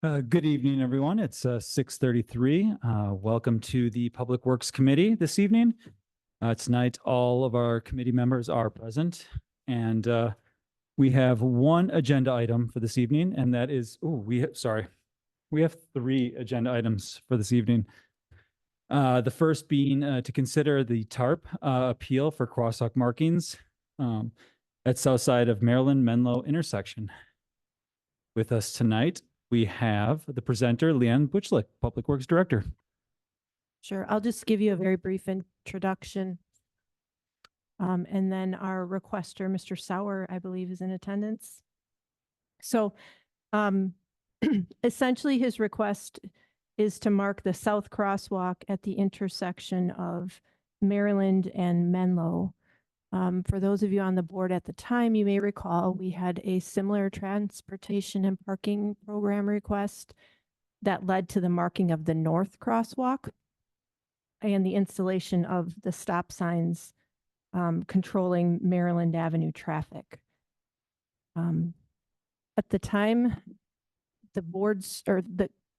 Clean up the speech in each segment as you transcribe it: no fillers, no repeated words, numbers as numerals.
Good evening, everyone. It's 6:33. Welcome to the Public Works Committee this evening. Tonight, all of our committee members are present, and we have one agenda item for this evening, and that is, we have three agenda items for this evening. The first being to consider the TARP appeal for crosswalk markings at south side of Maryland-Menlo intersection. With us tonight, we have the presenter, Leanne Butchlick, Public Works Director. Sure. I'll just give you a very brief introduction. And then our requester, Mr. Sauer, I believe, is in attendance. So essentially, his request is to mark the south crosswalk at the intersection of Maryland and Menlo. For those of you on the board at the time, you may recall we had a similar transportation and parking program request that led to the marking of the north crosswalk and the installation of the stop signs controlling Maryland Avenue traffic. At the time, the boards or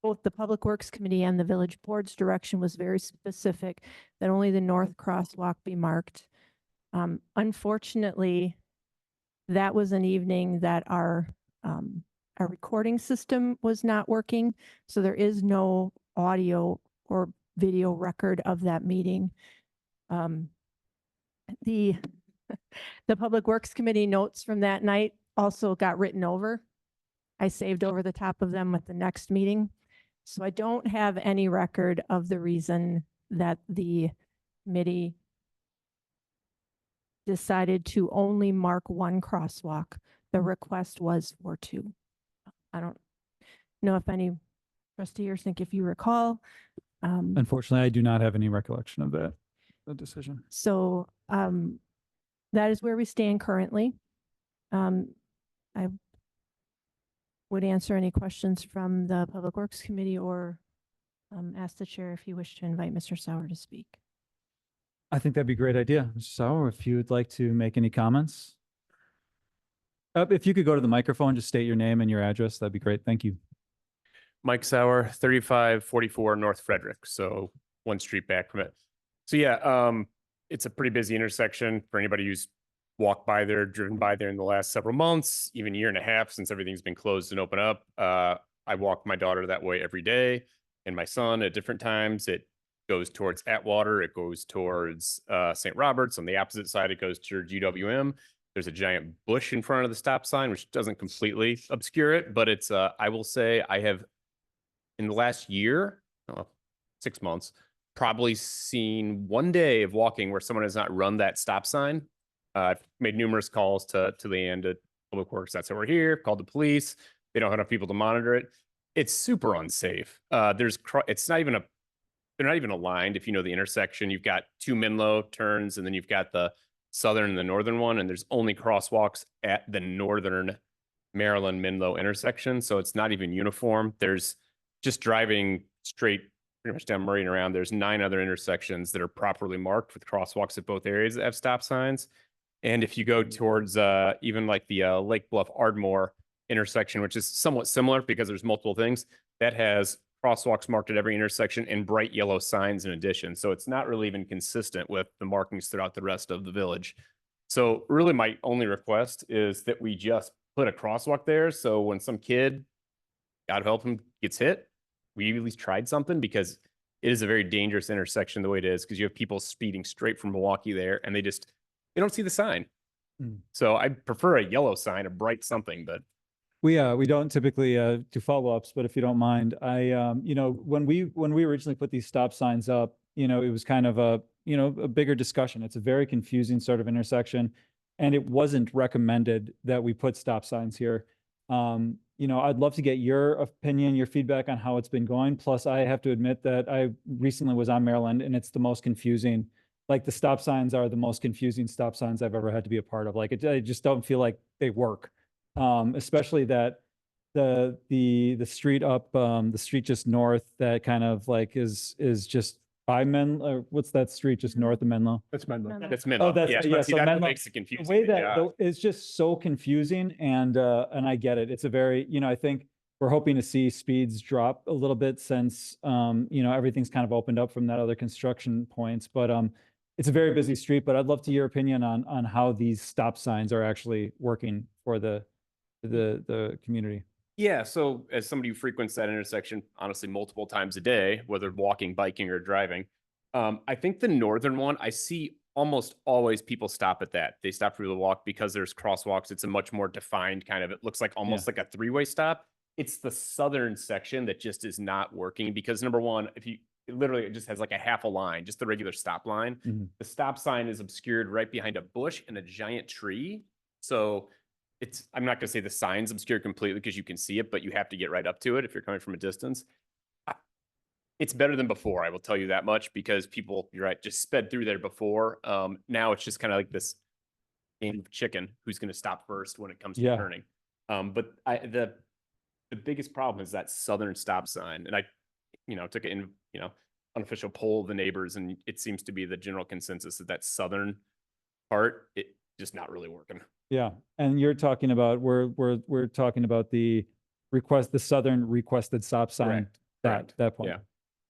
both the Public Works Committee and the Village Board's direction was very specific that only the north crosswalk be marked. Unfortunately, that was an evening that our recording system was not working, so there is no audio or video record of that meeting. The Public Works Committee notes from that night also got written over. I saved over the top of them with the next meeting. So I don't have any record of the reason that the committee decided to only mark one crosswalk. The request was for two. I don't know if any trustee or think if you recall. Unfortunately, I do not have any recollection of that decision. So that is where we stand currently. I would answer any questions from the Public Works Committee or ask the chair if you wish to invite Mr. Sauer to speak. I think that'd be a great idea. Mr. Sauer, if you would like to make any comments. If you could go to the microphone, just state your name and your address, that'd be great. Thank you. Mike Sauer, 3544 North Frederick, so one street back from it. So yeah, it's a pretty busy intersection for anybody who's walked by there, driven by there in the last several months, even a year and a half since everything's been closed and open up. I walk my daughter that way every day and my son at different times. It goes towards Atwater, it goes towards St. Roberts. On the opposite side, it goes to GWM. There's a giant bush in front of the stop sign, which doesn't completely obscure it, but it's, I will say I have, in the last year, 6 months, probably seen one day of walking where someone has not run that stop sign. I've made numerous calls to Leanne, to Public Works. That's why we're here. Called the police. They don't have enough people to monitor it. It's super unsafe. It's not even they're not even aligned. If you know the intersection, you've got two Menlo turns, and then you've got the southern and the northern one, and there's only crosswalks at the northern Maryland-Menlo intersection. So it's not even uniform. There's just driving straight pretty much down Murray and around. There's 9 other intersections that are properly marked with crosswalks at both areas that have stop signs. And if you go towards even like the Lake Bluff Ardmore intersection, which is somewhat similar because there's multiple things, that has crosswalks marked at every intersection and bright yellow signs in addition. So it's not really even consistent with the markings throughout the rest of the village. So really my only request is that we just put a crosswalk there. So when some kid, God help him, gets hit, we at least tried something, because it is a very dangerous intersection the way it is, because you have people speeding straight from Milwaukee there and they don't see the sign. So I prefer a yellow sign, a bright something, but We don't typically do follow-ups, but if you don't mind, when we originally put these stop signs up, it was kind of a bigger discussion. It's a very confusing sort of intersection, and it wasn't recommended that we put stop signs here. I'd love to get your opinion, your feedback on how it's been going. Plus, I have to admit that I recently was on Maryland, and it's the most confusing. Like, the stop signs are the most confusing stop signs I've ever had to be a part of. Like, I just don't feel like they work. Especially that the street up, the street just north that kind of like is just by Menlo. What's that street just north of Menlo? that's Menlo. That's Menlo. Oh, that's yeah. so That Menlo, makes it confusing. the way that it's just so confusing, and I get it. It's a very, I think we're hoping to see speeds drop a little bit since, you know, everything's kind of opened up from that other construction points. But it's a very busy street, but I'd love to hear your opinion on how these stop signs are actually working for the community. Yeah, so as somebody who frequents that intersection, honestly, multiple times a day, whether walking, biking, or driving, I think the northern one, I see almost always people stop at that. They stop for the walk because there's crosswalks. It's a much more defined kind of, it looks like almost like a three-way stop. It's the southern section that just is not working because number one, it just has like a half a line, just the regular stop line. The stop sign is obscured right behind a bush and a giant tree. So I'm not going to say the sign's obscured completely because you can see it, but you have to get right up to it if you're coming from a distance. It's better than before, I will tell you that much, because people, you're right, just sped through there before. Now it's just kind of like this game of chicken, who's going to stop first when it comes to turning. But the biggest problem is that southern stop sign. And I, took an, unofficial poll of the neighbors, and it seems to be the general consensus that southern part, it just not really working. Yeah, and you're talking about, we're talking about the southern requested stop sign. Correct. That point. Yeah.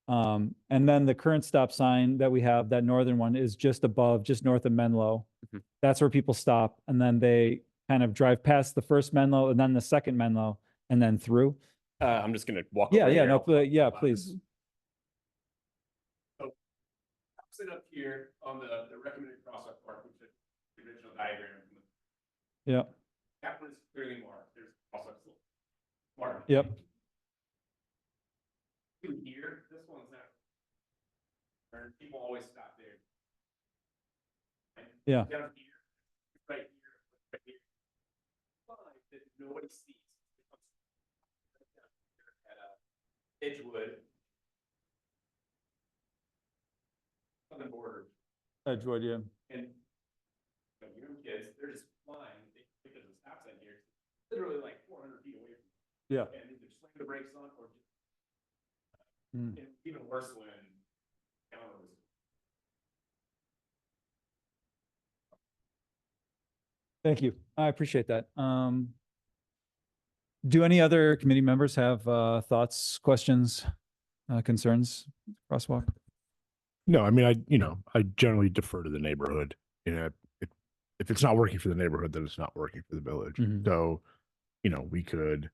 And then the current stop sign that we have, that northern one, is just north of Menlo. That's where people stop, and then they kind of drive past the first Menlo and then the second Menlo and then through. I'm just going to walk Yeah, over yeah, here. no, please. So sit up here on the recommended crosswalk part, which is the original diagram. Yeah. That one is clearly marked. There's also marked. Yep. Here, this one's not. People always stop there. Yeah. Down here, right here, right here. That nobody sees. At Edgewood. On the border. Edgewood, yeah. And young kids, they're just flying because of the stop sign here. Literally like 400 feet away from them. Yeah. And either slam the brakes on or just and even worse when cameras. Thank you. I appreciate that. Do any other committee members have thoughts, questions, concerns, crosswalk? No, I mean, I generally defer to the neighborhood. If it's not working for the neighborhood, then it's not working for the village. So, you could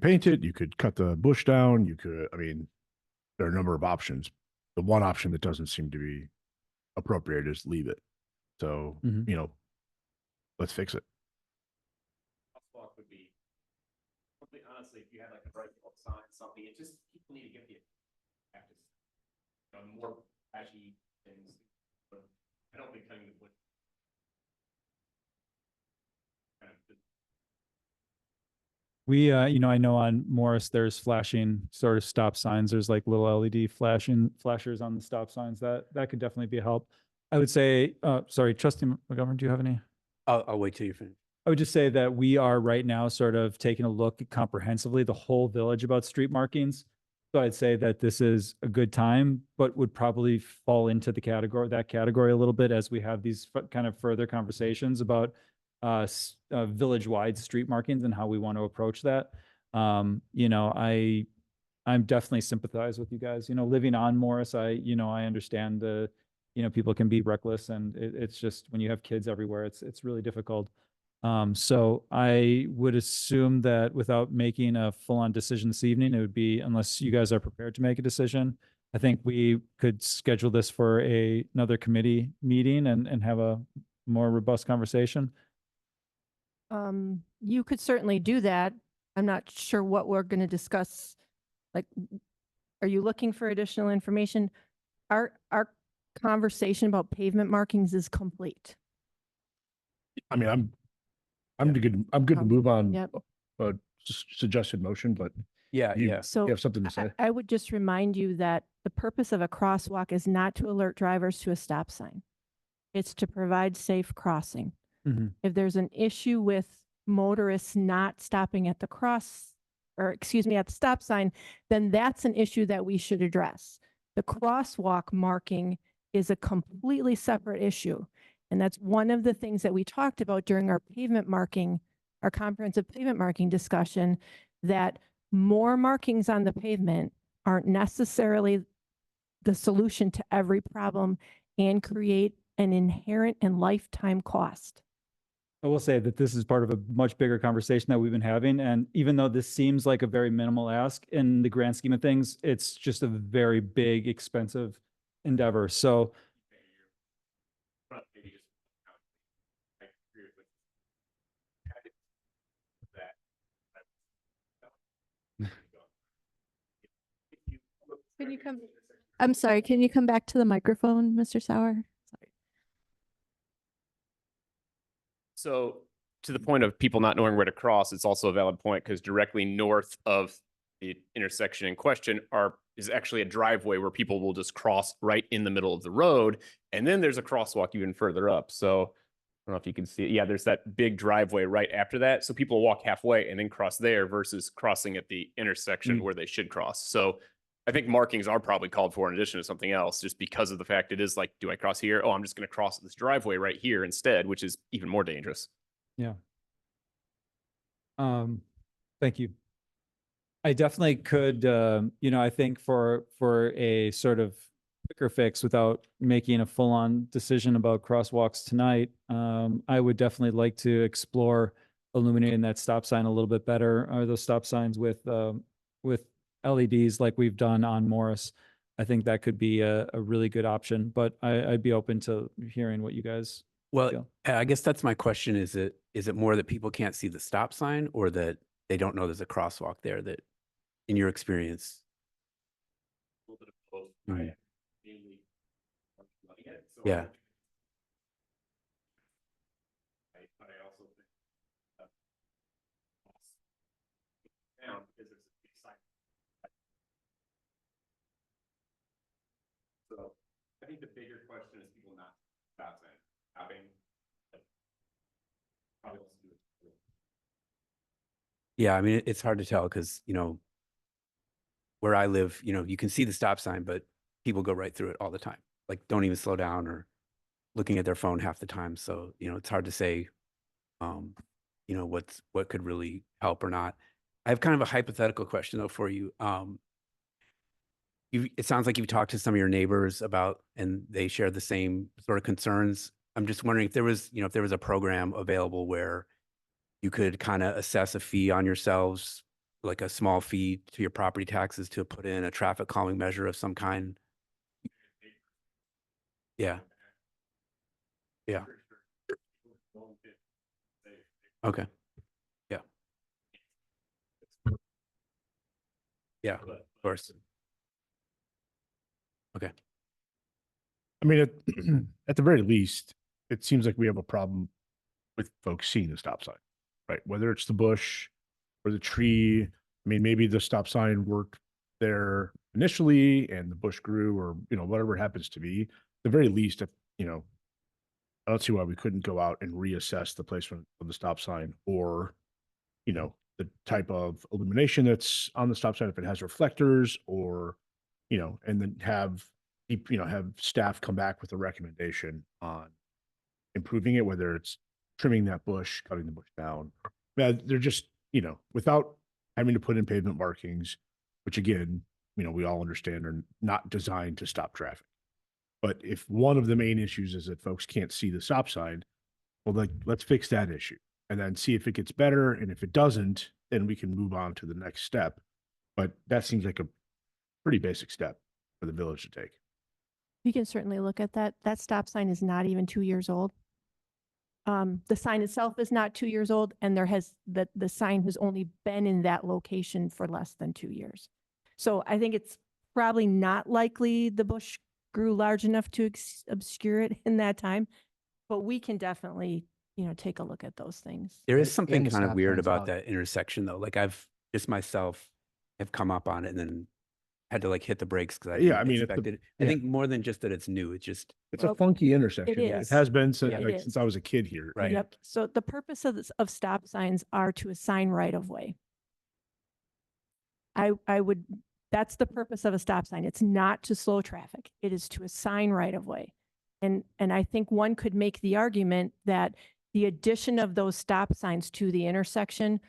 paint it, you could cut the bush down, there are a number of options. The one option that doesn't seem to be appropriate is leave it. So, let's fix it. Crosswalk would be, honestly, if you had like a bright bulb sign, something, it just, people need to get the practice. More flashy things. But I don't think cutting the wood. We, I know on Morris, there's flashing sort of stop signs. There's like little LED flashers on the stop signs. That could definitely be a help. I would say, sorry, Trustee McGovern, do you have any? I'll wait till you finish. I would just say that we are right now sort of taking a look comprehensively, the whole village, about street markings. So I'd say that this is a good time, but would probably fall into that category a little bit as we have these kind of further conversations about village-wide street markings and how we want to approach that. I'm definitely sympathize with you guys. Living on Morris, I understand people can be reckless, and it's just when you have kids everywhere, it's really difficult. So I would assume that without making a full-on decision this evening, it would be, unless you guys are prepared to make a decision, I think we could schedule this for another committee meeting and have a more robust conversation. You could certainly do that. I'm not sure what we're going to discuss. Like, are you looking for additional information? Our conversation about pavement markings is complete. I mean, I'm good to move on. Yep. Suggested motion, but you So have something to say? I would just remind you that the purpose of a crosswalk is not to alert drivers to a stop sign. It's to provide safe crossing. If there's an issue with motorists not stopping at the at the stop sign, then that's an issue that we should address. The crosswalk marking is a completely separate issue. And that's one of the things that we talked about during our pavement marking our comprehensive pavement marking discussion, that more markings on the pavement aren't necessarily the solution to every problem and create an inherent and lifetime cost. I will say that this is part of a much bigger conversation that we've been having. And even though this seems like a very minimal ask in the grand scheme of things, it's just a very big, expensive endeavor. So Can you come? I'm sorry, can you come back to the microphone, Mr. Sauer? Sorry. So to the point of people not knowing where to cross, it's also a valid point because directly north of the intersection in question is actually a driveway where people will just cross right in the middle of the road. And then there's a crosswalk even further up. So I don't know if you can see it. Yeah, there's that big driveway right after that. So people walk halfway and then cross there versus crossing at the intersection where they should cross. So I think markings are probably called for in addition to something else, just because of the fact it is like, do I cross here? Oh, I'm just going to cross this driveway right here instead, which is even more dangerous. yeah. Thank you. I definitely could, I think for a sort of quicker fix without making a full-on decision about crosswalks tonight, I would definitely like to explore illuminating that stop sign a little bit better, or those stop signs with LEDs like we've done on Morris. I think that could be a really good option, but I'd be open to hearing what you guys Well, feel. I guess that's my question. Is it more that people can't see the stop sign, or that they don't know there's a crosswalk there, that in your experience? A little bit of both. Mhm. Mainly running it, so Yeah. But I also think down because there's a big sign. So I think the bigger question is people not stopping. Probably also do it. Yeah, I mean, it's hard to tell because, where I live, you can see the stop sign, but people go right through it all the time. Like, don't even slow down or looking at their phone half the time. So, it's hard to say, what could really help or not. I have kind of a hypothetical question though for you. It sounds like you've talked to some of your neighbors about, and they share the same sort of concerns. I'm just wondering if there was a program available where you could kind of assess a fee on yourselves, like a small fee to your property taxes, to put in a traffic calming measure of some kind. Yeah. Yeah. Okay. Yeah. Yeah, of course. Okay. I mean, at the very least, it seems like we have a problem with folks seeing the stop sign, right? Whether it's the bush or the tree. I mean, maybe the stop sign worked there initially and the bush grew, or, whatever it happens to be. At the very least, if, I don't see why we couldn't go out and reassess the placement of the stop sign, or, the type of illumination that's on the stop sign, if it has reflectors, or, and then have staff come back with a recommendation on improving it, whether it's trimming that bush, cutting the bush down. They're just, without having to put in pavement markings, which again, we all understand are not designed to stop traffic. But if one of the main issues is that folks can't see the stop sign, well, let's fix that issue and then see if it gets better. And if it doesn't, then we can move on to the next step. But that seems like a pretty basic step for the village to take. We can certainly look at that. That stop sign is not even 2 years old. The sign itself is not 2 years old, and the sign has only been in that location for less than 2 years. So I think it's probably not likely the bush grew large enough to obscure it in that time, but we can definitely, take a look at those things. There is And something the kind of stop weird signs about out. that intersection though. Like, I've just myself have come up on it and then had to hit the brakes because I Yeah, didn't I mean, expect it. I yeah. think more than just that it's new, it's just It's Well, a funky intersection. it It is. has been since, Yeah. It since is. I was a kid here. Right. Yep. So the purpose of stop signs are to assign right of way. That's the purpose of a stop sign. It's not to slow traffic. It is to assign right of way. And I think one could make the argument that the addition of those stop signs to the intersection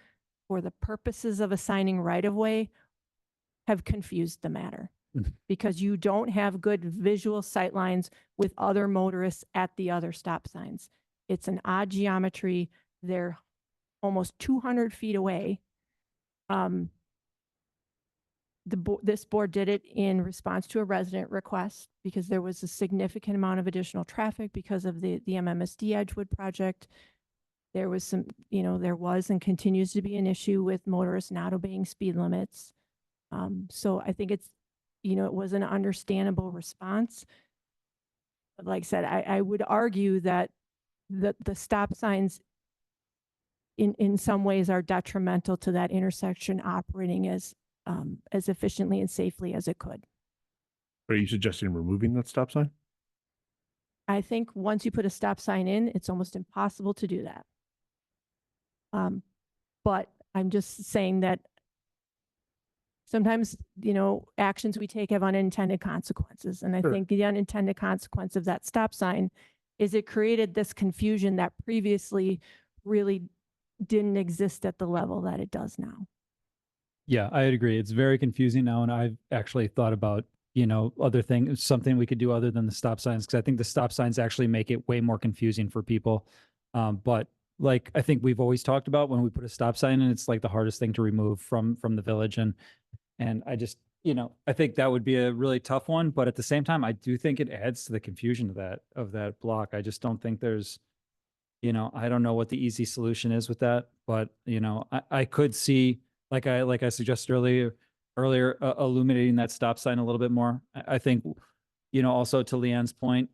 for the purposes of assigning right-of-way have confused the matter because you don't have good visual sight lines with other motorists at the other stop signs. It's an odd geometry. They're almost 200 feet away. This board did it in response to a resident request because there was a significant amount of additional traffic because of the MMSD Edgewood project. There was some, there was and continues to be an issue with motorists not obeying speed limits. So I think it's, it was an understandable response. But like I said, I would argue that the stop signs in some ways are detrimental to that intersection operating as efficiently and safely as it could. Are you suggesting removing that stop sign? I think once you put a stop sign in, it's almost impossible to do that. But I'm just saying that sometimes, actions we take have unintended consequences. And I Sure. think the unintended consequence of that stop sign is it created this confusion that previously really didn't exist at the level that it does now. Yeah, I'd agree. It's very confusing now. And I've actually thought about, other things, something we could do other than the stop signs, because I think the stop signs actually make it way more confusing for people. But like I think we've always talked about, when we put a stop sign in, it's like the hardest thing to remove from the village. And I just, I think that would be a really tough one. But at the same time, I do think it adds to the confusion of that block. I just don't think there's, I don't know what the easy solution is with that. But, I could see, like I suggested earlier, illuminating that stop sign a little bit more. I think, also to Leanne's point,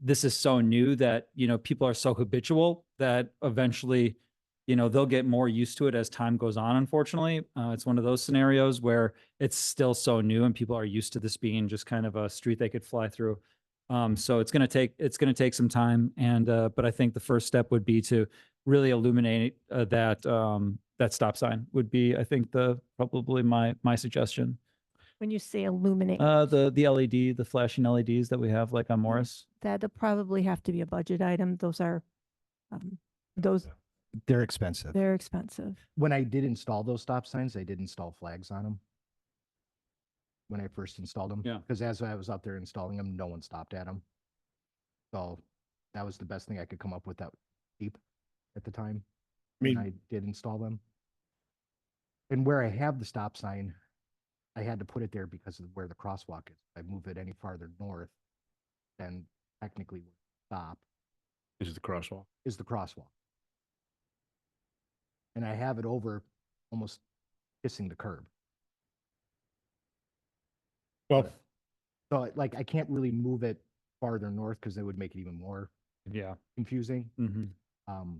this is so new that, people are so habitual that eventually, they'll get more used to it as time goes on. Unfortunately, it's one of those scenarios where it's still so new and people are used to this being just kind of a street they could fly through. So it's going to take some time. And, but I think the first step would be to really illuminate that stop sign would be, I think, probably my suggestion. When you say illuminate, The LED, the flashing LEDs that we have like on Morris. that'll probably have to be a budget item. Those are, They're expensive. they're expensive. When I did install those stop signs, I did install flags on them. When I first installed them. Yeah. Because as I was out there installing them, no one stopped at them. So that was the best thing I could come up with that cheap at the time. When I did install them. And where I have the stop sign, I had to put it there because of where the crosswalk is. If I move it any farther north, then technically stop Is the crosswalk? is the crosswalk. And I have it over almost kissing the curb. Well, So like I can't really move it farther north because it would make it even more Yeah. confusing. Mm-hmm.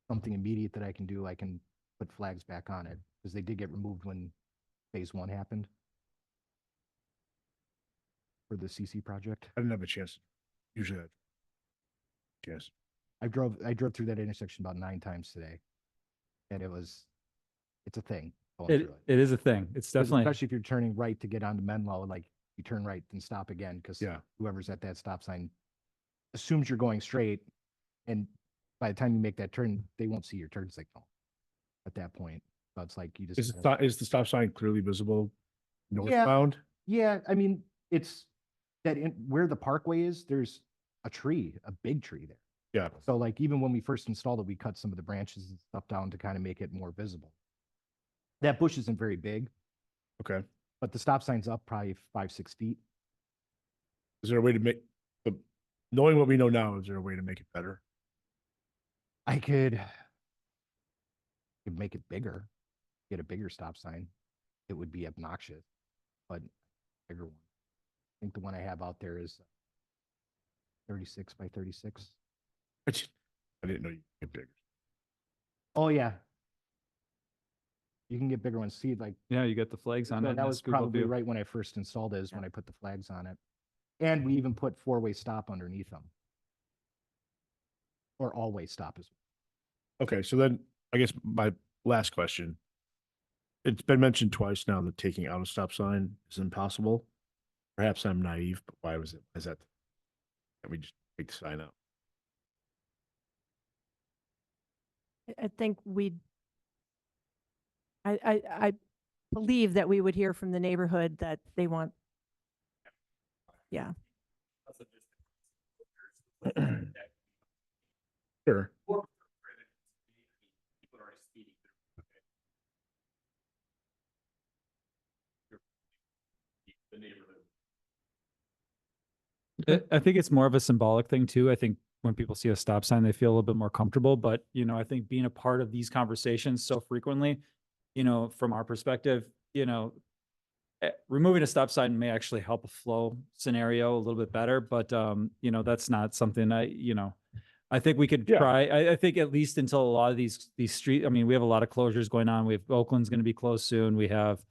Something immediate that I can do, I can put flags back on it because they did get removed when phase 1 happened for the CC project. I didn't have a chance. Usually I chance. I drove through that intersection about 9 times today. And it's a thing. going through It is a thing. It's 'Cause definitely, especially if you're turning right to get onto Menlo, like you turn right and stop again because Yeah. whoever's at that stop sign assumes you're going straight, and by the time you make that turn, they won't see your turn signal at that point. So it's like you just Is the stop sign clearly visible northbound? yeah. I mean, it's that where the parkway is. There's a tree, a big tree there. Yeah. So like even when we first installed it, we cut some of the branches and stuff down to kind of make it more visible. That bush isn't very big, Okay. but the stop sign's up probably 5-6 feet. Is there a way to make knowing what we know now, is there a way to make it better? I could make it bigger, get a bigger stop sign. It would be obnoxious, but bigger one. I think the one I have out there is 36 by 36. I didn't know you could get bigger. Oh yeah. You can get bigger ones. See, like yeah, you get the flags on so it. that and was it's Google probably View. right when I first installed it, is when I put the flags on it. And we even put 4-way stop underneath them. Or all-way stop as well. Okay, so then I guess my last question. It's been mentioned twice now that taking out a stop sign is impossible. Perhaps I'm naive, but why is that? Can we just take the sign out? I think I believe that we would hear from the neighborhood that they want. Yeah. Sure. I think it's more of a symbolic thing too. I think when people see a stop sign, they feel a little bit more comfortable. But, you know, I think being a part of these conversations so frequently, you know, from our perspective, you know, removing a stop sign may actually help a flow scenario a little bit better. But, you know, that's not something I think we could Yeah. try. I think at least until a lot of these street, I mean, we have a lot of closures going on. We have Oakland's going to be closed soon. We have,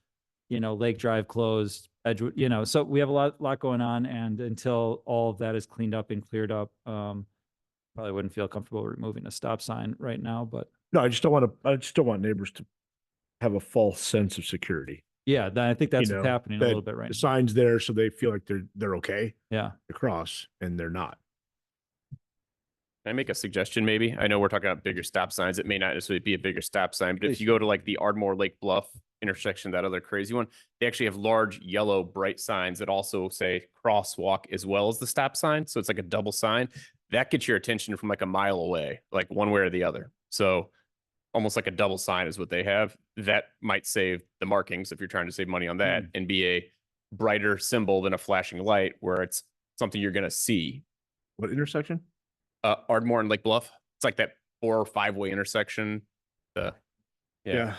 you know, Lake Drive closed, Edgewood, you know, so we have a lot going on. And until all of that is cleaned up and cleared up, probably wouldn't feel comfortable removing a stop sign right now, but No, I just don't want neighbors to have a false sense of security. yeah, I think that's You what's know, happening a that little bit right The now. sign's there so they feel like they're okay Yeah. to cross, and they're not. Can I make a suggestion maybe? I know we're talking about bigger stop signs. It may not necessarily be a bigger stop sign, but Please if you go to like the Ardmore Lake Bluff intersection, that other crazy one, they actually have large yellow bright signs that also say crosswalk as well as the stop sign. So it's like a double sign. That gets your attention from like a mile away, like one way or the other. So almost like a double sign is what they have. That might save the markings if you're trying to save money on that and be a brighter symbol than a flashing light where it's something you're going to see. What intersection? Ardmore and Lake Bluff. It's like that 4 or 5-way intersection. Yeah.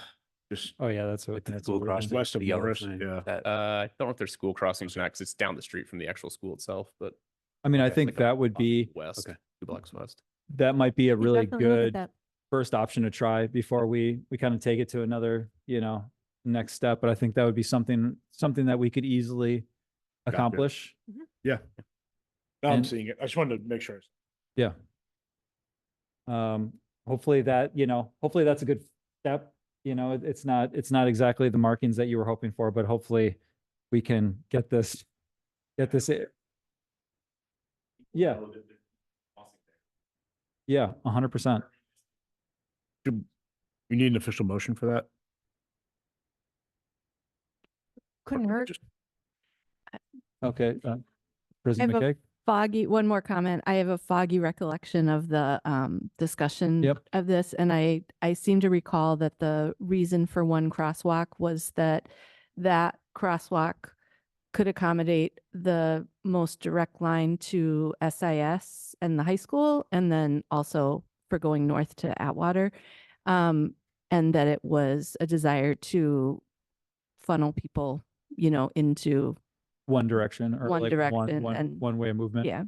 Just Oh yeah, that's With the that's school a weird one. crossing, west of the yellow Morris, sign, yeah. that- I don't know if there's school crossings or not because it's down the street from the actual school itself, but I mean, I okay, think like a that would block be, west, Okay. 2 blocks west. that might be a We really definitely look at good that. first option to try before we kind of take it to another, you know, next step. But I think that would be something that we could easily Gotcha. accomplish. Now I'm And- seeing it. I just wanted to make sure. Yeah. Hopefully that, you know, hopefully that's a good step. You know, it's not exactly the markings that you were hoping for, but hopefully we can get this. Yeah. Yeah, 100%. We need an official motion for that. Couldn't hurt. Just- Okay. President I have a McKay? one more comment. I have a foggy recollection of the discussion Yep. of this, and I seem to recall that the reason for one crosswalk was that crosswalk could accommodate the most direct line to SIS and the high school, and then also for going north to Atwater, and that it was a desire to funnel people, you know, into One direction or One like direction and- one way of movement. yeah.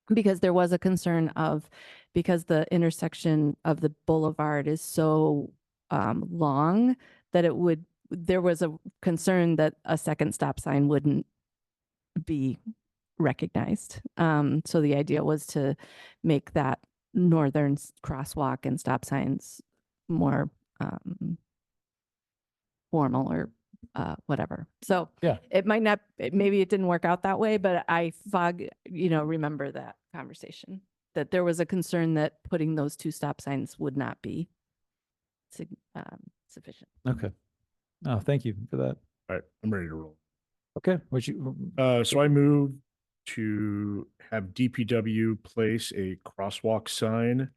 Because there was a concern of, because the intersection of the boulevard is so long that there was a concern that a second stop sign wouldn't be recognized. So the idea was to make that northern crosswalk and stop signs more formal or whatever. So Yeah. it might not, maybe it didn't work out that way, but I remember that conversation, that there was a concern that putting those 2 stop signs would not be sufficient. Okay. Oh, thank you for that. All right, I'm ready to roll. Okay. What you, So I move to have DPW place a crosswalk sign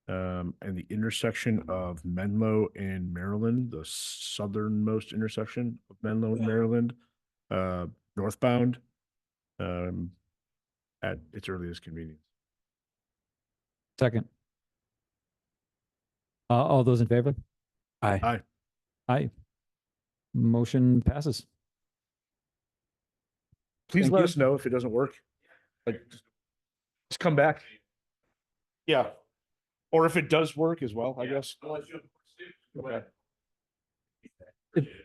and the intersection of Menlo and Maryland, the southernmost intersection of Menlo and Maryland, northbound, at its earliest convenience. second. All those in favor? Aye. Aye. Aye. Motion passes. Please Thank let you. us know if it doesn't work. Like, just come back. Yeah. Or if it does work as well, I guess. Okay.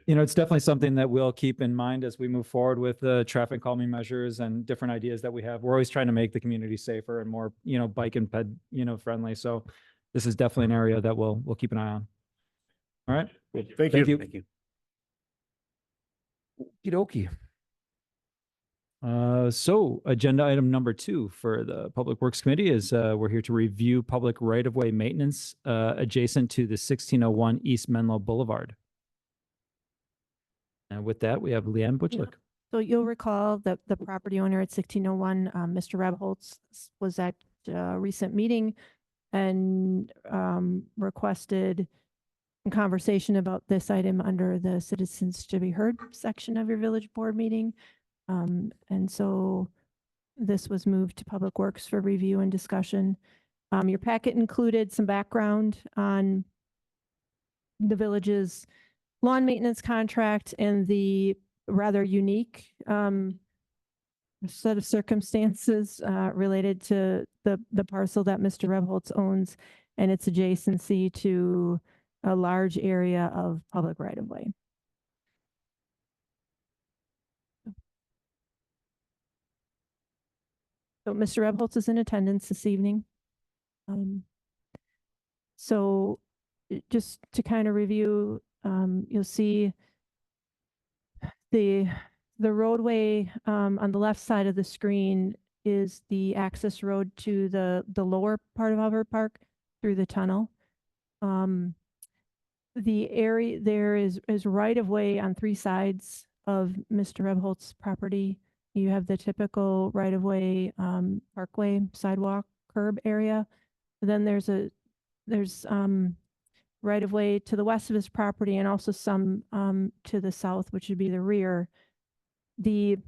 You know, it's definitely something that we'll keep in mind as we move forward with the traffic calming measures and different ideas that we have. We're always trying to make the community safer and more, you know, bike and ped, you know, friendly. So this is definitely an area that we'll keep an eye on. All right. Thank Thank you. you. Thank you. Okey dokey. So agenda item number 2 for the Public Works Committee is we're here to review public right-of-way maintenance adjacent to the 1601 East Menlo Boulevard. And with that, we have Leanne Butchlick. So you'll recall that the property owner at 1601, Mr. Rebholz, was at a recent meeting and requested a conversation about this item under the citizens to be heard section of your village board meeting. And so this was moved to Public Works for review and discussion. Your packet included some background on the village's lawn maintenance contract and the rather unique set of circumstances related to the parcel that Mr. Rebholz owns and its adjacency to a large area of public right-of-way. So Mr. Rebholz is in attendance this evening. So just to kind of review, you'll see the roadway on the left side of the screen is the access road to the lower part of Albert Park through the tunnel. The area there is right of way on 3 sides of Mr. Rebholz's property. You have the typical right of way parkway sidewalk curb area. Then there's right of way to the west of his property and also some to the south, which would be the rear. The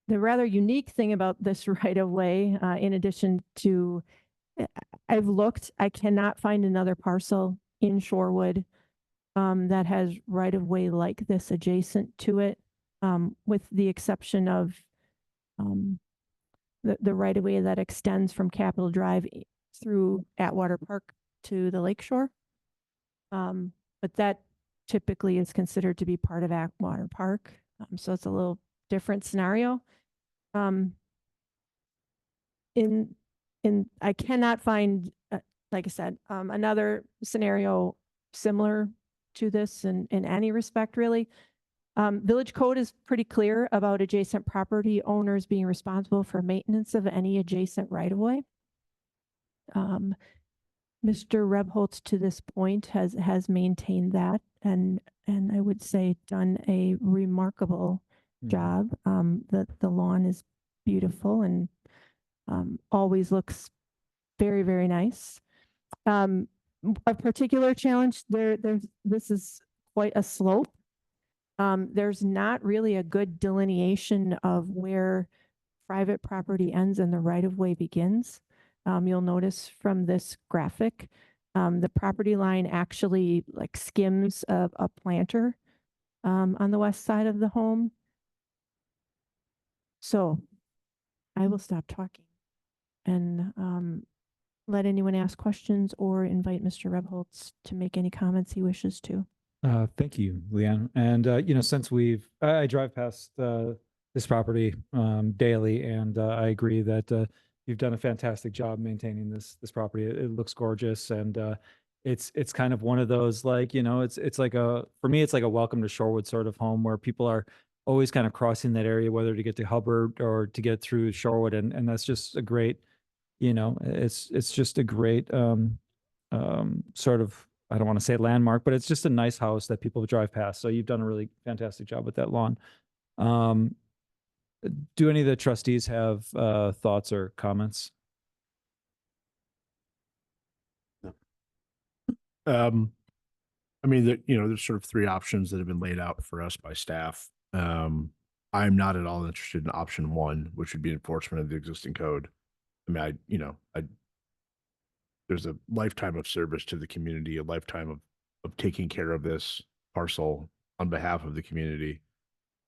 rather unique thing about this right of way, in addition to, I've looked, I cannot find another parcel in Shorewood that has right of way like this adjacent to it, with the exception of the right of way that extends from Capitol Drive through Atwater Park to the lakeshore. But that typically is considered to be part of Atwater Park. So it's a little different scenario. I cannot find, like I said, another scenario similar to this in any respect, really. Village code is pretty clear about adjacent property owners being responsible for maintenance of any adjacent right-of-way. Mr. Rebholz to this point has maintained that and I would say done a remarkable job. The lawn is beautiful and always looks very, very nice. A particular challenge this is quite a slope. There's not really a good delineation of where private property ends and the right-of-way begins. You'll notice from this graphic, the property line actually like skims a planter on the west side of the home. So I will stop talking and let anyone ask questions or invite Mr. Rebholz to make any comments he wishes to. Thank you, Leanne. And, since I drive past this property daily, and I agree that you've done a fantastic job maintaining this property. It looks gorgeous, and it's kind of one of those, like, it's like for me, it's like a welcome to Shorewood sort of home where people are always kind of crossing that area, whether to get to Hubbard or to get through Shorewood. And that's just a great, it's just a great sort of, I don't want to say landmark, but it's just a nice house that people drive past. So you've done a really fantastic job with that lawn. Do any of the trustees have thoughts or comments? No. I mean, there's sort of 3 options that have been laid out for us by staff. I'm not at all interested in option 1, which would be enforcement of the existing code. I mean, there's a lifetime of service to the community, a lifetime of taking care of this parcel on behalf of the community.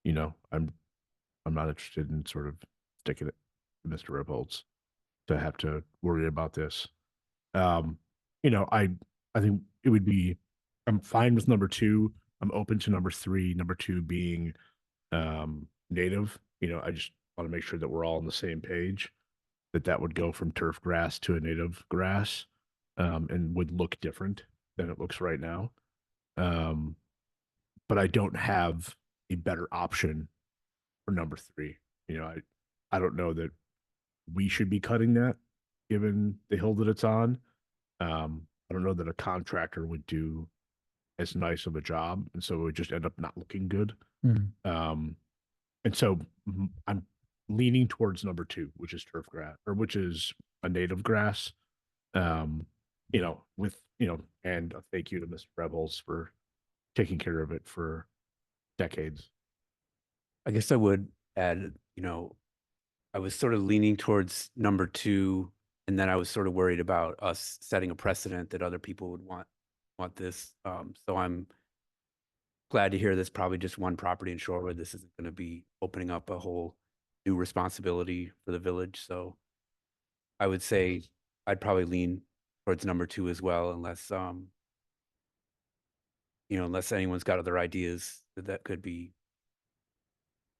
I'm not interested in sort of sticking it to Mr. Rebholz to have to worry about this. I think it would be, I'm fine with number 2. I'm open to number 3, number 2 being native. I just want to make sure that we're all on the same page, that would go from turf grass to a native grass, and would look different than it looks right now. But I don't have a better option for number 3. You know, I don't know that we should be cutting that given the hill that it's on. I don't know that a contractor would do as nice of a job, and so it would just end up not looking good. And so I'm leaning towards number 2, which is turf grass, or which is a native grass. You know, with, you know, and a thank you to Mr. Rebels for taking care of it for decades. I guess I would add, you know, I was sort of leaning towards number 2, and then I was sort of worried about us setting a precedent that other people would want this. So I'm glad to hear there's probably just one property in Shorewood. This isn't going to be opening up a whole new responsibility for the village. So I would say I'd probably lean towards number 2 as well, unless you know, unless anyone's got other ideas that could be,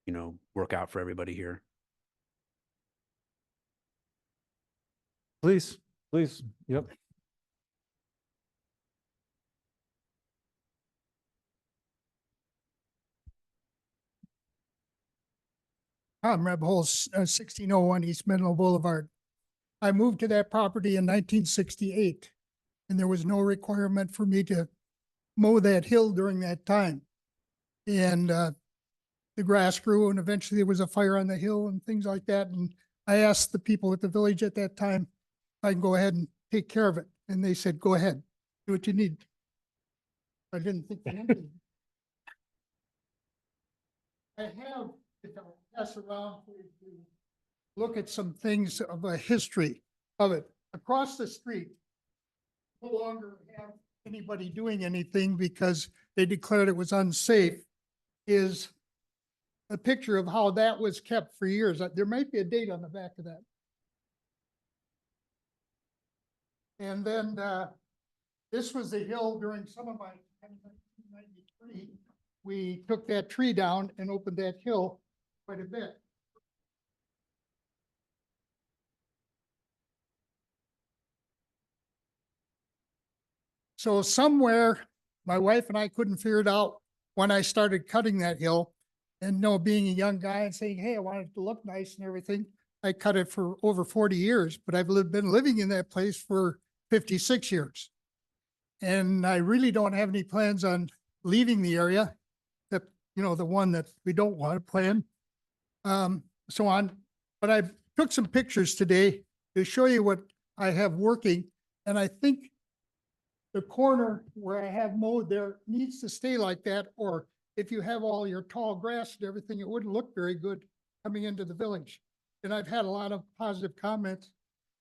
you know, work out for everybody here. Please, yep. Tom Rebholz, 1601 East Menlo Boulevard. I moved to that property in 1968, and there was no requirement for me to mow that hill during that time. And the grass grew, and eventually there was a fire on the hill and things like that. And I asked the people at the village at that time if I can go ahead and take care of it. And they said, go ahead, do what you need. I didn't think of anything. I have, if I'll pass around for you to look at some things of a history of it. Across the street, no longer have anybody doing anything because they declared it was unsafe, is a picture of how that was kept for years. There might be a date on the back of that. And then this was the hill during some of my time in 1993. We took that tree down and opened that hill quite a bit. So somewhere, my wife and I couldn't figure it out when I started cutting that hill. And being a young guy and saying, hey, I want it to look nice and everything, I cut it for over 40 years, but I've been living in that place for 56 years. And I really don't have any plans on leaving the area, that, you know, the one that we don't want to plan. But I took some pictures today to show you what I have working. And I think the corner where I have mowed there needs to stay like that, or if you have all your tall grass and everything, it wouldn't look very good coming into the village. And I've had a lot of positive comments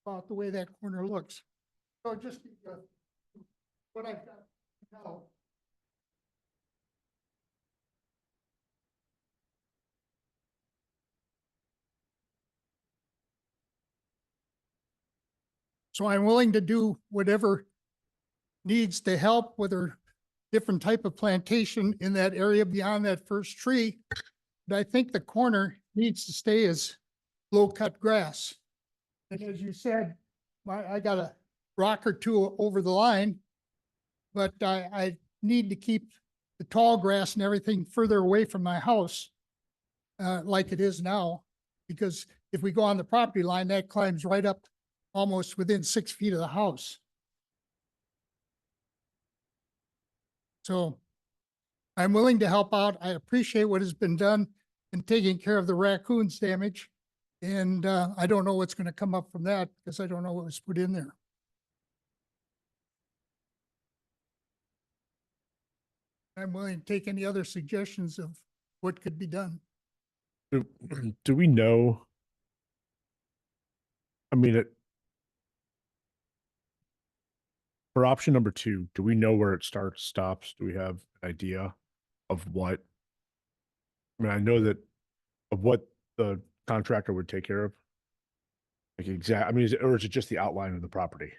about the way that corner looks. So just what I've got now. So I'm willing to do whatever needs to help, whether different type of plantation in that area beyond that first tree. But I think the corner needs to stay as low cut grass. And as you said, I got a rock or two over the line, but I need to keep the tall grass and everything further away from my house, like it is now, because if we go on the property line, that climbs right up almost within 6 feet of the house. So I'm willing to help out. I appreciate what has been done in taking care of the raccoons damage. And I don't know what's going to come up from that because I don't know what was put in there. I'm willing to take any other suggestions of what could be done. Do we know? I mean, for option number 2, do we know where it starts, stops? Do we have an idea of what? I mean, I know that of what the contractor would take care of. Like I mean, or is it just the outline of the property? You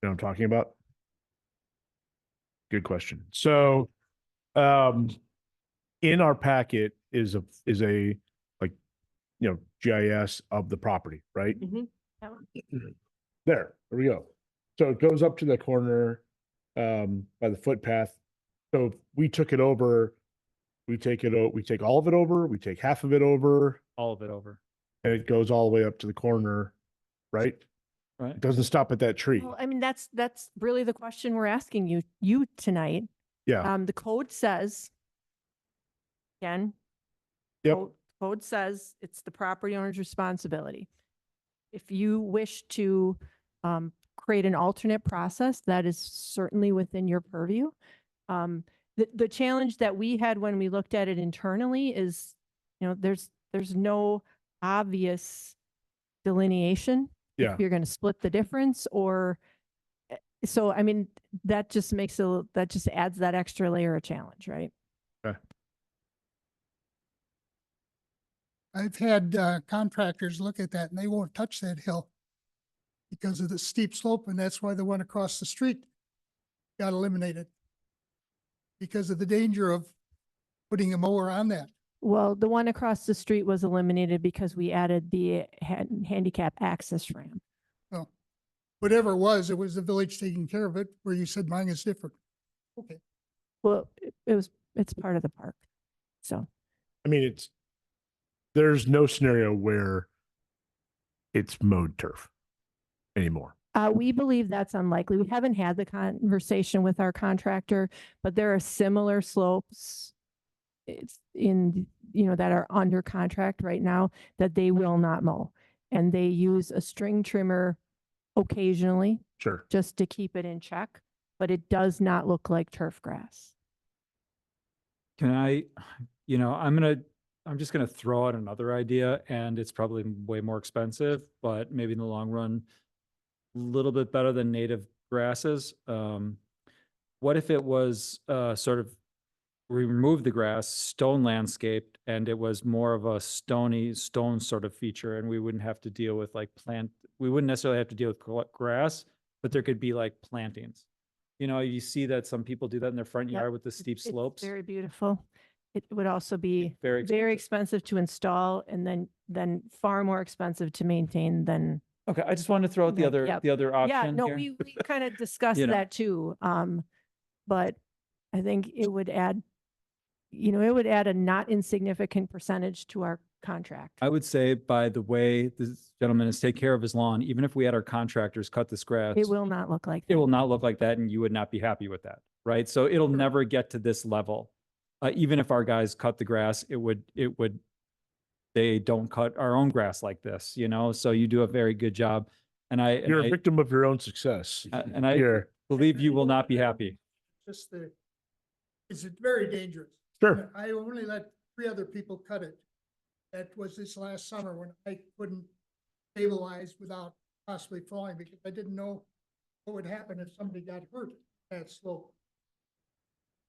know what I'm talking about? Good question. So, in our packet is a like, you know, GIS of the property, right? There we go. So it goes up to the corner by the footpath. So if we took it over, we take all of it over, we take half of it over, All of it over, and it goes all the way up to the corner, right? right? It doesn't stop at that tree. Well, I mean, that's really the question we're asking you tonight. Yeah. The code says, again, Yep. code says it's the property owner's responsibility. If you wish to create an alternate process, that is certainly within your purview. The challenge that we had when we looked at it internally is, there's no obvious delineation. Yeah. If you're going to split the difference, or so, I mean, that just adds that extra layer of challenge, right? Okay. I've had contractors look at that and they won't touch that hill because of the steep slope, and that's why the one across the street got eliminated. Because of the danger of putting a mower on that. Well, the one across the street was eliminated because we added the handicap access ramp. Well, whatever it was the village taking care of it, where you said mine is different. Okay. Well, it's part of the park. So, I mean, there's no scenario where it's mowed turf anymore. we believe that's unlikely. We haven't had the conversation with our contractor, but there are similar slopes that are under contract right now that they will not mow. And they use a string trimmer occasionally Sure. just to keep it in check, but it does not look like turf grass. Can I, I'm just gonna throw out another idea, and it's probably way more expensive, but maybe in the long run, a little bit better than native grasses. What if it was sort of, we removed the grass, stone landscaped, and it was more of a stone sort of feature, and we wouldn't have to deal with we wouldn't necessarily have to deal with grass, but there could be like plantings. You see that some people do that in their front Yep. yard with the steep It's slopes. very beautiful. It would also be Very very expensive to install, and then far more expensive to maintain than. Okay, I just wanted to throw out the Yeah, other yep. the other option. Yeah, no, here. we kind of discussed You know. that too. But I think it would add a not insignificant percentage to our contract. I would say, by the way this gentleman is take care of his lawn, even if we had our contractors cut this grass, It will not look like that. it will not look like that, and you would not be happy with that, right? So it'll never get to this level. Even if our guys cut the grass, they don't cut our own grass like this, so you do a very good job. And You're a victim of your own success. I Here. believe you will not be happy. Just it's very dangerous. Sure. I only let 3 other people cut it. That was this last summer when I couldn't stabilize without possibly falling because I didn't know what would happen if somebody got hurt that slope.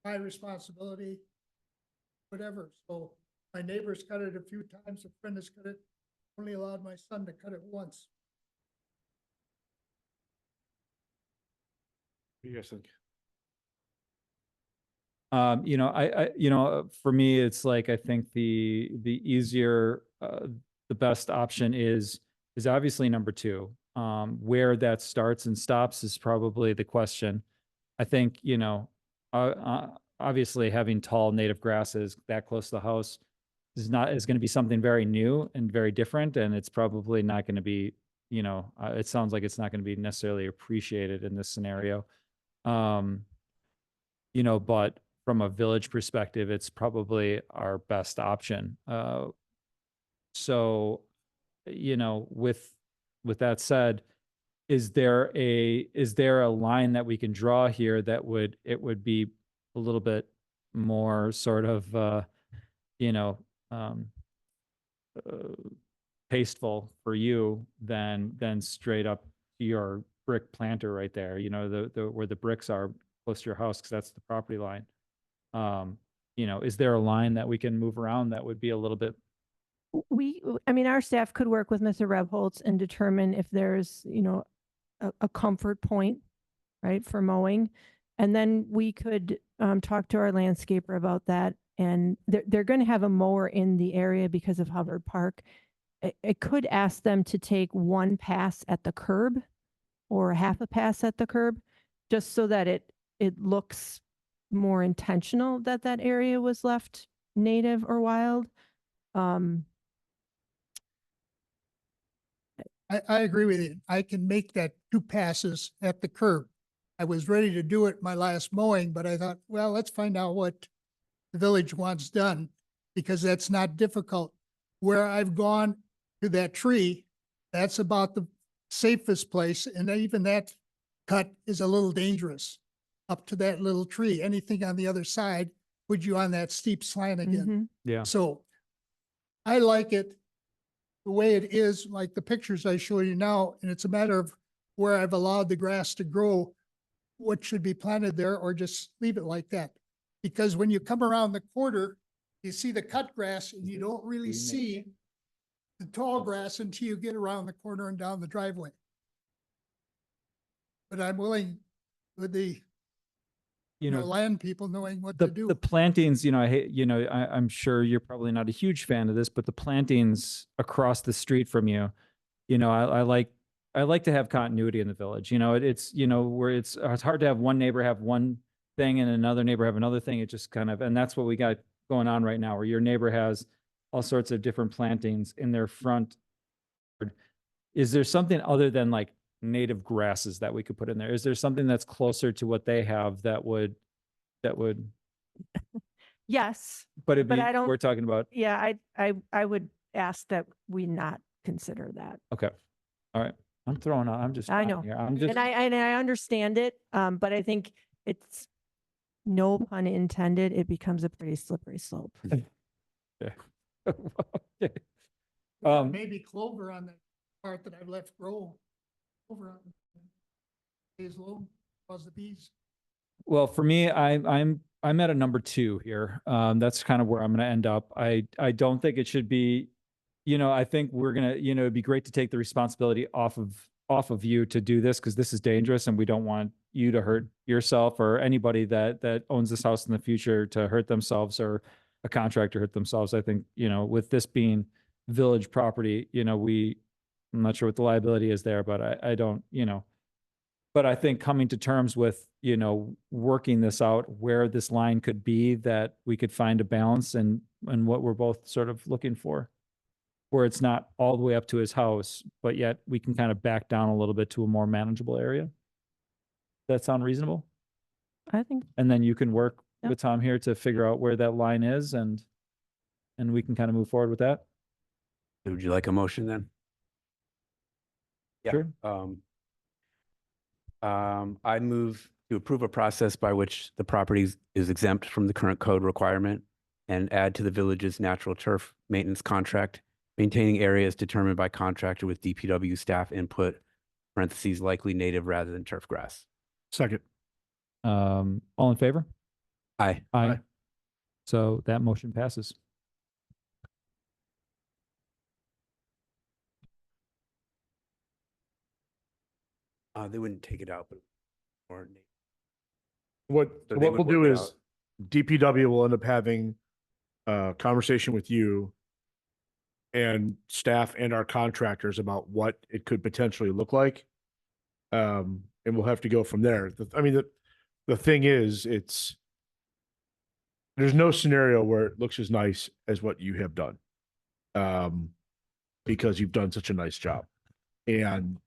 My responsibility, whatever. So my neighbors cut it a few times, a friend has cut it, only allowed my son to cut it once. What do you guys think? For me, it's like, I think the easier, the best option is obviously number 2. Where that starts and stops is probably the question. I think, obviously having tall native grasses that close to the house is going to be something very new and very different. And it's probably not going to be, it sounds like it's not going to be necessarily appreciated in this scenario. But from a village perspective, it's probably our best option. So, with that said, is there a line that we can draw here that it would be a little bit more sort of, tasteful for you than straight up your brick planter right there, where the bricks are close to your house, because that's the property line. Is there a line that we can move around that would be a little bit? Our staff could work with Mr. Rebholz and determine if there's, a comfort point, right, for mowing. And then we could talk to our landscaper about that. And they're going to have a mower in the area because of Hubbard Park. I could ask them to take one pass at the curb or half a pass at the curb, just so that it looks more intentional that area was left native or wild. I agree with you. I can make that 2 passes at the curb. I was ready to do it my last mowing, but I thought, well, let's find out what the village wants done, because that's not difficult. Where I've gone to that tree, that's about the safest place, and even that cut is a little dangerous up to that little tree. Anything on the other side put you on that steep slant again. Mhm. Yeah. So I like it the way it is, like the pictures I show you now, and it's a matter of where I've allowed the grass to grow, what should be planted there, or just leave it like that. Because when you come around the corner, you see the cut grass and you don't really see the tall grass until you get around the corner and down the driveway. But I'm willing with the You know, land people knowing what the to do. the plantings, I hate, I'm sure you're probably not a huge fan of this, but the plantings across the street from you, I like to have continuity in the village. It's where it's hard to have one neighbor have one thing and another neighbor have another thing. It just kind of, and that's what we got going on right now, where your neighbor has all sorts of different plantings in their front. Is there something other than like native grasses that we could put in there? Is there something that's closer to what they have that would, Yes, but it'd But be, I don't- we're talking about, yeah, I would ask that we not consider that. okay. All right. I'm throwing out, I'm just. I trying know. here. I'm just, And I understand it, but I think it's, no pun intended, it becomes a pretty slippery slope. Okay. Maybe clover on the part that I've left grow over on days low, cause the bees. Well, for me, I'm at a number 2 here. That's kind of where I'm going to end up. I don't think it should be, I think we're going to, it'd be great to take the responsibility off of you to do this, because this is dangerous and we don't want you to hurt yourself or anybody that owns this house in the future to hurt themselves, or a contractor hurt themselves. I think, with this being village property, I'm not sure what the liability is there, but I don't, but I think coming to terms with, working this out, where this line could be, that we could find a balance and what we're both sort of looking for, where it's not all the way up to his house, but yet we can kind of back down a little bit to a more manageable area. That sound reasonable? I think, And then you can work Yep. with Tom here to figure out where that line is, and we can kind of move forward with that. Would you like a motion then? Yeah. Sure. I move to approve a process by which the property is exempt from the current code requirement and add to the village's natural turf maintenance contract, maintaining areas determined by contractor with DPW staff input, parentheses, likely native rather than turf grass. Second. All in favor? Aye. Aye. So that motion passes. They wouldn't take it out, but or What So they what would we'll do work it is out. DPW will end up having a conversation with you and staff and our contractors about what it could potentially look like. And we'll have to go from there. The thing is, there's no scenario where it looks as nice as what you have done. Because you've done such a nice job. And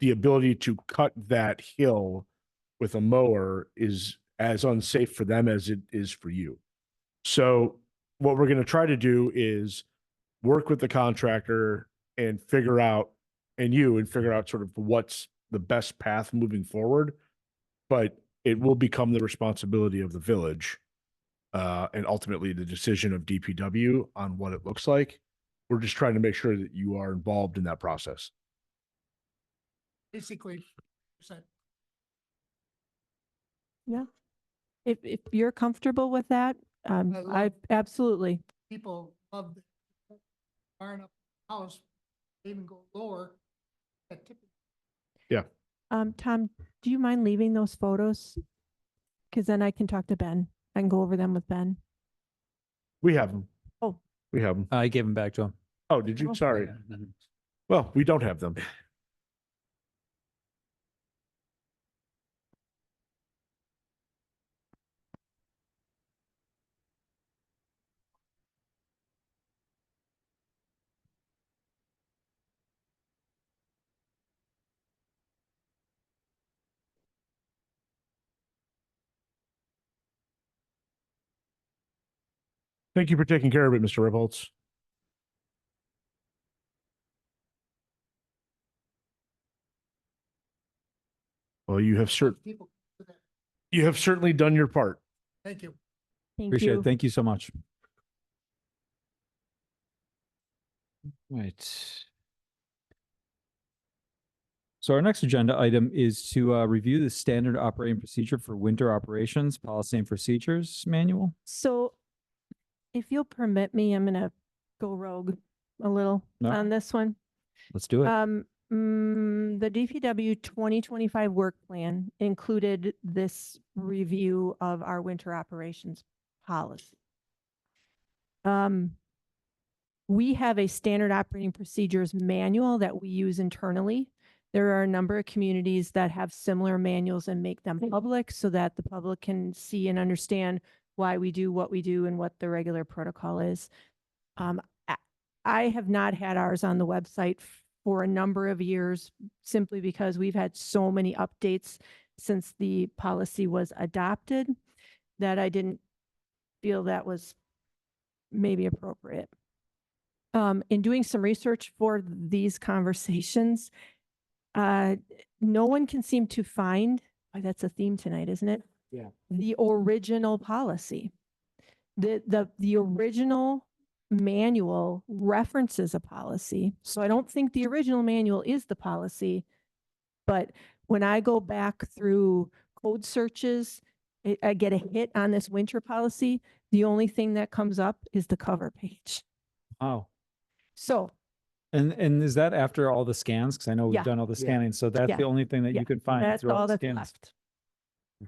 the ability to cut that hill with a mower is as unsafe for them as it is for you. So what we're going to try to do is work with the contractor and figure out sort of what's the best path moving forward. But it will become the responsibility of the village, and ultimately the decision of DPW on what it looks like. We're just trying to make sure that you are involved in that process. Basically, percent. if you're comfortable with that, I love- I absolutely. People love the barn up house, they even go lower. That tip- Tom, do you mind leaving those photos? Because then I can talk to Ben. I can go over them with Ben. We have them. Oh. We have them. I gave him back to him. Oh, did you? Oh. Sorry. Well, we don't have them. Thank you for taking care of it, Mr. Revolts. Well, you have certainly done your part. Thank you. Thank Appreciate you. it. Thank you so much. Right. So our next agenda item is to review the standard operating procedure for winter operations, policy and procedures manual. So if you'll permit me, I'm gonna go rogue a little No. on this one. Let's do it. The DPW 2025 work plan included this review of our winter operations policy. We have a standard operating procedures manual that we use internally. There are a number of communities that have similar manuals and make them public so that the public can see and understand why we do what we do and what the regular protocol is. I have not had ours on the website for a number of years simply because we've had so many updates since the policy was adopted that I didn't feel that was maybe appropriate. In doing some research for these conversations, no one can seem to find, that's a theme tonight, isn't it? Yeah. The original policy. The original manual references a policy. So I don't think the original manual is the policy, but when I go back through code searches, I get a hit on this winter policy. The only thing that comes up is the cover page. Wow. So And is that after all the scans? Because I know we've Yeah. done all the Yeah. scanning. So that's Yeah. the only thing that Yeah. you can find that's through all the that's scans. left.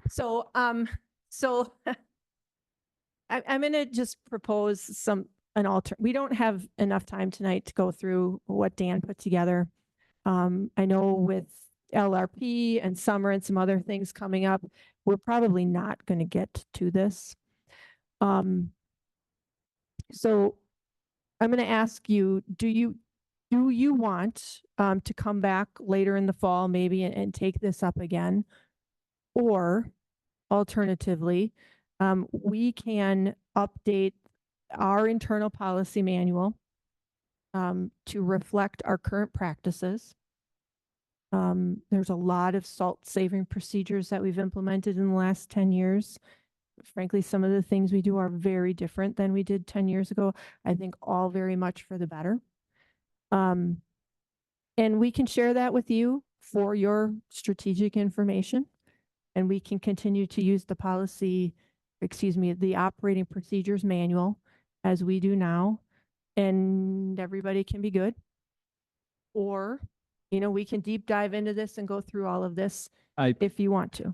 So, so I'm going to just propose we don't have enough time tonight to go through what Dan put together. I know with LRP and summer and some other things coming up, we're probably not going to get to this. So I'm going to ask you, do you want to come back later in the fall maybe and take this up again? Or alternatively, we can update our internal policy manual to reflect our current practices. There's a lot of salt saving procedures that we've implemented in the last 10 years. Frankly, some of the things we do are very different than we did 10 years ago. I think all very much for the better. And we can share that with you for your strategic information. And we can continue to use the the operating procedures manual as we do now, and everybody can be good. Or, we can deep dive into this and go through all of this if you want to.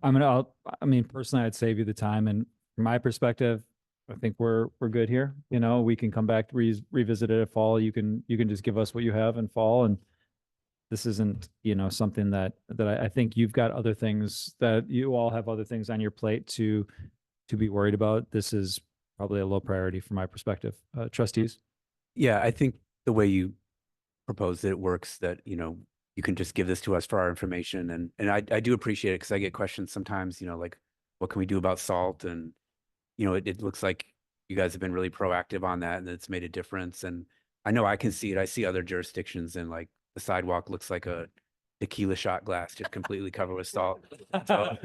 Personally, I'd save you the time. And from my perspective, I think we're good here. We can come back, revisit it at fall. You can just give us what you have in fall. And this isn't, something that I think you've got other things that you all have other things on your plate to be worried about. This is probably a low priority from my perspective. Trustees? Yeah, I think the way you proposed it works, that, you can just give this to us for our information. And I do appreciate it because I get questions sometimes, like, what can we do about salt? And, it looks like you guys have been really proactive on that and it's made a difference. And I know I can see it. I see other jurisdictions and like the sidewalk looks like a tequila shot glass, just completely covered with salt. So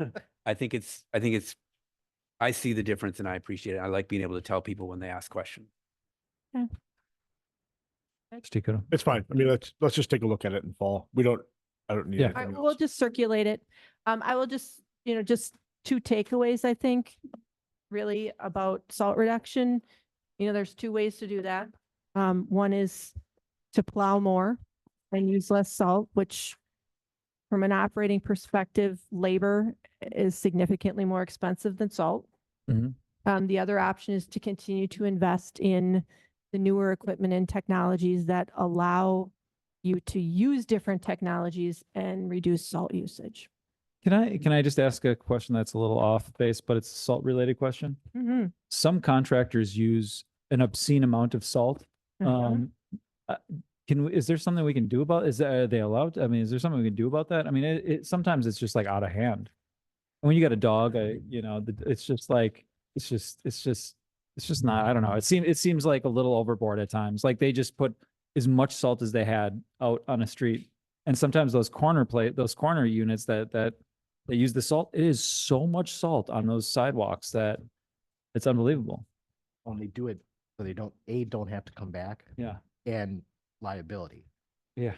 I see the difference and I appreciate it. I like being able to tell people when they ask questions. Okay. It's fine. Let's just take a look at it in fall. I don't need Yeah. anything else. We'll just circulate it. I will just, just two takeaways, I think, really about salt reduction. There's two ways to do that. One is to plow more and use less salt, which from an operating perspective, labor is significantly more expensive than salt. Mhm. The other option is to continue to invest in the newer equipment and technologies that allow you to use different technologies and reduce salt usage. Can I just ask a question that's a little off base, but it's a salt related question? Mm-hmm. Some contractors use an obscene amount of salt. Is there something we can do about? Are they allowed? Is there something we can do about that? Sometimes it's just like out of hand. When you got a dog, it's just like, it's just it's just not, I don't know. It seems like a little overboard at times. Like they just put as much salt as they had out on a street. And sometimes those corner units that they use the salt, it is so much salt on those sidewalks that it's unbelievable. When they do it, so they don't have to come back, Yeah. and liability Yeah.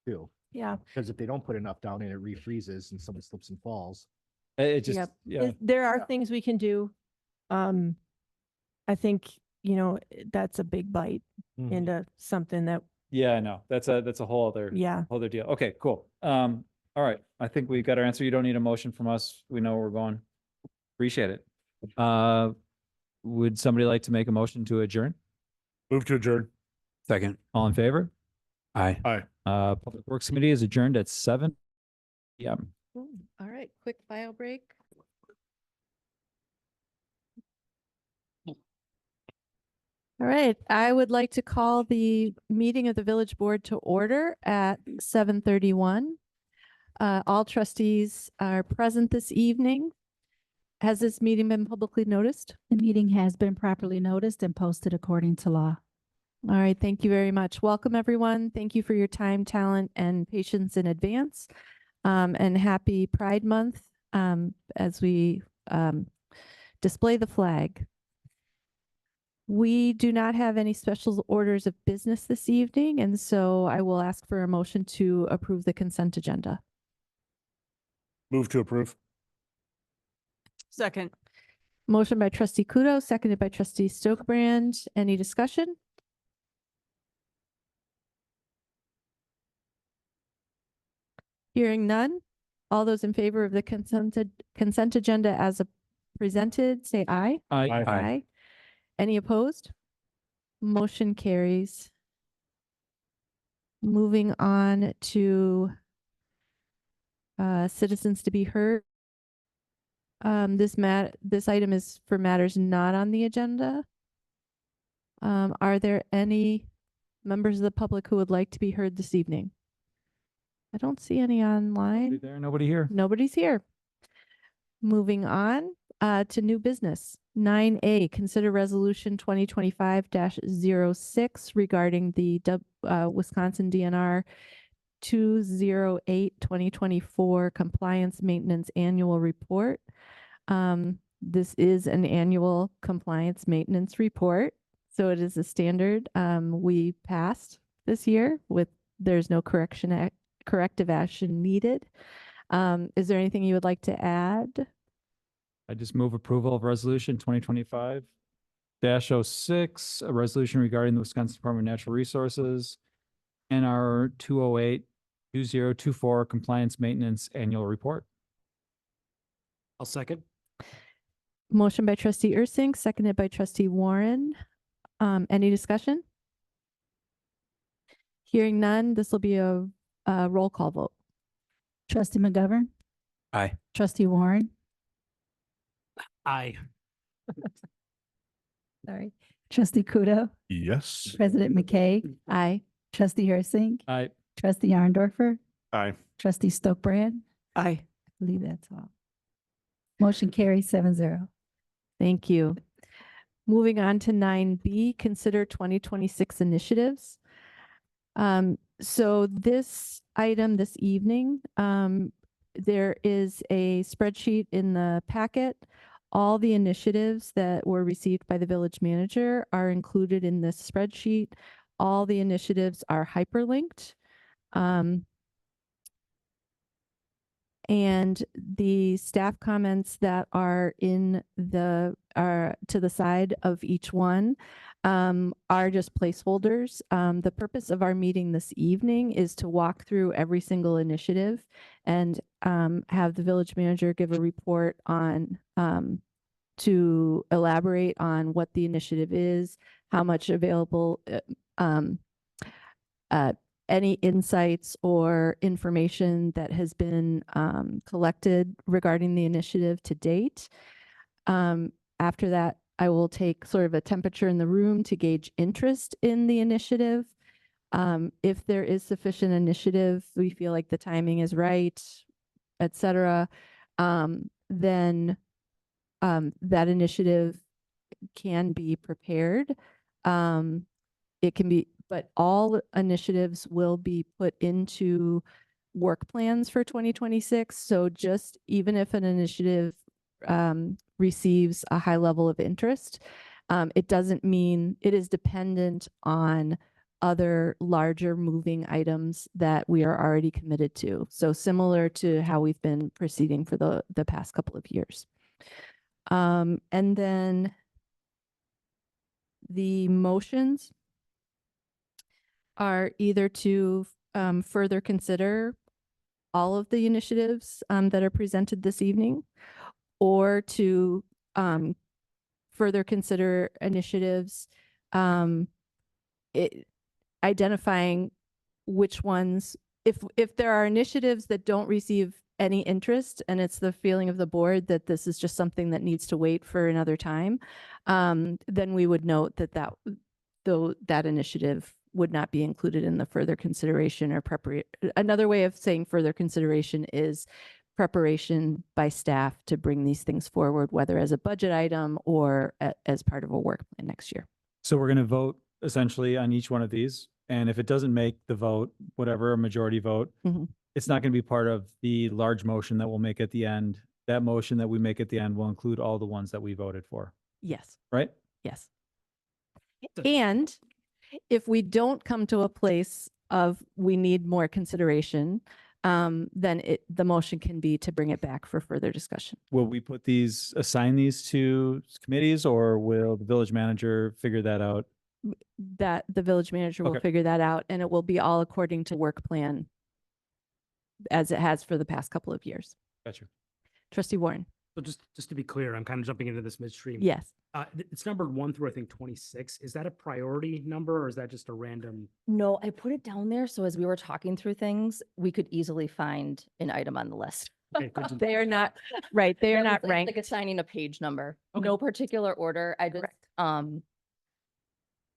too. Yeah. Because if they don't put enough down and it refreezes and someone slips and falls. It just, Yep. yeah. There are Yeah. things we can do. I think, that's a big bite Mhm. into something that, Yeah, I know. That's a whole other deal. Okay, cool. All right. I think we got our answer. You don't need a motion from us. We know where we're going. Appreciate it. Would somebody like to make a motion to adjourn? Move to adjourn. Second. All in favor? Aye. Aye. Public Works Committee is adjourned at 7 p.m. All right, quick bio break. All right, I would like to call the meeting of the village board to order at 7:31. All trustees are present this evening. Has this meeting been publicly noticed? The meeting has been properly noticed and posted according to law. All right, thank you very much. Welcome, everyone. Thank you for your time, talent, and patience in advance. And happy Pride Month as we display the flag. We do not have any special orders of business this evening, and so I will ask for a motion to approve the consent agenda. Move to approve. second, Motion by trustee Kudo, seconded by trustee Stokebrand. Any discussion? Hearing none. All those in favor of the consent agenda as presented, say aye. Aye. Any opposed? Motion carries. Moving on to citizens to be heard. This item is for matters not on the agenda. Are there any members of the public who would like to be heard this evening? I don't see any online. Nobody here. Nobody's here. Moving on to new business. 9A, consider resolution 2025-06 regarding the Wisconsin DNR 208-2024 compliance maintenance annual report. This is an annual compliance maintenance report, so it is a standard. We passed this year there's no corrective action needed. Is there anything you would like to add? I just move approval of resolution 2025-06, a resolution regarding the Wisconsin Department of Natural Resources, NR 208-2024 compliance maintenance annual report. I'll second. Motion by trustee Ursink, seconded by trustee Warren. Any discussion? Hearing none, this will be a roll call vote. Trustee McGovern, Aye. trustee Warren, Aye. sorry, trustee Kudo, Yes. President McKay, Aye. trustee Ursink, Aye. trustee Arndorfer, Aye. trustee Stokebrand. aye. I believe that's all. Motion carries 7-0. Thank you. Moving on to 9B, consider 2026 initiatives. So this item this evening, there is a spreadsheet in the packet. All the initiatives that were received by the village manager are included in this spreadsheet. All the initiatives are hyperlinked. And the staff comments that are to the side of each one are just placeholders. The purpose of our meeting this evening is to walk through every single initiative and have the village manager give a report on to elaborate on what the initiative is, how much available, any insights or information that has been collected regarding the initiative to date. After that, I will take sort of a temperature in the room to gauge interest in the initiative. If there is sufficient initiative, we feel like the timing is right, et cetera, then that initiative can be prepared. It can be, but all initiatives will be put into work plans for 2026. So just even if an initiative receives a high level of interest, it doesn't mean it is dependent on other larger moving items that we are already committed to. So similar to how we've been proceeding for the past couple of years. And then the motions are either to further consider all of the initiatives that are presented this evening, or to further consider initiatives, identifying which ones, if there are initiatives that don't receive any interest and it's the feeling of the board that this is just something that needs to wait for another time, then we would note that initiative would not be included in the further consideration or preparation. Another way of saying further consideration is preparation by staff to bring these things forward, whether as a budget item or as part of a work plan next year. So we're going to vote essentially on each one of these. And if it doesn't make the vote, whatever, a majority vote, Mhm. it's not going to be part of the large motion that we'll make at the end. That motion that we make at the end will include all the ones that we voted for, Yes. right? Yes. And if we don't come to a place of we need more consideration, then the motion can be to bring it back for further discussion. Will we assign these to committees, or will the village manager figure that out? That the village manager will Okay. figure that out, and it will be all according to work plan as it has for the past couple of years. Gotcha. Trustee Warren. So just to be clear, I'm kind of jumping into this midstream. Yes. It's numbered 1 through I think 26. Is that a priority number or is that just a random? No, I put it down there so as we were talking through things, we could easily find an item on the list. Okay, good to- They are not, right, they are Yeah, not it's like ranked. assigning a page number, Okay. no particular order. I just,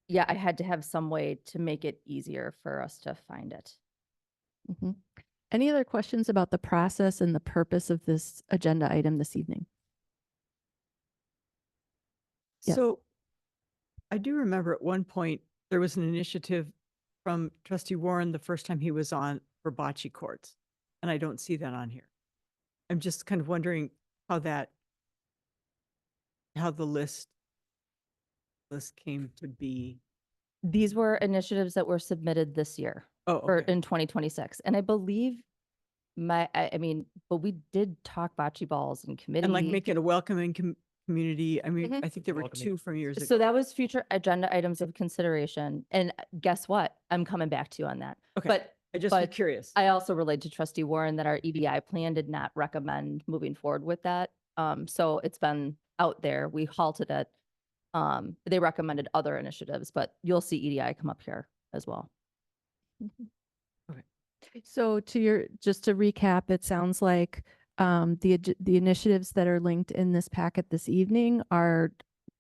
yeah, I had to have some way to make it easier for us to find it. Mhm. Any other questions about the process and the purpose of this agenda item this evening? Yes. So I do remember at one point, there was an initiative from trustee Warren the first time he was on for bocce courts. And I don't see that on here. I'm just kind of wondering how the list came to be. These were initiatives that were submitted this year Oh, or okay. in 2026. And I believe I mean, but we did talk bocce balls and committee. And like make it a welcoming community. I mean, Mhm. I think there were Welcoming. 2 from years ago. So that was future agenda items of consideration. And guess what? I'm coming back to you on that. Okay. But I just was but curious. I also relayed to trustee Warren that our EDI plan did not recommend moving forward with that. So it's been out there. We halted it. They recommended other initiatives, but you'll see EDI come up here as well. So just to recap, it sounds like the initiatives that are linked in this packet this evening are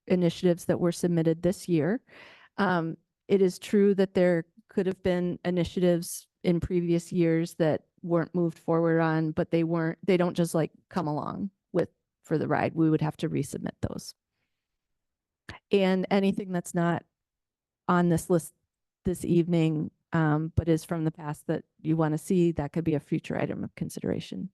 initiatives that were submitted this year. It is true that there could have been initiatives in previous years that weren't moved forward on, but they don't just like come along for the ride. We would have to resubmit those. And anything that's not on this list this evening, but is from the past that you want to see, that could be a future item of consideration.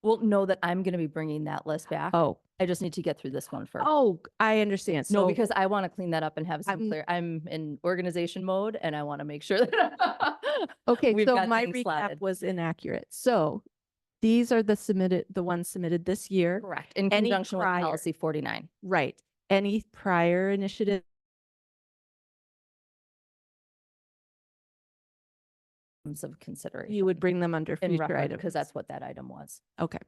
Well, know that I'm going to be bringing that list back. Oh, I just need to get through this one first. oh, I understand. No, So because I want to clean that up and have some I'm- clear, I'm in organization mode and I want to make sure that. okay, we've so got my things recap slotted. was inaccurate. So these are the ones submitted this year. Correct. In Any conjunction with prior- policy 49. Right. Any prior initiative Of consideration. you would bring them under in future record items. because that's what that item was. Okay.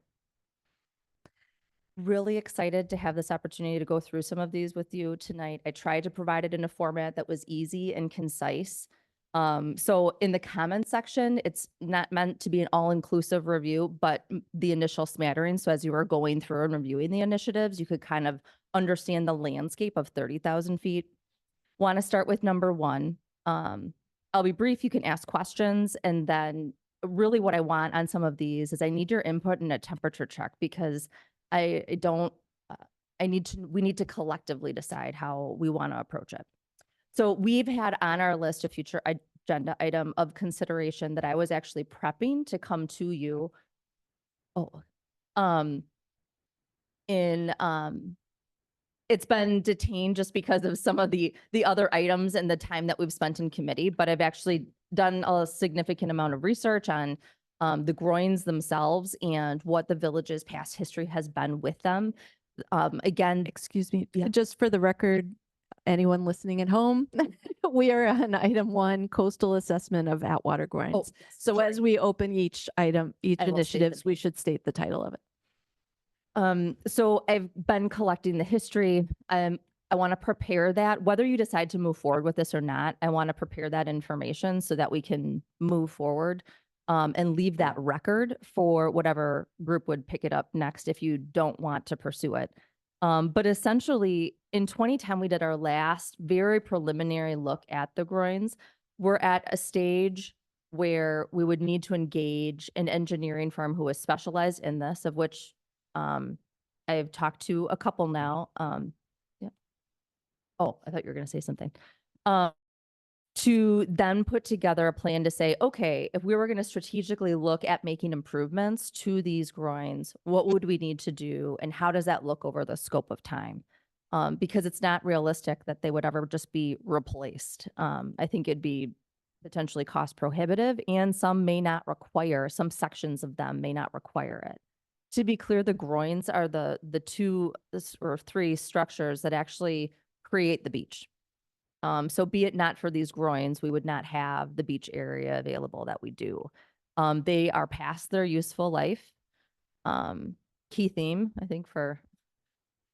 Really excited to have this opportunity to go through some of these with you tonight. I tried to provide it in a format that was easy and concise. So in the comments section, it's not meant to be an all-inclusive review, but the initial smattering. So as you were going through and reviewing the initiatives, you could kind of understand the landscape of 30,000 feet. Want to start with number 1. I'll be brief. You can ask questions. And then really what I want on some of these is I need your input and a temperature check because I don't we need to collectively decide how we want to approach it. So we've had on our list a future agenda item of consideration that I was actually prepping to come to you. It's been detained just because of some of the other items and the time that we've spent in committee, but I've actually done a significant amount of research on the groins themselves and what the village's past history has been with them. Again, Excuse me, Yeah. just for the record, anyone listening at home, we are on item 1, coastal assessment of Atwater groins. So as we open each item, each I will state the initiatives, we should state the title of it. So I've been collecting the history. I want to prepare that, whether you decide to move forward with this or not, I want to prepare that information so that we can move forward and leave that record for whatever group would pick it up next if you don't want to pursue it. But essentially, in 2010, we did our last very preliminary look at the groins. We're at a stage where we would need to engage an engineering firm who is specialized in this, of which I've talked to a couple now. Yeah. Oh, I thought you were going to say something. To then put together a plan to say, okay, if we were going to strategically look at making improvements to these groins, what would we need to do? And how does that look over the scope of time? Because it's not realistic that they would ever just be replaced. I think it'd be potentially cost prohibitive, and some sections of them may not require it. To be clear, the groins are the 2 or 3 structures that actually create the beach. So be it not for these groins, we would not have the beach area available that we do. They are past their useful life. Key theme, I think, for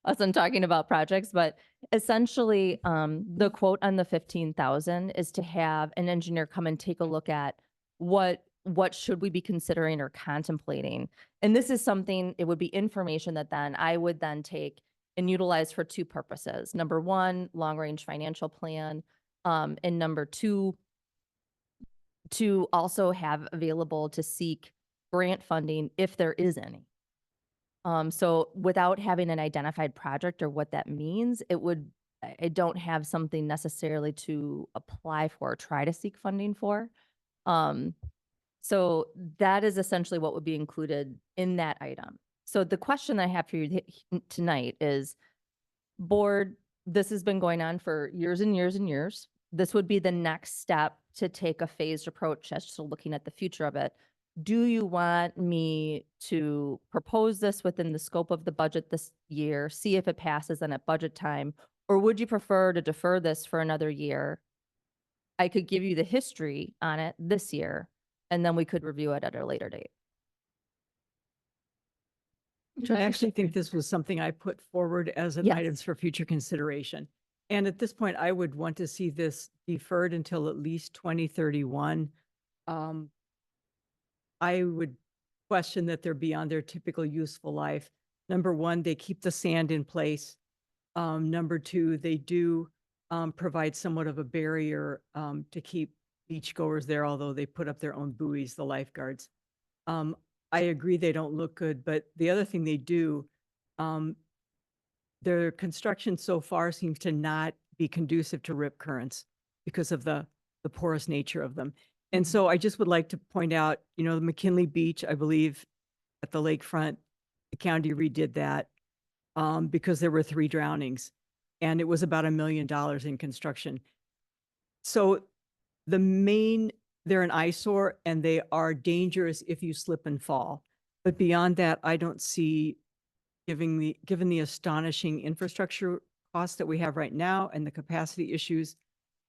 us in talking about projects, but essentially the quote on the 15,000 is to have an engineer come and take a look at what should we be considering or contemplating. And this is something, it would be information that then I would then take and utilize for 2 purposes. Number 1, long-range financial plan, and number 2, to also have available to seek grant funding if there is any. So without having an identified project or what that means, I don't have something necessarily to apply for or try to seek funding for. So that is essentially what would be included in that item. So the question I have for you tonight is, board, this has been going on for years and years and years. This would be the next step to take a phased approach as to looking at the future of it. Do you want me to propose this within the scope of the budget this year, see if it passes then at budget time, or would you prefer to defer this for another year? I could give you the history on it this year, and then we could review it at a later date. I actually think this was something I put forward as an Yes. items for future consideration. And at this point, I would want to see this deferred until at least 2031. I would question that they're beyond their typical useful life. Number 1, they keep the sand in place. Number 2, they do provide somewhat of a barrier to keep beachgoers there, although they put up their own buoys, the lifeguards. I agree they don't look good, but the other thing they do, their construction so far seems to not be conducive to rip currents because of the porous nature of them. And so I just would like to point out, the McKinley Beach, I believe, at the lakefront, the county redid that because there were 3 drownings, and it was about $1 million in construction. So they're an eyesore, and they are dangerous if you slip and fall. But beyond that, I don't see, given the astonishing infrastructure costs that we have right now and the capacity issues,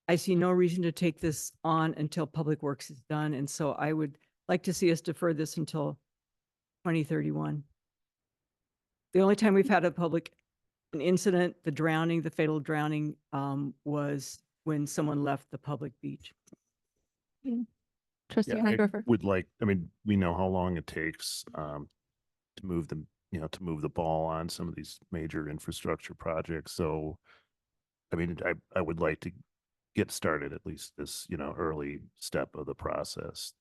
I see no reason to take this on until Public Works is done. And so I would like to see us defer this until 2031. The only time we've had an incident, the fatal drowning, was when someone left the public beach. Trustee Yeah, I Hondorfer. we know how long it takes to move the ball on some of these major infrastructure projects. So, I would like to get started at least this, early step of the process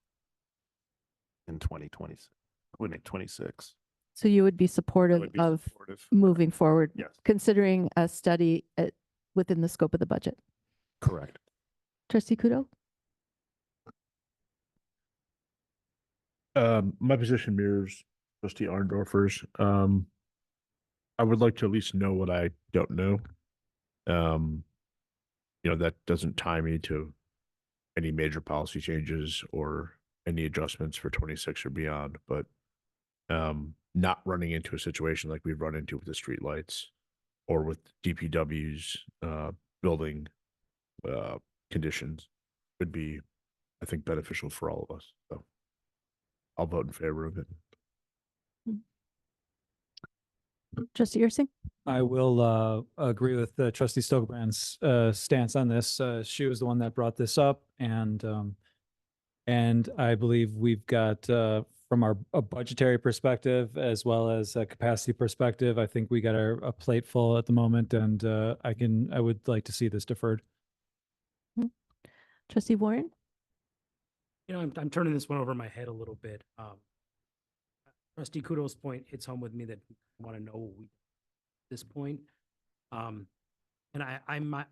in 2026. So you would be supportive would be of supportive. moving forward, Yes. considering a study within the scope of the budget. Correct. Trustee Kudo? My position mirrors trustee Arndorfer's. I would like to at least know what I don't know. That doesn't tie me to any major policy changes or any adjustments for 26 or beyond, but not running into a situation like we've run into with the streetlights or with DPW's building conditions would be, I think, beneficial for all of us. So I'll vote in favor of it. Trustee Ursing? I will agree with Trustee Stokebrand's stance on this. She was the one that brought this up, and I believe we've got from a budgetary perspective as well as a capacity perspective, I think we got a plate full at the moment, and I would like to see this deferred. Trustee Warren? I'm turning this one over my head a little bit. Trustee Kudo's point hits home with me that we want to know what we at this point. And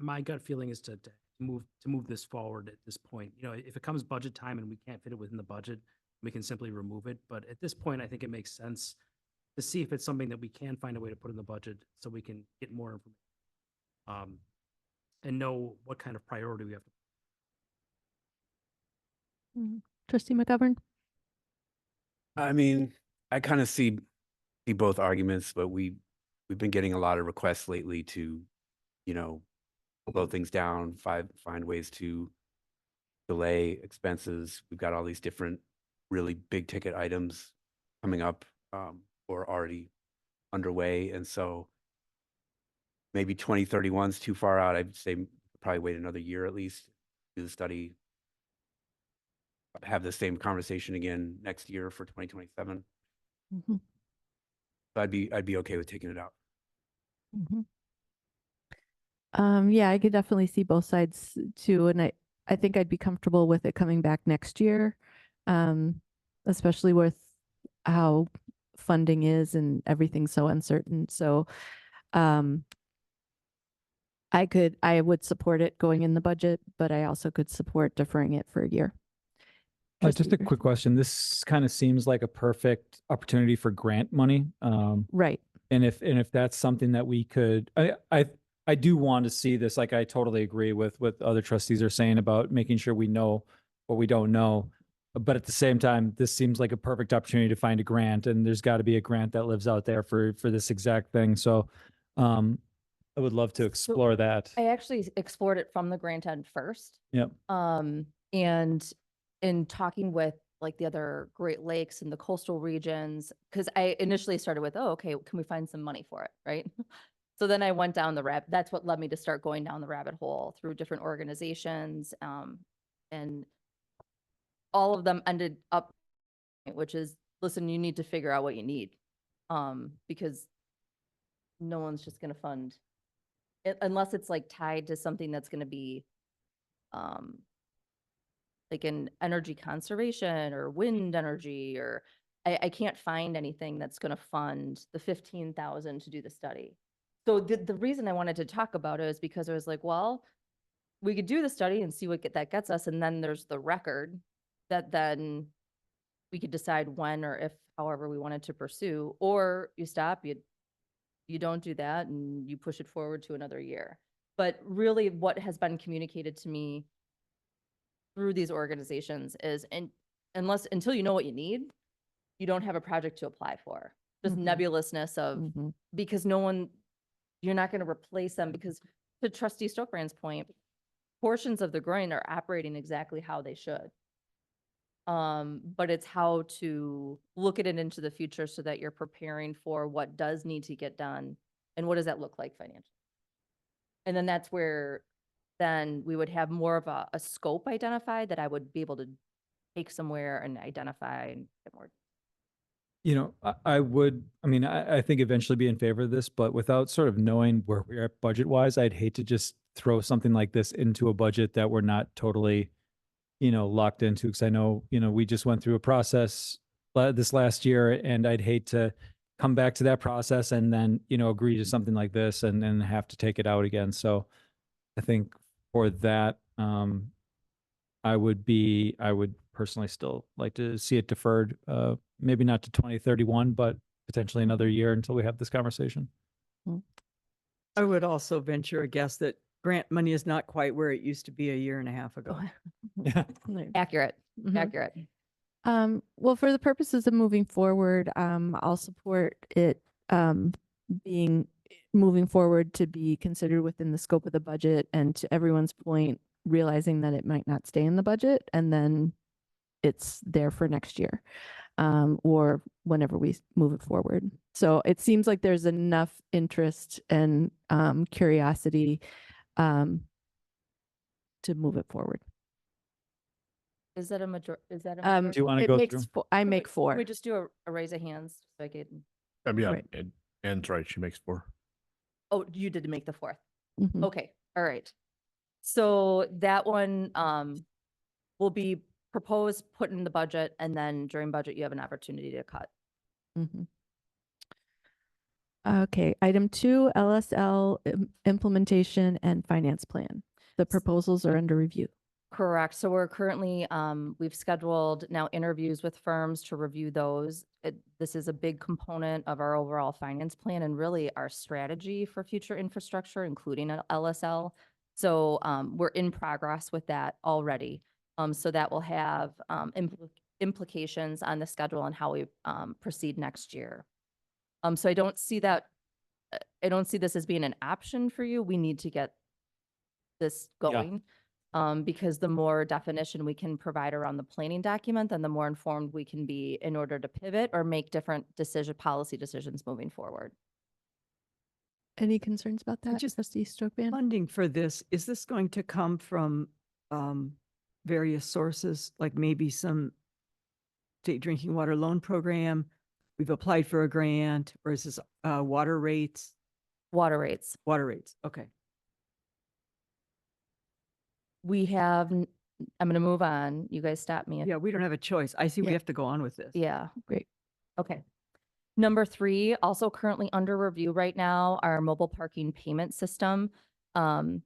my gut feeling is to move this forward at this point. If it comes budget time and we can't fit it within the budget, we can simply remove it. But at this point, I think it makes sense to see if it's something that we can find a way to put in the budget so we can get more information and know what kind of priority we have to. Trustee McGovern? I mean, I kind of see both arguments, but we've been getting a lot of requests lately to, slow things down, find ways to delay expenses. We've got all these different really big ticket items coming up or already underway. And so maybe 2031 is too far out. I'd say probably wait another year at least, do the study, have the same conversation again next year for 2027. Mm-hmm. So I'd be okay with taking it out. Mm-hmm. Yeah, I could definitely see both sides too. And I think I'd be comfortable with it coming back next year, especially with how funding is and everything's so uncertain. So I would support it going in the budget, but I also could support deferring it for a year. Just a quick question. This kind of seems like a perfect opportunity for grant money. Right. And if that's something that we could, I do want to see this. Like, I totally agree with what other trustees are saying about making sure we know what we don't know. But at the same time, this seems like a perfect opportunity to find a grant, and there's got to be a grant that lives out there for this exact thing. So I would love to explore that. I actually explored it from the grant end first. Yep. And in talking with like the other Great Lakes and the coastal regions, because I initially started with, oh, okay, can we find some money for it, right? So then I went down the rabbit. That's what led me to start going down the rabbit hole through different organizations, and all of them ended up, which is, listen, you need to figure out what you need, because no one's just going to fund it unless it's like tied to something that's going to be like in energy conservation or wind energy, or I can't find anything that's going to fund the 15,000 to do the study. So the reason I wanted to talk about it is because I was like, well, we could do the study and see what that gets us. And then there's the record that then we could decide when or if, however we wanted to pursue, or you stop, you don't do that and you push it forward to another year. But really what has been communicated to me through these organizations is, until you know what you need, you don't have a project to apply for. Just nebulousness of, because you're not going to replace them, because to Trustee Stokebrand's point, portions of the groin are operating exactly how they should. But it's how to look at it into the future so that you're preparing for what does need to get done and what does that look like financially. And then that's where then we would have more of a scope identified that I would be able to take somewhere and identify and get more. I think eventually be in favor of this, but without sort of knowing where we're at budget wise, I'd hate to just throw something like this into a budget that we're not totally, locked into. Because I know, we just went through a process this last year, and I'd hate to come back to that process and then, agree to something like this and have to take it out again. So I think for that, I would personally still like to see it deferred, maybe not to 2031, but potentially another year until we have this conversation. I would also venture a guess that grant money is not quite where it used to be a year and a half ago. Yeah. Accurate, Mhm. accurate. Well, for the purposes of moving forward, I'll support it moving forward to be considered within the scope of the budget, and to everyone's point, realizing that it might not stay in the budget and then it's there for next year, or whenever we move it forward. So it seems like there's enough interest and curiosity to move it forward. Is that a major, is that a? Do you majority? want to It go makes through? I Can make we- four. Can we just do a raise of hands so I can, Yeah, Right. Anne's right. She makes 4. oh, you did make the fourth. Mhm. Okay, all right. So that one will be proposed, put in the budget, and then during budget, you have an opportunity to cut. Mhm. Okay, item 2, LSL implementation and finance plan. The proposals are under review. Correct. So we're currently, we've scheduled now interviews with firms to review those. This is a big component of our overall finance plan and really our strategy for future infrastructure, including an LSL. So we're in progress with that already. So that will have implications on the schedule and how we proceed next year. So I don't see this as being an option for you. We need to get this Yeah. going. Because the more definition we can provide around the planning document, then the more informed we can be in order to pivot or make different policy decisions moving forward. Any concerns about that, just- Trustee Stokban? Funding for this, is this going to come from various sources, like maybe some state drinking water loan program? We've applied for a grant, or is this water rates? Water rates. Water rates, okay. We have, I'm going to move on. You guys stop me. Yeah, we don't have a choice. I see we Yeah. have to go on with this. Yeah. Great. Okay. Number 3, also currently under review right now, our mobile parking payment system.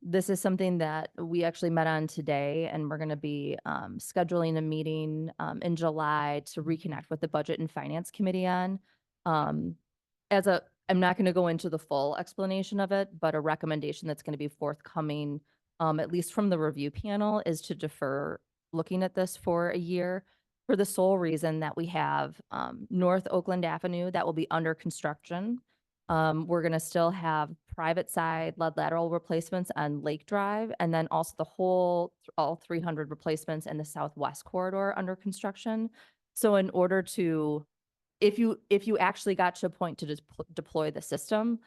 This is something that we actually met on today, and we're going to be scheduling a meeting in July to reconnect with the Budget and Finance Committee on. I'm not going to go into the full explanation of it, but a recommendation that's going to be forthcoming, at least from the review panel, is to defer looking at this for a year, for the sole reason that we have North Oakland Avenue that will be under construction. We're going to still have private side lead lateral replacements on Lake Drive, and then also all 300 replacements in the southwest corridor under construction. So in order to, if you actually got to a point to deploy the system,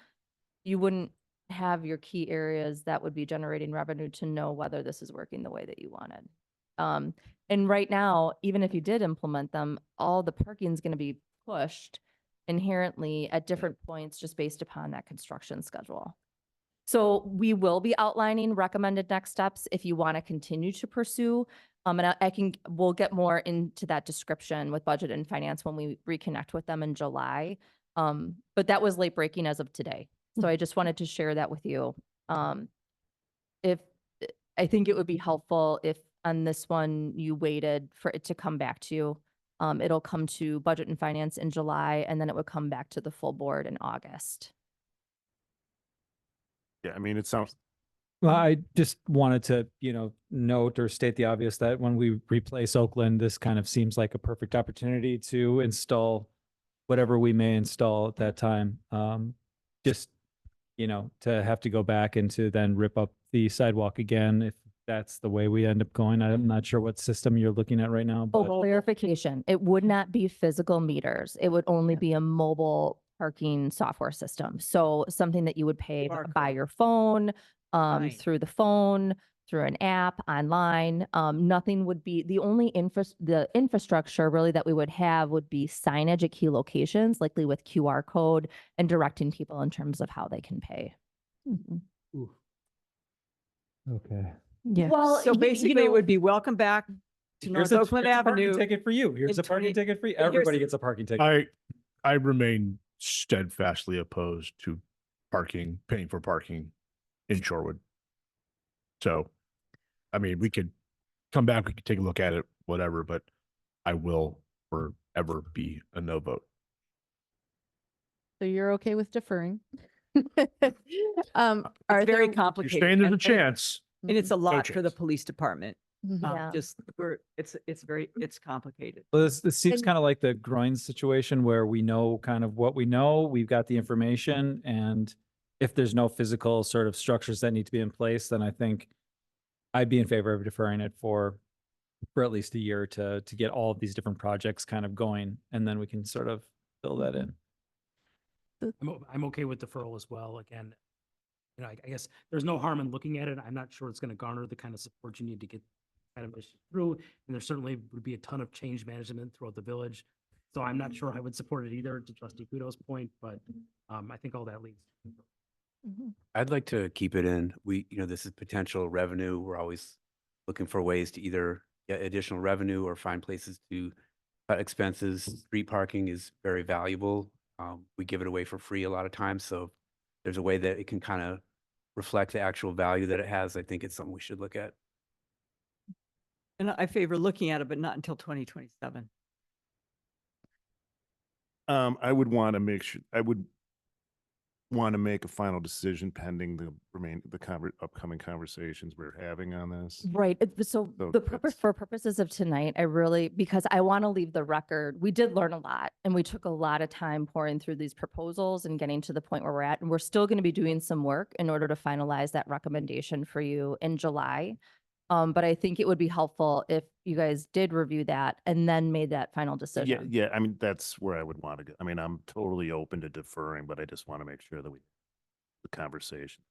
you wouldn't have your key areas that would be generating revenue to know whether this is working the way that you wanted. And right now, even if you did implement them, all the parking is going to be pushed inherently at different points just based upon that construction schedule. So we will be outlining recommended next steps if you want to continue to pursue. And we'll get more into that description with Budget and Finance when we reconnect with them in July. But that was late breaking as of today. So I just wanted to share that with you. If I think it would be helpful if on this one you waited for it to come back to you. It'll come to Budget and Finance in July, and then it would come back to the full board in August. Yeah, I mean, it sounds, Well, I just wanted to, note or state the obvious that when we replace Oakland, this kind of seems like a perfect opportunity to install whatever we may install at that time. Just, to have to go back and to then rip up the sidewalk again, if that's the way we end up going. I'm not sure what system you're looking at right now, Oh, but clarification. It would not be physical meters. It would only be a mobile parking software system. So something that you would pay QR by code. your phone, Fine. through the phone, through an app, online. Nothing would be, the only the infrastructure really that we would have would be signage at key locations, likely with QR code, and directing people in terms of how they can pay. okay. Yeah. Well, So basically it would be welcome back to Here's North Oakland here's a parking Avenue. ticket for you. Here's in a parking 20 ticket for you. and here's- Everybody gets a parking ticket. I remain steadfastly opposed to paying for parking in Shorewood. So, I mean, we could come back, we could take a look at it, whatever, but I will forever be a no vote. So you're okay with deferring? Are It's very there, complicated. You're saying there's a and- chance. And it's a lot for the chance. police department. Mhm. Yeah. Just, it's complicated. Well, this seems And- kind of like the groin situation where we know kind of what we know, we've got the information, and if there's no physical sort of structures that need to be in place, then I think I'd be in favor of deferring it for at least a year to get all of these different projects kind of going, and then we can sort of fill that in. I'm okay with deferral as well. Again, you know, I guess there's no harm in looking at it. I'm not sure it's going to garner the kind of support you need to get kind of issue through. And there certainly would be a ton of change management throughout the village. So I'm not sure I would support it either, to Trustee Kudo's point, but I think all that leads. Mhm. I'd like to keep it in. This is potential revenue. We're always looking for ways to either get additional revenue or find places to cut expenses. Street parking is very valuable. We give it away for free a lot of times. So if there's a way that it can kind of reflect the actual value that it has, I think it's something we should look at. And I favor looking at it, but not until 2027. I would want to make sure, I would want to make a final decision pending the upcoming conversations we're having on this. Right. So So the purpose, it's- for purposes of tonight, because I want to leave the record, we did learn a lot and we took a lot of time pouring through these proposals and getting to the point where we're at. And we're still going to be doing some work in order to finalize that recommendation for you in July. But I think it would be helpful if you guys did review that and then made that final decision. Yeah, I mean, that's where I would want to go. I mean, I'm totally open to deferring, but I just want to make sure that the conversation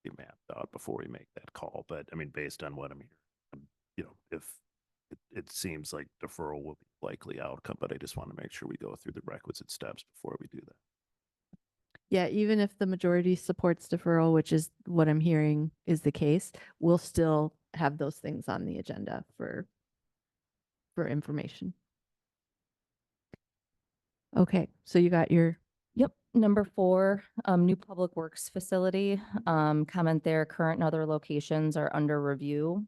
be mapped out before we make that call. But I mean, based on what I'm hearing, if it seems like deferral will be likely outcome, but I just want to make sure we go through the requisite steps before we do that. Yeah, even if the majority supports deferral, which is what I'm hearing is the case, we'll still have those things on the agenda for information. Okay, so you got your, Yep. Number 4, new public works facility. Comment there, current and other locations are under review.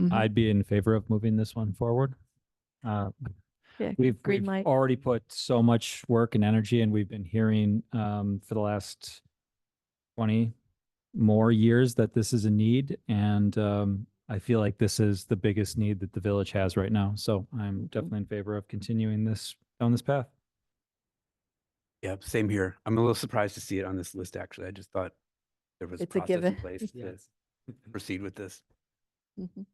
mhm, I'd be in favor of moving this one forward. yeah, We've green light. already put so much work and energy, and we've been hearing for the last 20 more years that this is a need, and I feel like this is the biggest need that the village has right now. So I'm definitely in favor of continuing down this path. Yeah, same here. I'm a little surprised to see it on this list, actually. I just thought there was a It's a process in given. place to Yes. proceed with this. Mhm.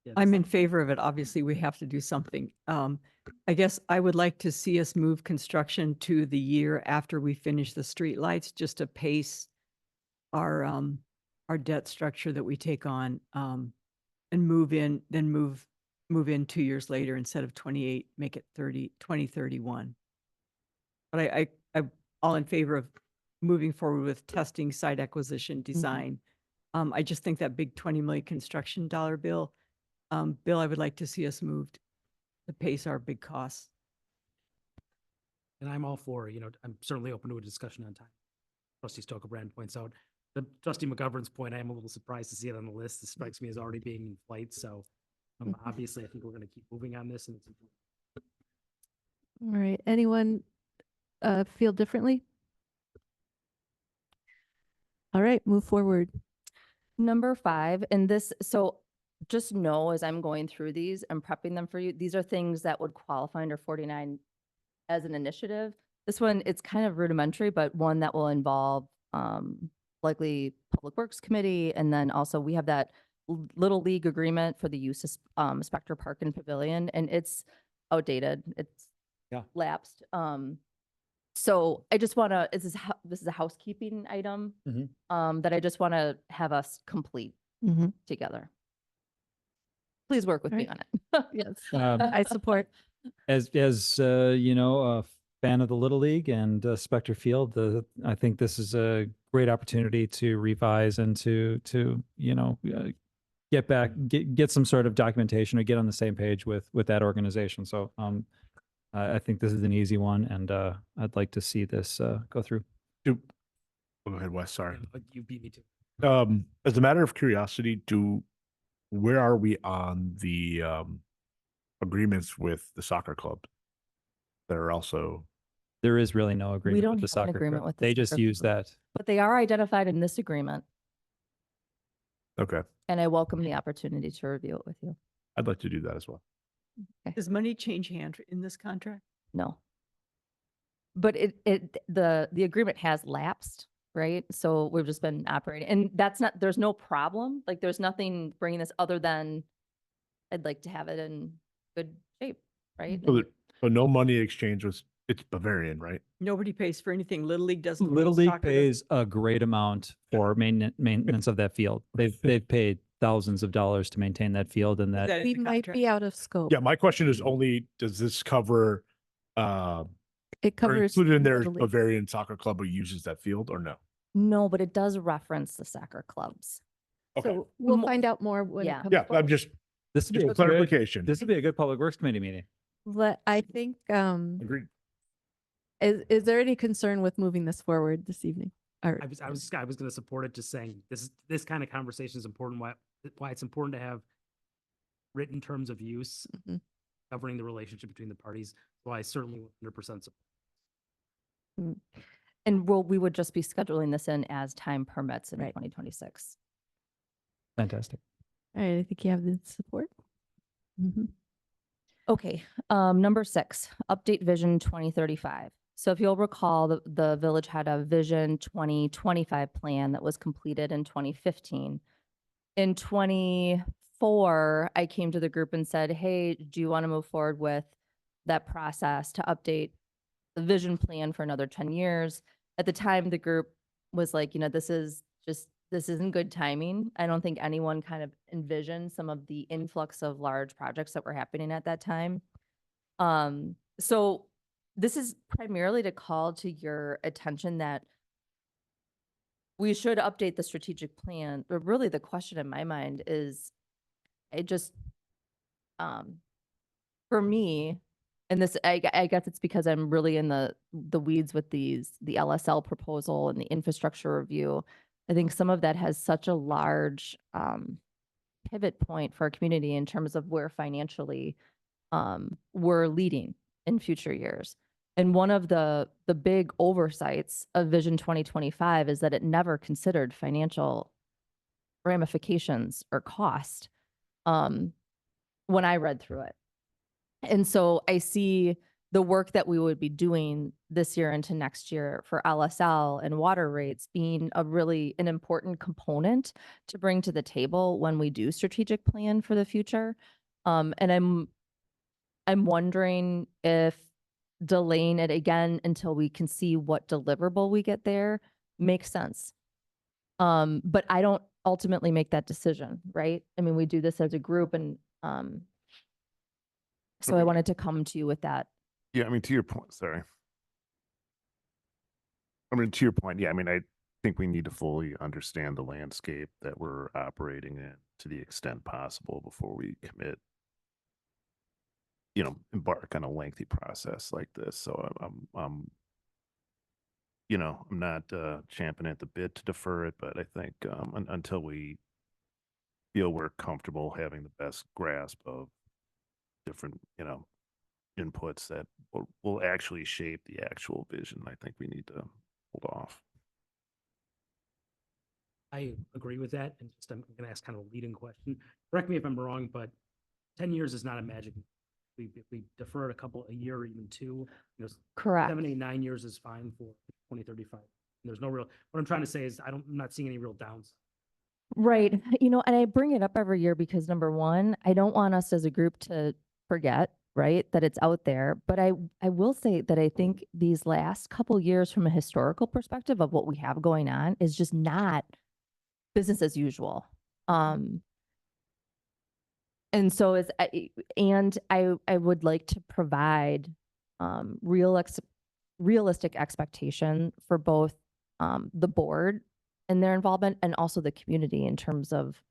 Yeah, I'm this- in favor of it. Obviously, we have to do something. I guess I would like to see us move construction to the year after we finish the streetlights, just to pace our debt structure that we take on, and move in 2 years later instead of 28, make it 2031. But I'm all in favor of moving forward with testing, site acquisition, design. I just think that big 20 million construction dollar bill, Bill, I would like to see us moved to pace our big costs. And I'm all for, I'm certainly open to a discussion on time. Trustee Stokebrand points out, the Trustee McGovern's point, I am a little surprised to see it on the list. This strikes me as already being in flight. So obviously, I think we're going to keep moving on this. And it's important. All right, anyone feel differently? All right, move forward. Number 5, and this, so just know as I'm going through these and prepping them for you, these are things that would qualify under 49 as an initiative. This one, it's kind of rudimentary, but one that will involve likely Public Works Committee. And then also we have that Little League agreement for the use of Spectre Park and Pavilion, and it's outdated. It's lapsed. So I just want to, this is a housekeeping item that I just want to have us complete Mhm. together. Please work with me Right. on it. Yes, Um, I support. As a fan of the Little League and Spectre Field, I think this is a great opportunity to revise and to get some sort of documentation or get on the same page with that organization. So I think this is an easy one, and I'd like to see this go through. Go ahead, Wes. Sorry. Yeah, but you beat me to. As a matter of curiosity, where are we on the agreements with the soccer club? That are also There is really no agreement don't with the have an soccer agreement club. with the They just soccer use club. that. But they are identified in this agreement, okay. and I welcome the opportunity to review it with you. I'd like to do that as well. Does money change hand in this contract? No. But the agreement has lapsed, right? So we've just been operating, and there's no problem. Like, there's nothing bringing this other than I'd like to have it in good shape, right? So, so no money exchange it's Bavarian, right? Nobody pays for anything. Little League doesn't. pay, Little League soccer doesn't- pays a great amount for maintenance of that field. They've paid thousands of dollars to maintain that field, and Is that that in We the might contract? be out of scope. Yeah, my question is only, does this cover It or covers. included in there is Little League. Bavarian soccer club who uses that field or no? No, but it does reference the soccer clubs. Okay. So we'll Mo- find out more when Yeah. it comes. Yeah, I'm forward. just this would be a good, clarification. this would be a good Public Works Committee meeting. I think, Agreed. is there any concern with moving this forward this evening? Or, I was going to support it, just saying this kind of conversation is important. Why it's important to have written terms of use Mhm. governing the relationship between the parties. So I certainly 100% support. And we would just be scheduling this in as time permits in Right. 2026. Fantastic. all right, I think you have the support. Mhm. Okay, number 6, update vision 2035. So if you'll recall, the village had a vision 2025 plan that was completed in 2015. In 24, I came to the group and said, hey, do you want to move forward with that process to update the vision plan for another 10 years? At the time, the group was like, this isn't good timing. I don't think anyone kind of envisioned some of the influx of large projects that were happening at that time. So this is primarily to call to your attention that we should update the strategic plan. But really the question in my mind is, for me, and this, I guess it's because I'm really in the weeds with the LSL proposal and the infrastructure review. I think some of that has such a large pivot point for our community in terms of where financially we're leading in future years. And one of the big oversights of Vision 2025 is that it never considered financial ramifications or cost when I read through it. And so I see the work that we would be doing this year into next year for LSL and water rates being an important component to bring to the table when we do strategic plan for the future. And I'm wondering if delaying it again until we can see what deliverable we get there makes sense. But I don't ultimately make that decision, right? I mean, we do this as a group, and so I wanted to come to you with that. Yeah, I mean, to your point, sorry. I mean, to your point, yeah, I mean, I think we need to fully understand the landscape that we're operating in to the extent possible before we commit, embark on a lengthy process like this. So I'm not champing at the bit to defer it, but I think until we feel we're comfortable having the best grasp of different, inputs that will actually shape the actual vision, I think we need to hold off. I agree with that. And I'm going to ask kind of a leading question. Correct me if I'm wrong, but 10 years is not a magic. If we defer it a year or even 2, Correct. 7, 8, 9 years is fine for 2035. There's no real, what I'm trying to say is I'm not seeing any real downs. Right. And I bring it up every year because number one, I don't want us as a group to forget, right, that it's out there. But I will say that I think these last couple years from a historical perspective of what we have going on is just not business as usual. And so I would like to provide realistic expectation for both the board and their involvement and also the community in terms of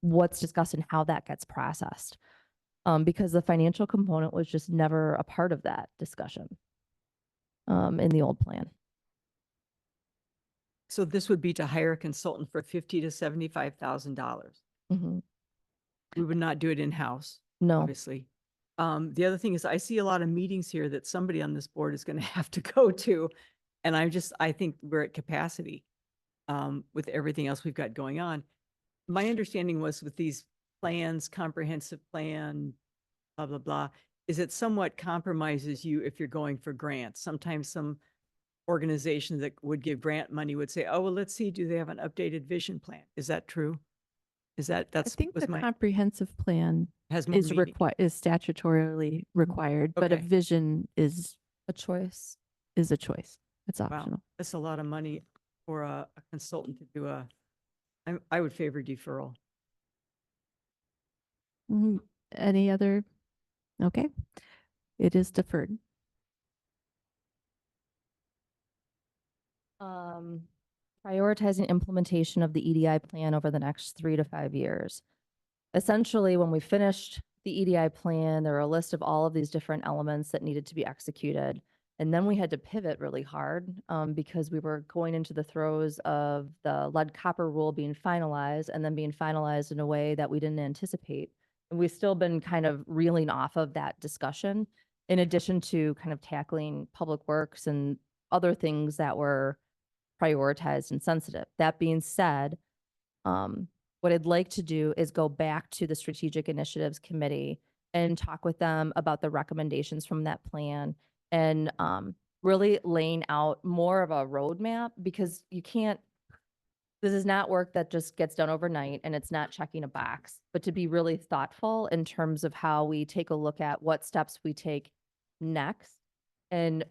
what's discussed and how that gets processed. because the financial component was just never a part of that discussion in the old plan. So this would be to hire a consultant for $50,000 to $75,000. Mhm. We would not do it in-house, No. obviously. The other thing is I see a lot of meetings here that somebody on this board is going to have to go to. And I think we're at capacity with everything else we've got going on. My understanding was with these plans, comprehensive plan, blah, blah, blah, is it somewhat compromises you if you're going for grants. Sometimes some organizations that would give grant money would say, oh, well, let's see, do they have an updated vision plan? Is that true? I think the comprehensive plan has more is meaning. is statutorily required, but a Okay. vision is A choice. a choice. It's Wow, optional. that's a lot of money for a consultant to do I would favor deferral. Any other? Okay. It is deferred. Prioritizing implementation of the EDI plan over the next 3 to 5 years. Essentially, when we finished the EDI plan, there were a list of all of these different elements that needed to be executed. And then we had to pivot really hard because we were going into the throes of the lead copper rule being finalized and then being finalized in a way that we didn't anticipate. And we've still been kind of reeling off of that discussion, in addition to kind of tackling public works and other things that were prioritized and sensitive. That being said, what I'd like to do is go back to the Strategic Initiatives Committee and talk with them about the recommendations from that plan and really laying out more of a roadmap, because this is not work that just gets done overnight and it's not checking a box, but to be really thoughtful in terms of how we take a look at what steps we take next and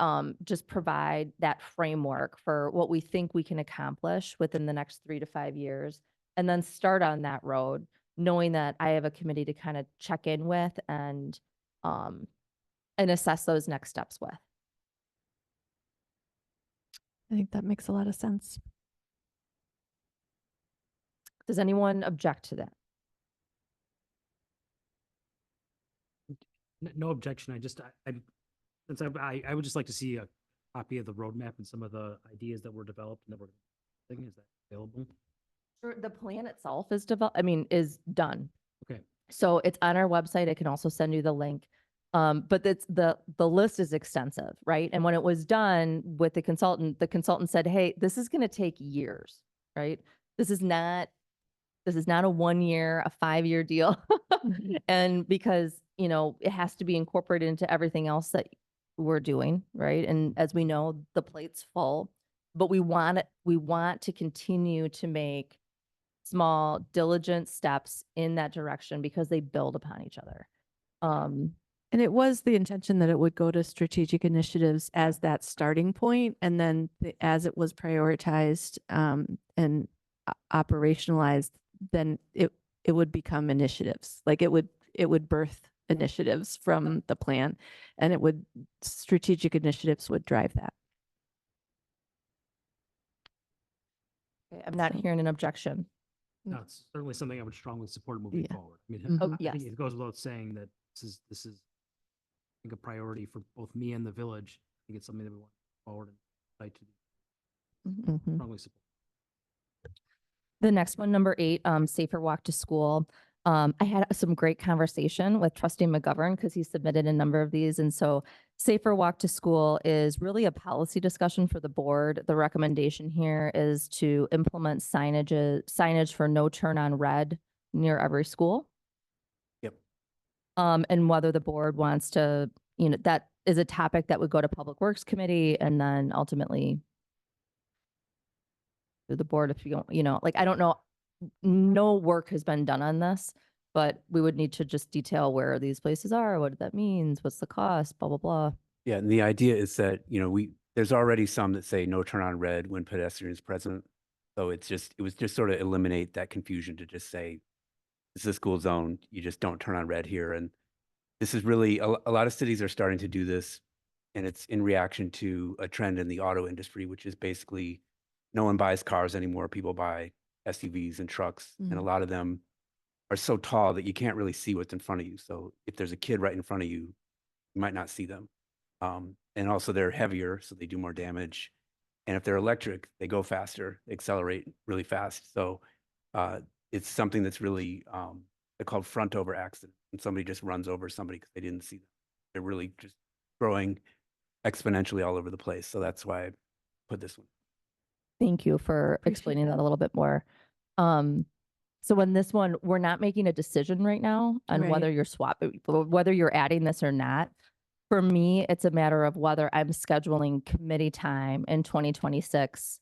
just provide that framework for what we think we can accomplish within the next 3 to 5 years, and then start on that road, knowing that I have a committee to kind of check in with and assess those next steps with. I think that makes a lot of sense. Does anyone object to that? No objection. Since I would just like to see a copy of the roadmap and some of the ideas that were developed and that were thinking. Is that available? Sure. The plan itself is is done. Okay. So it's on our website. I can also send you the link. But it's the list is extensive, right? And when it was done with the consultant said, hey, this is going to take years, right? This is not a 1 year, a 5-year deal. And because, it has to be incorporated into everything else that we're doing, right? And as we know, the plate's full, but we want to continue to make small, diligent steps in that direction because they build upon each other. And it was the intention that it would go to strategic initiatives as that starting point, and then as it was prioritized and operationalized, then it would become initiatives. Like it would birth initiatives from the plan, and strategic initiatives would drive that. Okay, I'm not hearing an objection. No, it's certainly something I would strongly support moving Yeah. forward. I mean, Mhm. Oh, I think yes. it goes without saying that this is I think a priority for both me and the village. I think it's something that we want to move forward and fight to Mhm. strongly support. The next one, number 8, safer walk to school. I had some great conversation with Trustee McGovern because he submitted a number of these. And so safer walk to school is really a policy discussion for the board. The recommendation here is to implement signage for no turn on red near every school. Yep. And whether the board wants to, that is a topic that would go to Public Works Committee and then ultimately to the board if you don't, I don't know, no work has been done on this, but we would need to just detail where these places are, what that means, what's the cost, blah, blah, blah. Yeah, and the idea is that, there's already some that say no turn on red when pedestrians present. So it was just sort of eliminate that confusion to just say, this is a school zone, you just don't turn on red here. And this is really, a lot of cities are starting to do this, and it's in reaction to a trend in the auto industry, which is basically no one buys cars anymore. People buy SUVs and trucks, and a lot of them are so tall that you can't really see what's in front of you. So if there's a kid right in front of you, you might not see them. And also they're heavier, so they do more damage. And if they're electric, they go faster, they accelerate really fast. So it's something that's really, they're called front over accident. And somebody just runs over somebody because they didn't see them. They're really just growing exponentially all over the place. So that's why I put this one. Thank you for explaining that a little bit more. So in this one, we're not making a decision right now on whether Right. you're whether you're adding this or not. For me, it's a matter of whether I'm scheduling committee time in 2026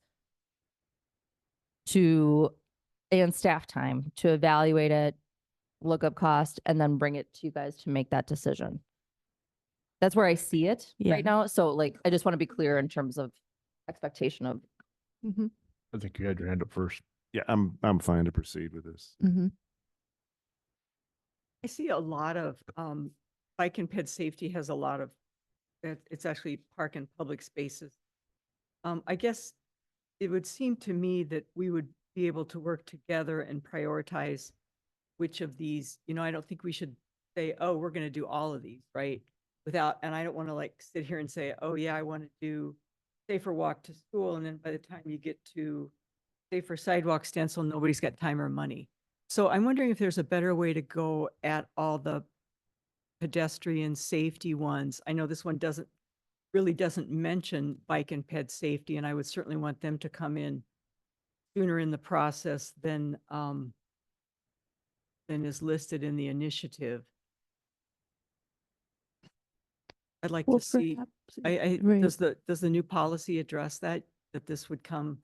and staff time to evaluate it, look up cost, and then bring it to you guys to make that decision. That's where I see it Yeah. right now. So like, I just want to be clear in terms of expectation of. I think you had your hand up first. Yeah, I'm fine to proceed with this. I see a lot of, bike and ped safety has a lot of, it's actually park and public spaces. I guess it would seem to me that we would be able to work together and prioritize which of these, I don't think we should say, oh, we're going to do all of these, right? And I don't want to like sit here and say, oh yeah, I want to do safer walk to school. And then by the time you get to safer sidewalk stencil, nobody's got time or money. So I'm wondering if there's a better way to go at all the pedestrian safety ones. I know this one really doesn't mention bike and ped safety, and I would certainly want them to come in sooner in the process than is listed in the initiative. I'd like to see, does the new policy address that this would come?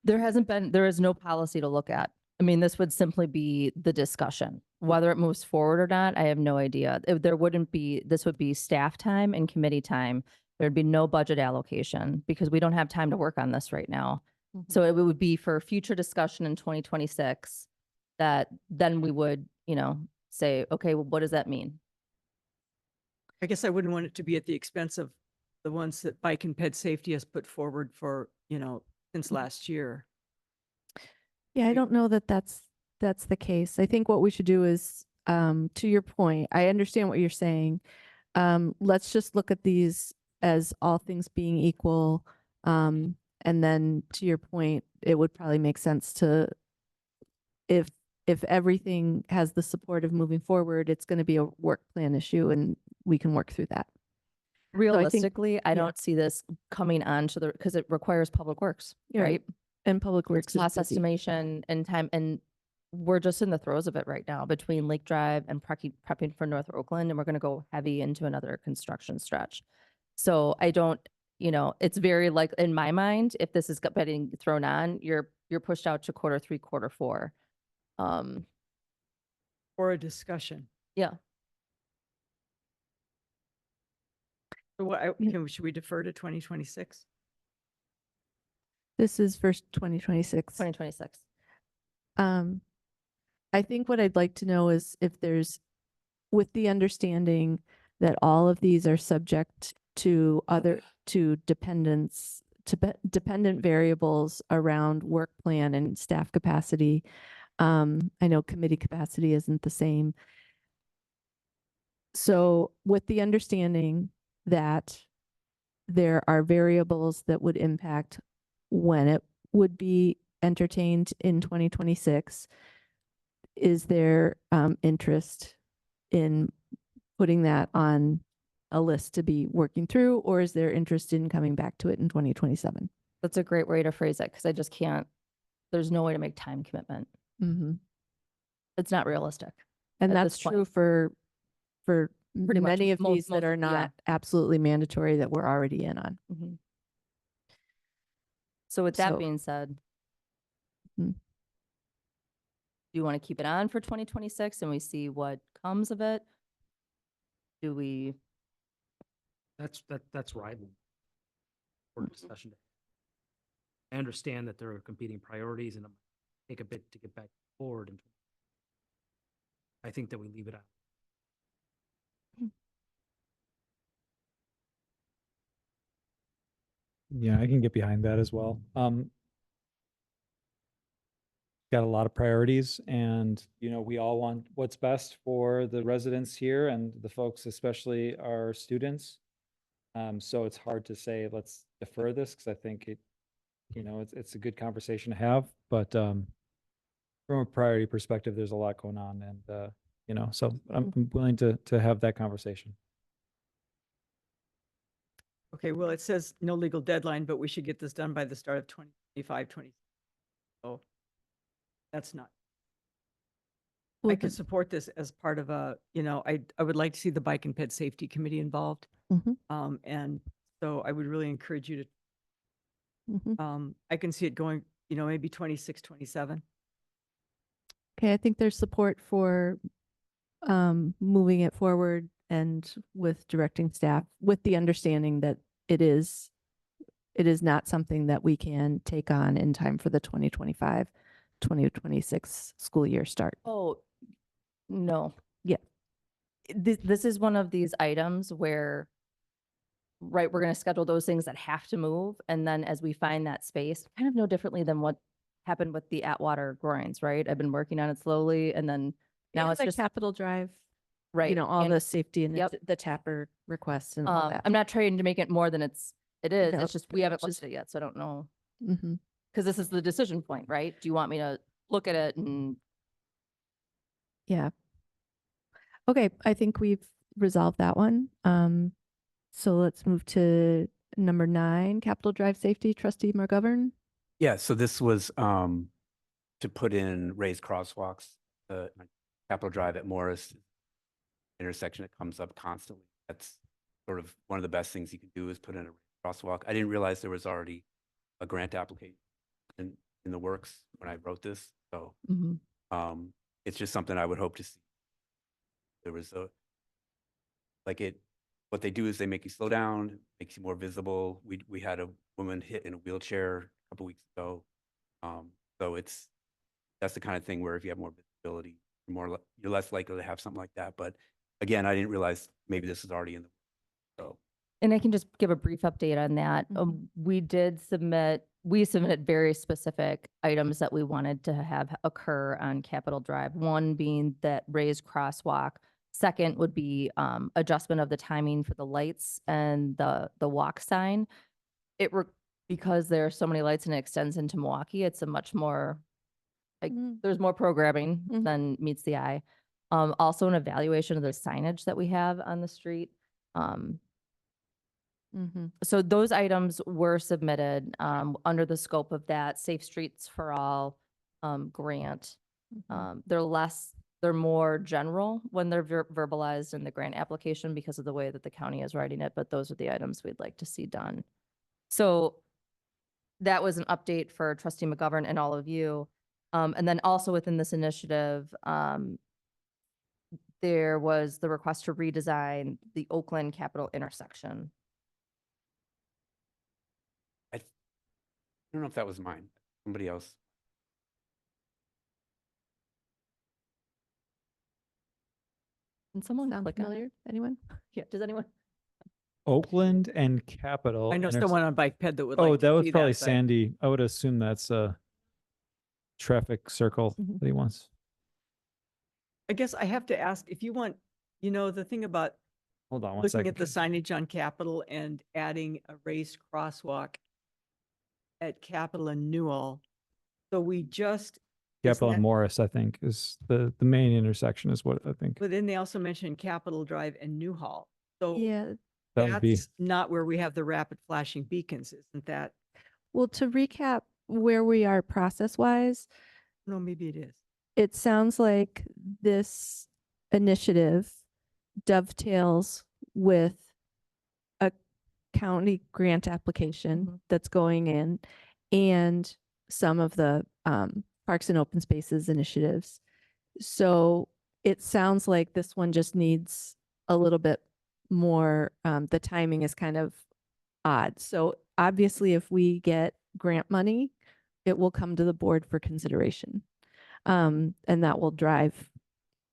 There is no policy to look at. I mean, this would simply be the discussion. Whether it moves forward or not, I have no idea. This would be staff time and committee time. There'd be no budget allocation because we don't have time to work on this right now. So it would be for future discussion in 2026 that then we would, say, okay, well, what does that mean? I guess I wouldn't want it to be at the expense of the ones that bike and ped safety has put forward for, since last year. Yeah, I don't know that that's the case. I think what we should do is, to your point, I understand what you're saying. Let's just look at these as all things being equal. And then to your point, it would probably make sense to, if everything has the support of moving forward, it's going to be a work plan issue and we can work through that. Realistically, I don't see this coming on to because it requires public works, right? And public works is Cost busy. estimation and time, and we're just in the throes of it right now between Lake Drive and prepping for North Oakland, and we're going to go heavy into another construction stretch. So I don't, it's very like in my mind, if this is getting thrown on, you're pushed out to quarter 3, quarter 4. Or a discussion. Yeah. So should we defer to 2026? This is for 2026. 2026. I think what I'd like to know is if there's, with the understanding that all of these are subject to dependent variables around work plan and staff capacity. I know committee capacity isn't the same. So with the understanding that there are variables that would impact when it would be entertained in 2026, is there interest in putting that on a list to be working through, or is there interest in coming back to it in 2027? That's a great way to phrase it because I just can't, there's no way to make time commitment. It's not realistic. And at that's this point. true for Pretty much many of most- these that are yeah. not absolutely mandatory that we're already in on. So with that So- being said, Mhm. do you want to keep it on for 2026 and we see what comes of it? Do we? That's right. For discussion. I understand that there are competing priorities and it might take a bit to get back forward. And I think that we leave it out. Yeah, I can get behind that as well. got a lot of priorities, and, you know, we all want what's best for the residents here and the folks, especially our students. So it's hard to say, let's defer this, because I think it, you know, it's a good conversation to have, but, from a priority perspective, there's a lot going on, and, you know, so I'm willing to have that conversation. Okay, well, it says no legal deadline, but we should get this done by the start of 2025, 20. So that's not. I Well, can support this as part of a, you know, I would like to see the Bike and Ped Safety Committee involved. Mhm. And so I would really encourage you Mhm. to, I can see it going, you know, maybe 26, 27. Okay, I think there's support for moving it forward and with directing staff with the understanding that it is not something that we can take on in time for the 2025-2026 school year start. Oh, no. Yeah. This is one of these items where, right, we're going to schedule those things that have to move. And then as we find that space, kind of no differently than what happened with the Atwater groins, right? I've been working on it slowly, and then now it's like just, Capital Drive, right. you know, all and, the safety and Yep. the tapper requests and all that. I'm not trying to make it more than it is. No, It's just, we haven't it's just- looked at it yet, so I don't know. Mm-hmm. Because this is the decision point, right? Do you want me to look at it and Yeah. Okay, I think we've resolved that one. So let's move to number 9, Capital Drive Safety, Trustee McGovern. Yeah, so this was to put in raised crosswalks, Capitol Drive at Morris intersection. It comes up constantly. That's sort of one of the best things you can do is put in a crosswalk. I didn't realize there was already a grant application in the works when I wrote this. So it's just something I would hope to see. There was what they do is they make you slow down, makes you more visible. We had a woman hit in a wheelchair a couple weeks ago. So that's the kind of thing where if you have more visibility, you're less likely to have something like that. But again, I didn't realize maybe this is already in the, so. And I can just give a brief update on that. We submitted very specific items that we wanted to have occur on Capitol Drive. One being that raised crosswalk. Second would be adjustment of the timing for the lights and the walk sign. Because there are so many lights and it extends into Milwaukee, it's a much more, like, there's more programming than meets the eye. Also an evaluation of the signage that we have on the street. So those items were submitted under the scope of that Safe Streets for All grant. They're more general when they're verbalized in the grant application because of the way that the county is writing it, but those are the items we'd like to see done. So that was an update for Trustee McGovern and all of you. And then also within this initiative, there was the request to redesign the Oakland Capitol intersection. I don't know if that was mine, somebody else. Can someone Sound click on familiar? it? Anyone? Yeah, does anyone? Oakland and Capitol. I know someone on Bike Ped that would Oh, like to that was see probably that, but- Sandy. I would assume that's a traffic circle that he wants. I guess I have to ask if you want, you know, the thing about Hold on one looking second. at the signage on Capitol and adding a raised crosswalk at Capitol and Newell. So we just. Capitol isn't and that- Morris, I think, is the main intersection is what I think. But then they also mentioned Capitol Drive and Newhall. So Yeah. That would be, that's not where we have the rapid flashing beacons, isn't that? Well, to recap where we are process-wise, No, maybe it is. it sounds like this initiative dovetails with a county grant application that's going in and some of the Parks and Open Spaces initiatives. So it sounds like this one just needs a little bit more, the timing is kind of odd. So obviously, if we get grant money, it will come to the board for consideration. And that will drive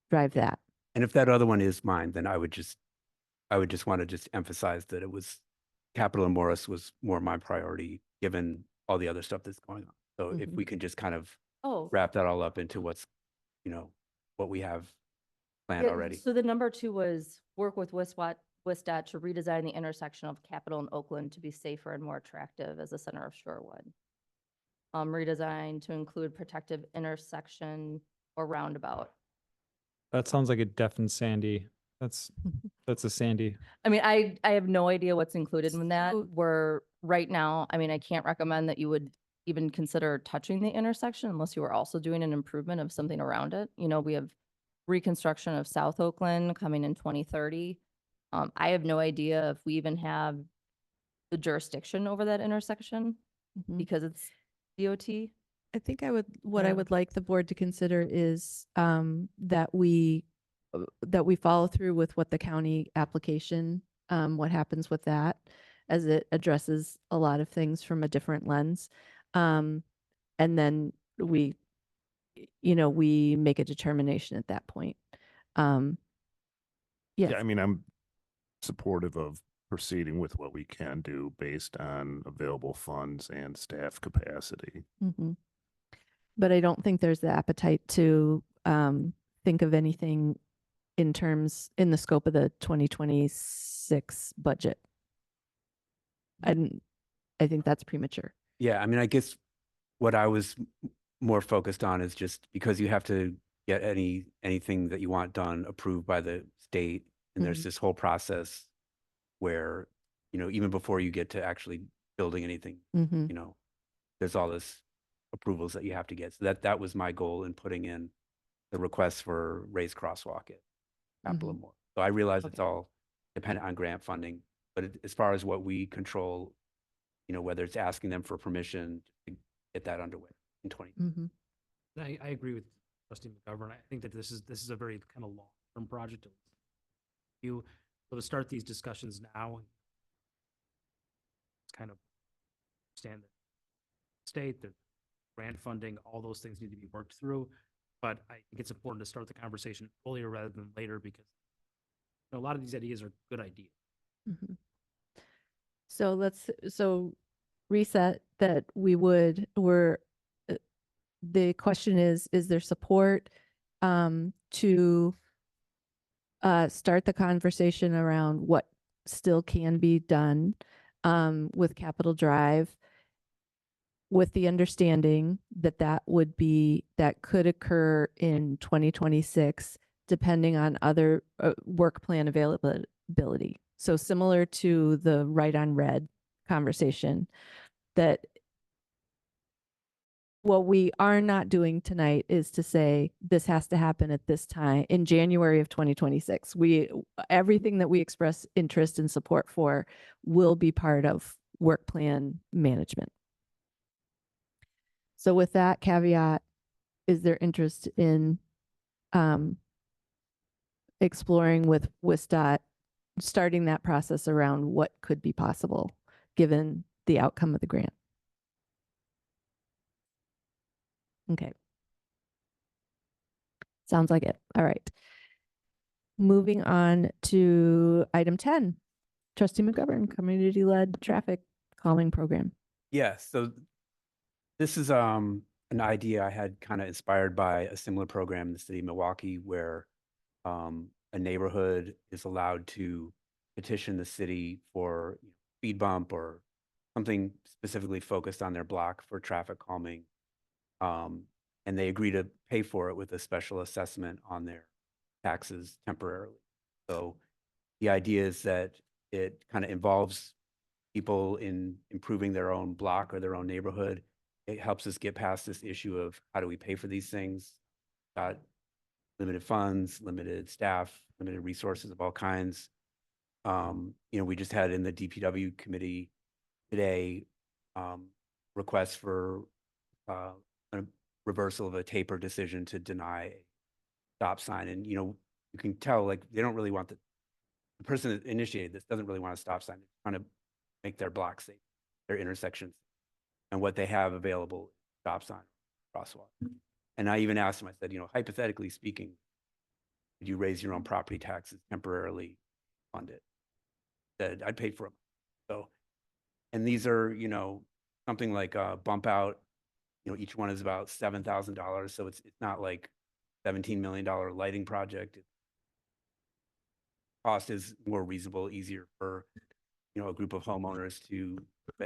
that. And if that other one is mine, then I would just want to just emphasize that it was Capitol and Morris was more my priority, given all the other stuff that's going on. So if we can just kind of So. wrap that all up into what's, what we have planned Yeah, already. So the number 2 was work with WISDOT to redesign the intersection of Capitol and Oakland to be safer and more attractive as the center of Shorewood. Redesign to include protective intersection or roundabout. That sounds like a Def and Sandy. That's a Sandy. I mean, I have no idea what's included in that. So- We're right now, I mean, I can't recommend that you would even consider touching the intersection unless you were also doing an improvement of something around it. We have reconstruction of South Oakland coming in 2030. I have no idea if we even have the jurisdiction over that intersection Mhm. because it's DOT. I think what I Yeah. would like the board to consider is that we follow through with what the county application, what happens with that, as it addresses a lot of things from a different lens. And then we make a determination at that point. Yes. Yeah, I mean, I'm supportive of proceeding with what we can do based on available funds and staff capacity. Mhm. But I don't think there's the appetite to think of anything in the scope of the 2026 budget. I think that's premature. Yeah, I mean, I guess what I was more focused on is just because you have to get anything that you want done approved by the state, and there's Mhm. this whole process where, even before you get to actually building anything, Mhm. there's all this approvals that you have to get. So that was my goal in putting in the request for raised crosswalk at Capitol and Moore. So I realize it's all dependent on grant funding, but as far as what we control, whether it's asking them for permission to get that underway in 20. Mhm. I agree with Trustee McGovern. I think that this is a very kind of long-term project. So to start these discussions now, it's kind of understand that state, the grant funding, all those things need to be worked through. But I think it's important to start the conversation earlier rather than later because a lot of these ideas are good ideas. Mhm. So reset that the question is there support to start the conversation around what still can be done with Capitol Drive, with the understanding that that could occur in 2026, depending on other work plan availability. So similar to the right on red conversation, that what we are not doing tonight is to say this has to happen at this time in January of 2026. Everything that we express interest and support for will be part of work plan management. So with that caveat, is there interest in exploring with WISDOT, starting that process around what could be possible given the outcome of the grant? Okay. Sounds like it. All right. Moving on to item 10, Trustee McGovern, community-led traffic calming program. Yeah, so this is an idea I had kind of inspired by a similar program in the city of Milwaukee where a neighborhood is allowed to petition the city for speed bump or something specifically focused on their block for traffic calming. And they agree to pay for it with a special assessment on their taxes temporarily. So the idea is that it kind of involves people in improving their own block or their own neighborhood. It helps us get past this issue of how do we pay for these things? Got limited funds, limited staff, limited resources of all kinds. We just had in the DPW committee today requests for a reversal of a taper decision to deny a stop sign. And, you can tell like they don't really want the person that initiated this doesn't really want a stop sign. They're trying to make their block safe, their intersections, and what they have available, stop sign, crosswalk. And I even asked him, I said, hypothetically speaking, would you raise your own property taxes temporarily fund it? Said I'd pay for them. So, and these are, something like bump out each one is about $7,000. So it's not like $17 million lighting project. Cost is more reasonable, easier for, a group of homeowners to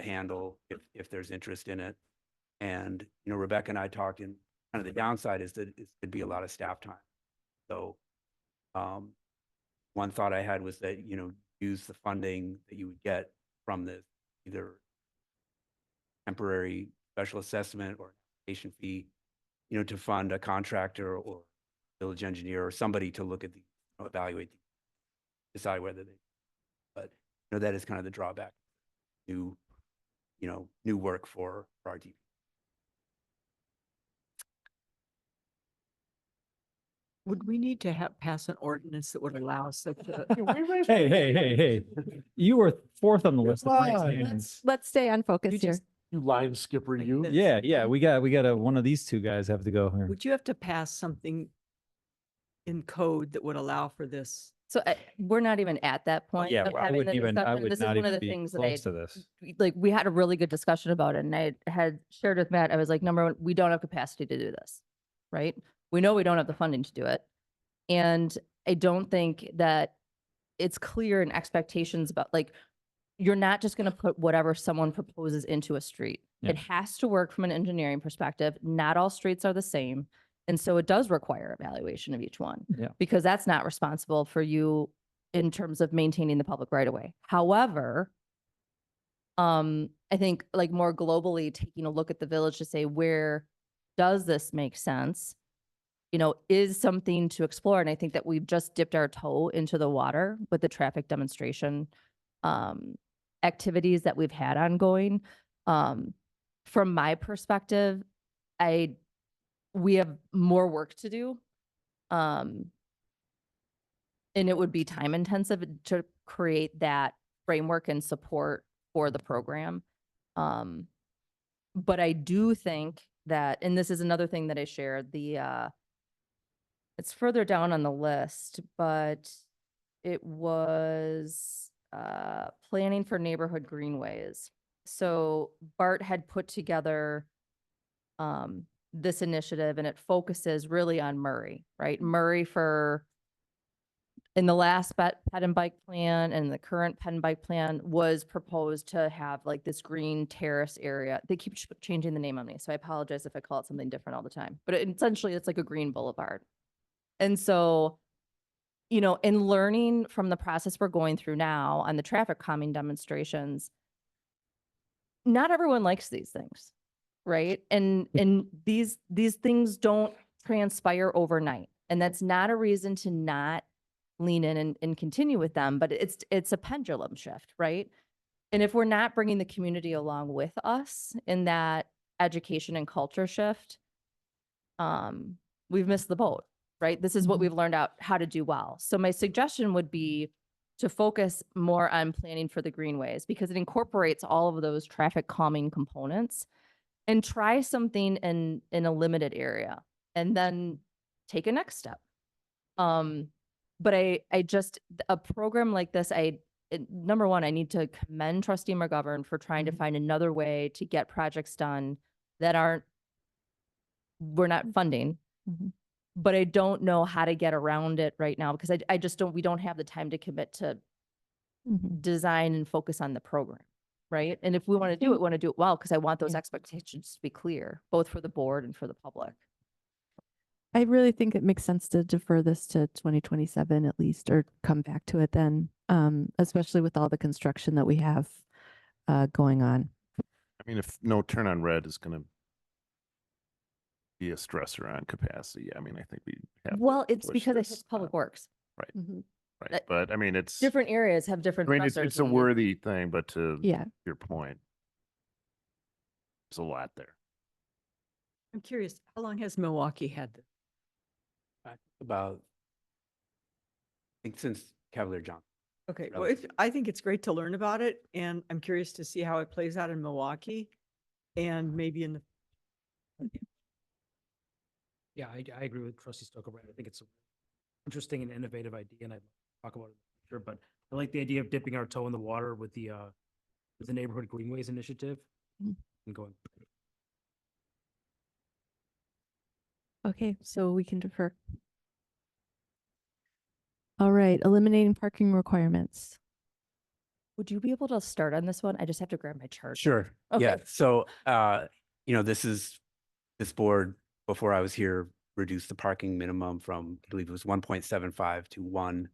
handle if there's interest in it. And, Rebecca and I talked, and kind of the downside is that it could be a lot of staff time. So one thought I had was that, use the funding that you would get from this, either temporary special assessment or application fee, to fund a contractor or village engineer or somebody to look at the, evaluate, decide whether they, but that is kind of the drawback. New work for RTP. Would we need to pass an ordinance that would allow such a? Hey. You were fourth on the list. of Come raised on. hands. Let's stay on focus You here. just- You line skipper, you. Yeah. We got one of these two guys have to go here. Would you have to pass something in code that would allow for this? So we're not even at that point. Yeah, of I having wouldn't the even, I discussion. would This is not one of even the be things that close to this. like, we had a really good discussion about it, and I had shared with Matt, I was like, number one, we don't have capacity to do this, right? We know we don't have the funding to do it. And I don't think that it's clear in expectations about, like, you're not just going to put whatever someone proposes into a street. Yeah. It has to work from an engineering perspective. Not all streets are the same. And so it does require evaluation of each one. Yeah. Because that's not responsible for you in terms of maintaining the public right of way. However, I think, like, more globally, taking a look at the village to say, where does this make sense? Is something to explore. And I think that we've just dipped our toe into the water with the traffic demonstration activities that we've had ongoing. From my perspective, we have more work to do. And it would be time intensive to create that framework and support for the program. But I do think that, and this is another thing that I shared, it's further down on the list, but it was planning for neighborhood greenways. So Bart had put together this initiative, and it focuses really on Murray, right? Murray in the last pet and bike plan and the current pet and bike plan was proposed to have like this green terrace area. They keep changing the name on me, so I apologize if I call it something different all the time. But essentially, it's like a green boulevard. And so, in learning from the process we're going through now on the traffic calming demonstrations, not everyone likes these things, right? And these things don't transpire overnight. And that's not a reason to not lean in and continue with them, but it's a pendulum shift, right? And if we're not bringing the community along with us in that education and culture shift, we've missed the boat, right? This is what we've learned out how to do well. So my suggestion would be to focus more on planning for the greenways, because it incorporates all of those traffic calming components, and try something in a limited area and then take a next step. But I just, a program like this, number one, I need to commend Trustee McGovern for trying to find another way to get projects done that we're not funding. But I don't know how to get around it right now, because I just we don't have the time to commit to design and focus on the program, right? And if we want to do it, we want to do it well, because I want those expectations to be clear, both for the board and for the public. I really think it makes sense to defer this to 2027 at least, or come back to it then, especially with all the construction that we have going on. I mean, if no turn on red is going to be a stressor on capacity, I mean, I think we have to Well, it's push because this, it's Public Works. Right. Mhm. Right. that- But I mean, it's, Different areas have I different mean, stressors. it's a needed. worthy thing, but to Yeah. your point, there's a lot there. I'm curious, how long has Milwaukee had this? About, I think since Cavalier Johnson. Okay, well, Relative. I think it's great to learn about it, and I'm curious to see how it plays out in Milwaukee and maybe in the. Yeah, I agree with Trustee Stoker. I think it's an interesting and innovative idea, and I'd talk about it in the future, but I like the idea of dipping our toe in the water with the neighborhood greenways initiative Mhm. and going. Okay, so we can defer. All right, eliminating parking requirements. Would you be able to start on this one? I just have to grab my chart. Sure. Okay. Yeah. So, this board, before I was here, reduced the parking minimum from, I believe it was 1.75 to 1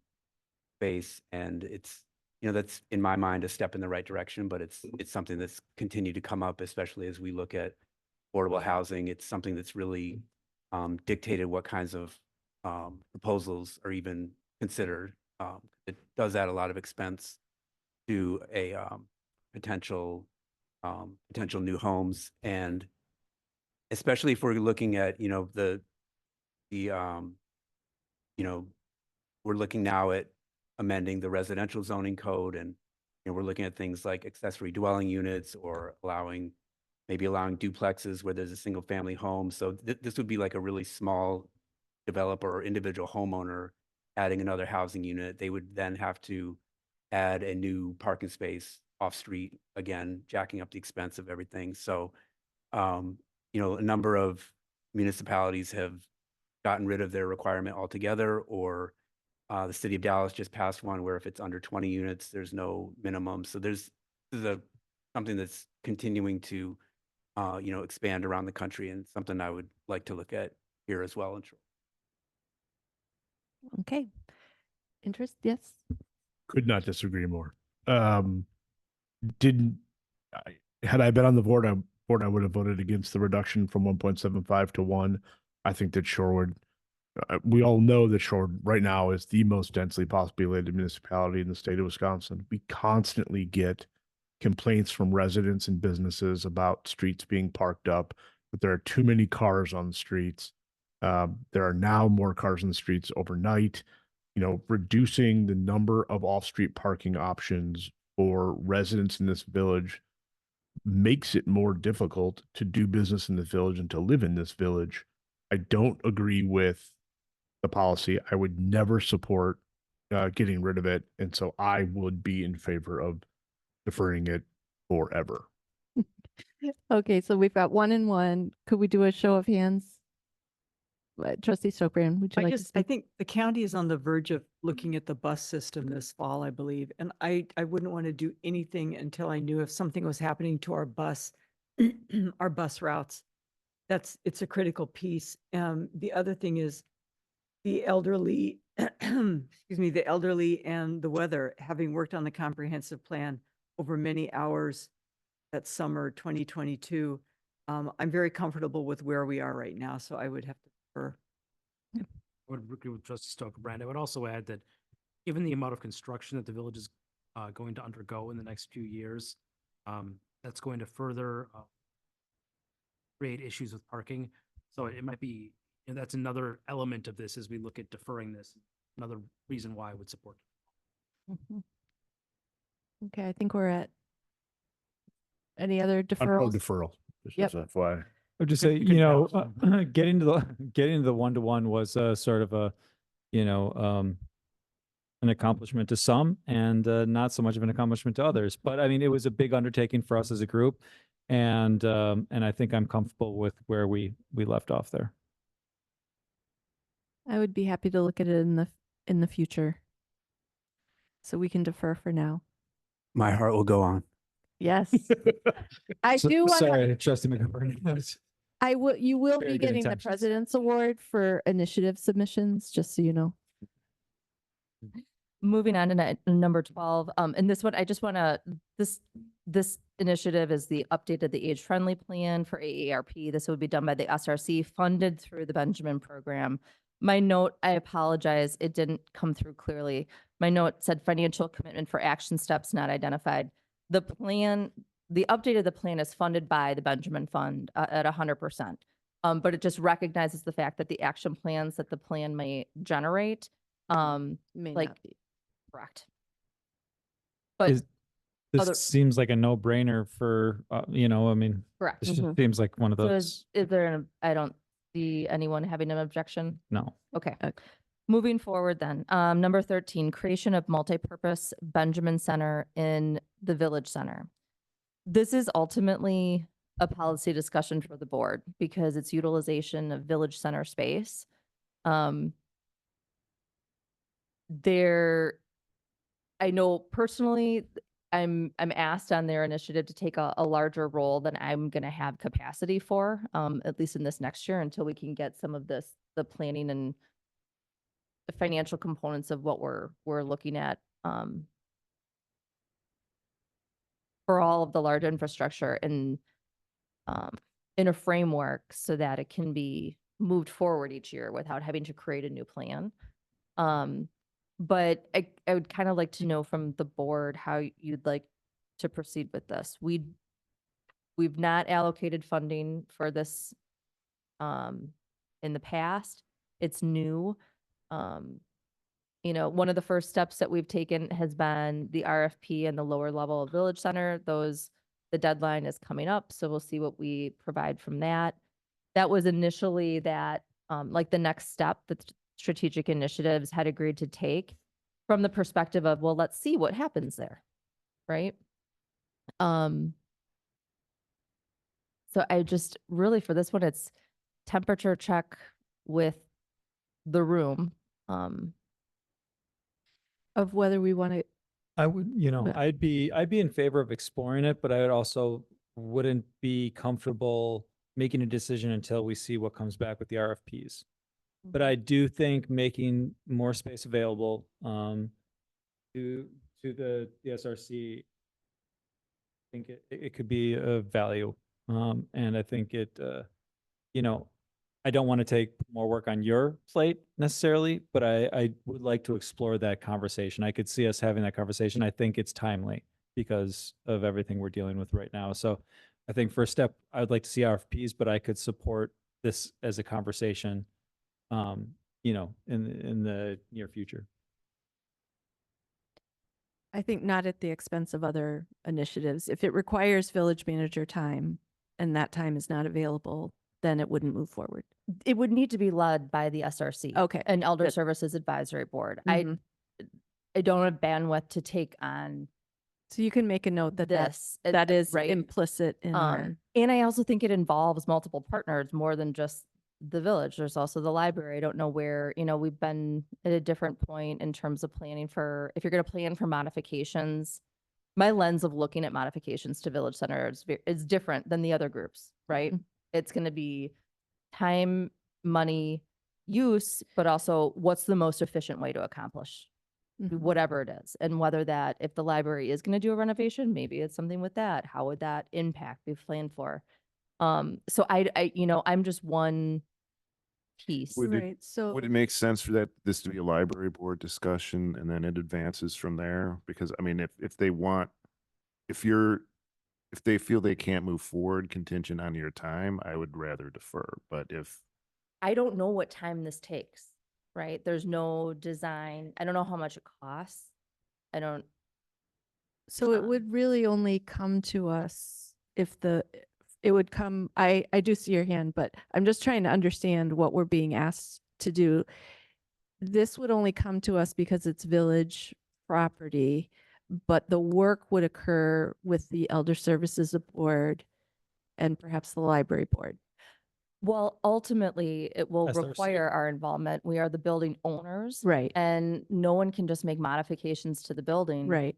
space. And it's, that's in my mind a step in the right direction, but it's something that's continued to come up, especially as we look at affordable housing. It's something that's really dictated what kinds of proposals are even considered. It does add a lot of expense to a potential new homes, and especially if we're looking at we're looking now at amending the residential zoning code, and we're looking at things like accessory dwelling units, or maybe allowing duplexes where there's a single family home. So this would be like a really small developer or individual homeowner adding another housing unit. They would then have to add a new parking space off street, again, jacking up the expense of everything. So, a number of municipalities have gotten rid of their requirement altogether, or the city of Dallas just passed one where if it's under 20 units, there's no minimum. So this is something that's continuing to, expand around the country, and something I would like to look at here as well. Okay. Interest? Yes. Could not disagree more. Had I been on the board, I would have voted against the reduction from 1.75 to 1. I think that Shorewood, we all know that Shorewood right now is the most densely populated municipality in the state of Wisconsin. We constantly get complaints from residents and businesses about streets being parked up, but there are too many cars on the streets. There are now more cars on the streets overnight. Reducing the number of off-street parking options for residents in this village makes it more difficult to do business in the village and to live in this village. I don't agree with the policy. I would never support getting rid of it. And so I would be in favor of deferring it forever. Okay, so we've got 1 and 1. Could we do a show of hands? Trustee Stokebrand, would you like to I speak? think the county is on the verge of looking at the bus system this fall, I believe. And I wouldn't want to do anything until I knew if something was happening to our bus, our bus routes. It's a critical piece. The other thing is the elderly, the elderly and the weather. Having worked on the comprehensive plan over many hours that summer 2022, I'm very comfortable with where we are right now. So I would have to defer. I would agree with Trustee Stokebrand. I would also add that given the amount of construction that the village is going to undergo in the next few years, that's going to further create issues with parking. So it might be, that's another element of this as we look at deferring this. Another reason why I would support it. Mhm. Okay, I think we're at any other I'm pro deferrals? deferral. Just Yep. as FYI. I would just say, getting to the 1-to-1 was sort of a, an accomplishment to some, and not so much of an accomplishment to others. But I mean, it was a big undertaking for us as a group, and I think I'm comfortable with where we left off there. I would be happy to look at it in the future. So we can defer for now. My heart will go on. Yes. I do want to, Sorry, Trustee McGovern. you will Very be good getting the intentions. President's Award for initiative submissions, just so you know. Moving on to number 12, and this one, I just want to, this initiative is the update of the age-friendly plan for AARP. This would be done by the SRC, funded through the Benjamin program. My note, I apologize, it didn't come through clearly. My note said financial commitment for action steps not identified. The plan, the update of the plan is funded by the Benjamin Fund at 100%. But it just recognizes the fact that the action plans that the plan may generate, May like, not be. correct. But This other- seems like a no-brainer for, I mean, correct. this just seems like one of So those, is there, I don't see anyone having an objection. no. Okay. Okay. Moving forward then, number 13, creation of multipurpose Benjamin Center in the Village Center. This is ultimately a policy discussion for the board because it's utilization of village center space. I know personally, I'm asked on their initiative to take a larger role than I'm gonna have capacity for, at least in this next year, until we can get some of the planning and the financial components of what we're looking at, for all of the large infrastructure and, in a framework so that it can be moved forward each year without having to create a new plan. But I would kind of like to know from the board how you'd like to proceed with this. We've not allocated funding for this in the past. It's new. You know, one of the first steps that we've taken has been the RFP and the lower level of Village Center. The deadline is coming up, so we'll see what we provide from that. That was initially like the next step that strategic initiatives had agreed to take from the perspective of, well, let's see what happens there, right? So I just really, for this one, it's temperature check with the room. Of whether we want to, I would, Yeah. I'd be in favor of exploring it, but I would also wouldn't be comfortable making a decision until we see what comes back with the RFPs. But I do think making more space available to the SRC, I think it could be of value. And I think it, I don't want to take more work on your plate necessarily, but I would like to explore that conversation. I could see us having that conversation. I think it's timely because of everything we're dealing with right now. So I think first step, I would like to see RFPs, but I could support this as a conversation, in the near future. I think not at the expense of other initiatives. If it requires village manager time and that time is not available, then it wouldn't move forward. It would need to be led by the SRC. Okay, And Elder good. Services Advisory Board. Mhm. I don't have bandwidth to take on So you can make a note that this. that is right. implicit in our. And I also think it involves multiple partners more than just the village. There's also the library. I don't know where, we've been at a different point in terms of planning for, if you're going to plan for modifications, my lens of looking at modifications to Village Center is different than the other groups, right? It's going to be time, money, use, but also what's the most efficient way to accomplish whatever it is. And whether that, if the library is going to do a renovation, maybe it's something with that. How would that impact be planned for? So I'm just one piece. Would it- Right, so. Would it make sense for this to be a library board discussion and then it advances from there? Because I mean, if they feel they can't move forward contingent on your time, I would rather defer. But if I don't know what time this takes, right? There's no design. I don't know how much it costs. So it would really only come to us if it would come, I do see your hand, but I'm just trying to understand what we're being asked to do. This would only come to us because it's village property, but the work would occur with the Elder Services Board and perhaps the library board. Well, ultimately, it will SRC. require our involvement. We are the building owners. Right. And no one can just make modifications to the building. Right.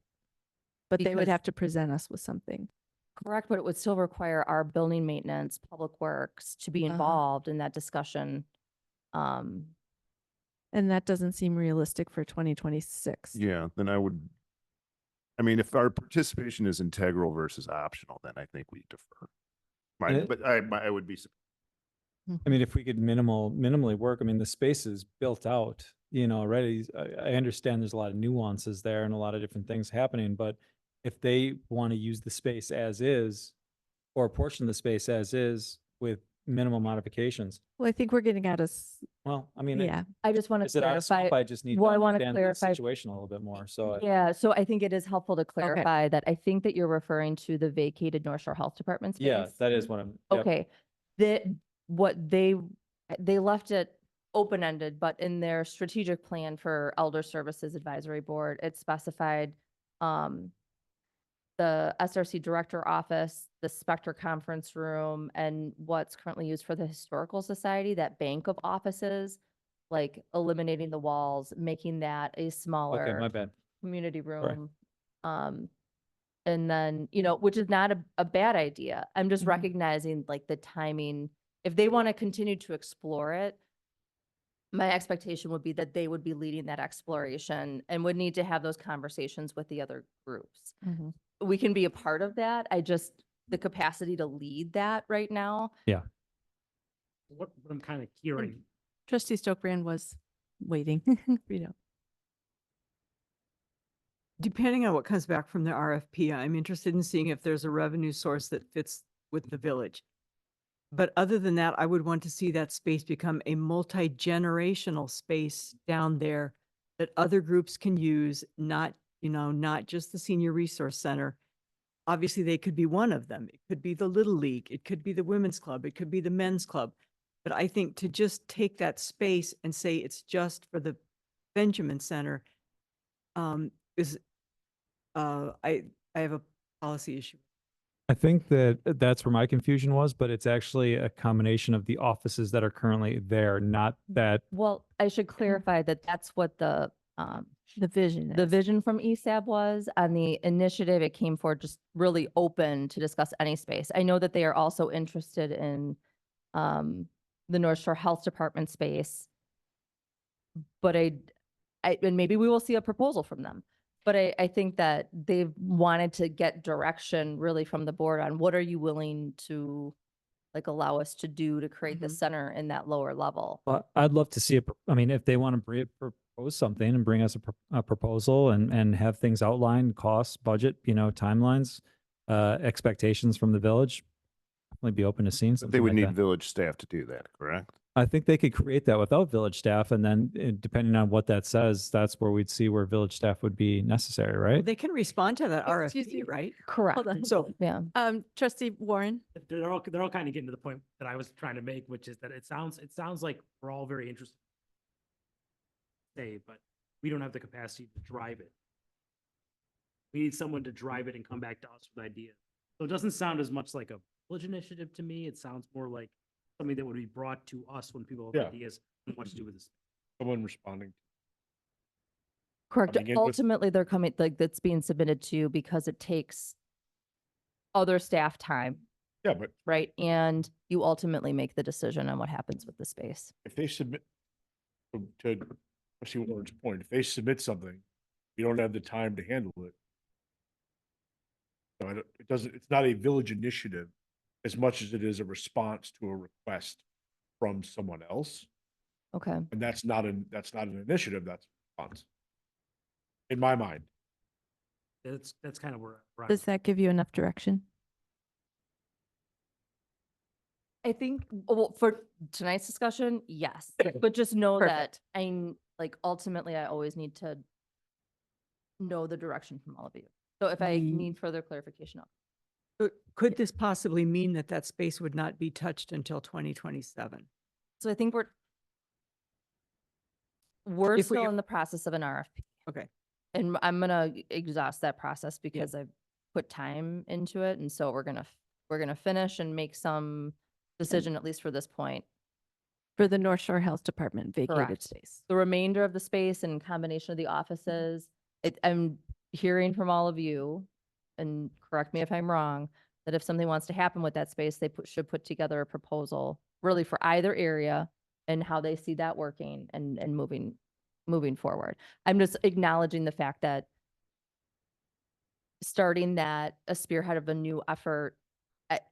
But they would Because- have to present us with something. Correct, but it would still require our building maintenance, public works to be involved in that discussion. And that doesn't seem realistic for 2026. yeah, then I mean, if our participation is integral versus optional, then I think we defer. But I would be. I mean, if we could minimally work, I mean, the space is built out, already. I understand there's a lot of nuances there and a lot of different things happening, but if they want to use the space as is, or a portion of the space as is with minimal modifications, Well, I think we're getting at us. well, I mean, Yeah. I just want is to it our scope? clarify. I just need Well, to I wanna understand the clarify- situation a little bit more, so. Yeah, so I think it is helpful to clarify that I think that you're referring to the vacated North Shore Health Department space. Yeah, that is what I'm. yep. Okay, what they left it open-ended, but in their strategic plan for Elder Services Advisory Board, it specified the SRC Director Office, the Spectre Conference Room, and what's currently used for the Historical Society, that bank of offices, like eliminating the walls, making that a Okay, my smaller bad. community Sorry. room. And then, which is not a bad idea. I'm just Mhm. recognizing like the timing. If they want to continue to explore it, my expectation would be that they would be leading that exploration and would need to have those conversations with the other groups. Mhm. We can be a part of that. The capacity to lead that right now. What I'm kind of hearing, Trustee Stokebrand was waiting. Depending on what comes back from the RFP, I'm interested in seeing if there's a revenue source that fits with the village. But other than that, I would want to see that space become a multi-generational space down there that other groups can use, not just the Senior Resource Center. Obviously, they could be one of them. It could be the Little League. It could be the Women's Club. It could be the Men's Club. But I think to just take that space and say it's just for the Benjamin Center is, I have a policy issue. I think that's where my confusion was, but it's actually a combination of the offices that are currently there, not that. Well, I should clarify that that's what the vision. the vision from ESAB was. On the initiative, it came forward just really open to discuss any space. I know that they are also interested in the North Shore Health Department space, but and maybe we will see a proposal from them. But I think that they've wanted to get direction really from the board on what are you willing to like allow us to do to create the center in that lower level. Well, I'd love to see it. I mean, if they want to propose something and bring us a proposal and have things outlined, costs, budget, timelines, expectations from the village, I'd be open to seeing something They would like need that. village staff to do that, correct? I think they could create that without village staff, and then depending on what that says, that's where we'd see where village staff would be necessary, Well, right? they can respond to that Excuse me. RFP, right? Correct. on. So Yeah. Trustee Warren. they're all kind of getting to the point that I was trying to make, which is that it sounds like we're all very interested. But we don't have the capacity to drive it. We need someone to drive it and come back to us with ideas. So it doesn't sound as much like a village initiative to me. It sounds more like something that would be brought to us when people have Yeah. ideas on what to do with this. Someone responding. Correct. coming in with- Ultimately, they're coming, like, that's being submitted to you because it takes other staff time, Yeah, but right? And you ultimately make the decision on what happens with the space. if they submit, to Trustee Warren's point, if they submit something, we don't have the time to handle it. So it's not a village initiative as much as it is a response to a request from someone else. Okay. And that's not an initiative, that's a response. In my mind. That's kind of where Does that give you enough direction? I think, well, for tonight's discussion, yes, but just know that ultimately I always need to know the direction from all of you. So if I need further clarification, But could this possibly mean that that space would not be touched until 2027? so I think we're If we- still in the process of an RFP. Okay. And I'm gonna exhaust that process because I've put time into it. And so we're gonna finish and make some decision, at least for this point. For the North Shore Health Department vacated Correct. space. The remainder of the space and combination of the offices, I'm hearing from all of you, and correct me if I'm wrong, that if something wants to happen with that space, they should put together a proposal really for either area and how they see that working and moving forward. I'm just acknowledging the fact that starting that a spearhead of a new effort,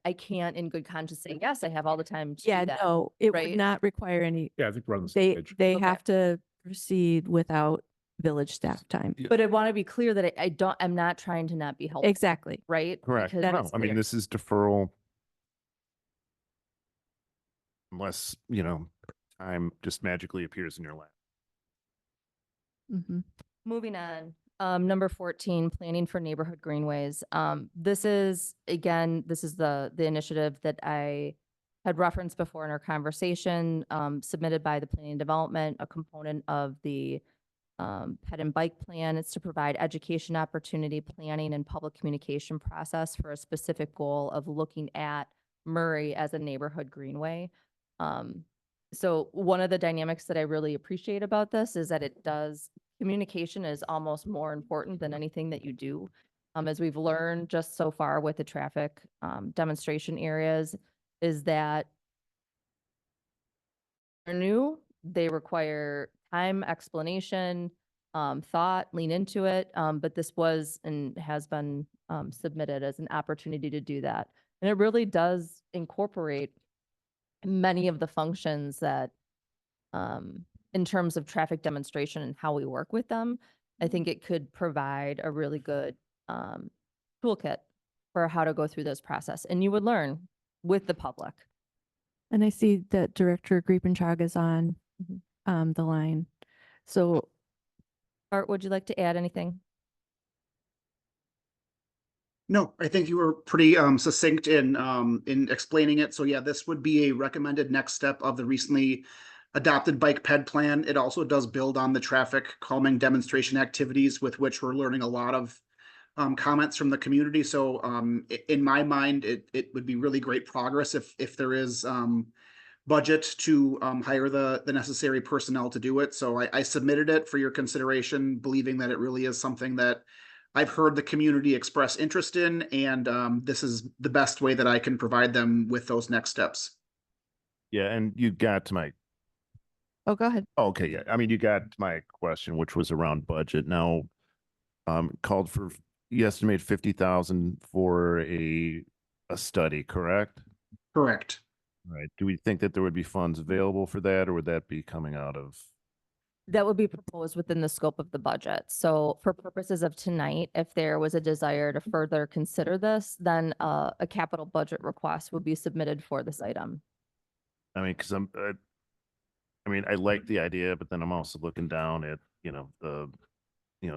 I can't in good conscience say, yes, I have all the time to Yeah, do that. no, it right? would not require any, Yeah, I think we're on the same page. they Okay. have to proceed without village staff time. But I want to be clear that I'm not trying to not be helpful. Exactly. Right? Correct. Because That No, is I mean, clear. this is deferral. Unless, time just magically appears in your lap. Mhm. Moving on, number 14, planning for neighborhood greenways. This is the initiative that I had referenced before in our conversation, submitted by the Planning and Development, a component of the ped and bike plan. It's to provide education opportunity, planning, and public communication process for a specific goal of looking at Murray as a neighborhood greenway. So one of the dynamics that I really appreciate about this is that communication is almost more important than anything that you do. As we've learned just so far with the traffic demonstration areas, is that they're new, they require time, explanation, thought, lean into it. But this was and has been submitted as an opportunity to do that. And it really does incorporate many of the functions that, in terms of traffic demonstration and how we work with them, I think it could provide a really good toolkit for how to go through this process. And you would learn with the public. And I see that Director Griepentrag is on the line. So Art, would you like to add anything? No, I think you were pretty succinct in explaining it. So yeah, this would be a recommended next step of the recently adopted bike ped plan. It also does build on the traffic calming demonstration activities with which we're learning a lot of comments from the community. So in my mind, it would be really great progress if there is budget to hire the necessary personnel to do it. So I submitted it for your consideration, believing that it really is something that I've heard the community express interest in, and this is the best way that I can provide them with those next steps. Yeah, and you got to my oh, go ahead. okay, yeah. I mean, you got to my question, which was around budget. Now, called for you estimate 50,000 for a study, correct? Correct. Right. Do we think that there would be funds available for that, or would that be coming out of? That would be proposed within the scope of the budget. So for purposes of tonight, if there was a desire to further consider this, then a capital budget request would be submitted for this item. I mean, because I like the idea, but then I'm also looking down at,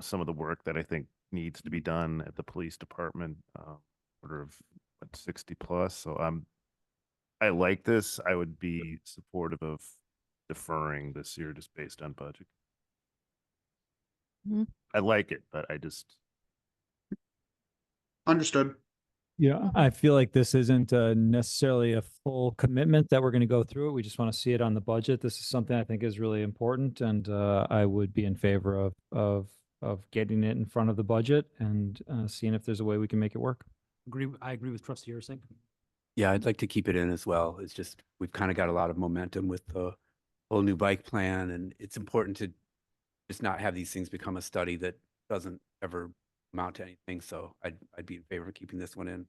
some of the work that I think needs to be done at the police department, order of 60 plus. So I like this. I would be supportive of deferring this year just based on budget. I like it, but I just. Understood. Yeah, I feel like this isn't necessarily a full commitment that we're going to go through it. We just want to see it on the budget. This is something I think is really important, and I would be in favor of getting it in front of the budget and seeing if there's a way we can make it work. I agree with Trustee Ursink. Yeah, I'd like to keep it in as well. It's just, we've kind of got a lot of momentum with the whole new bike plan, and it's important to just not have these things become a study that doesn't ever amount to anything. So I'd be in favor of keeping this one in.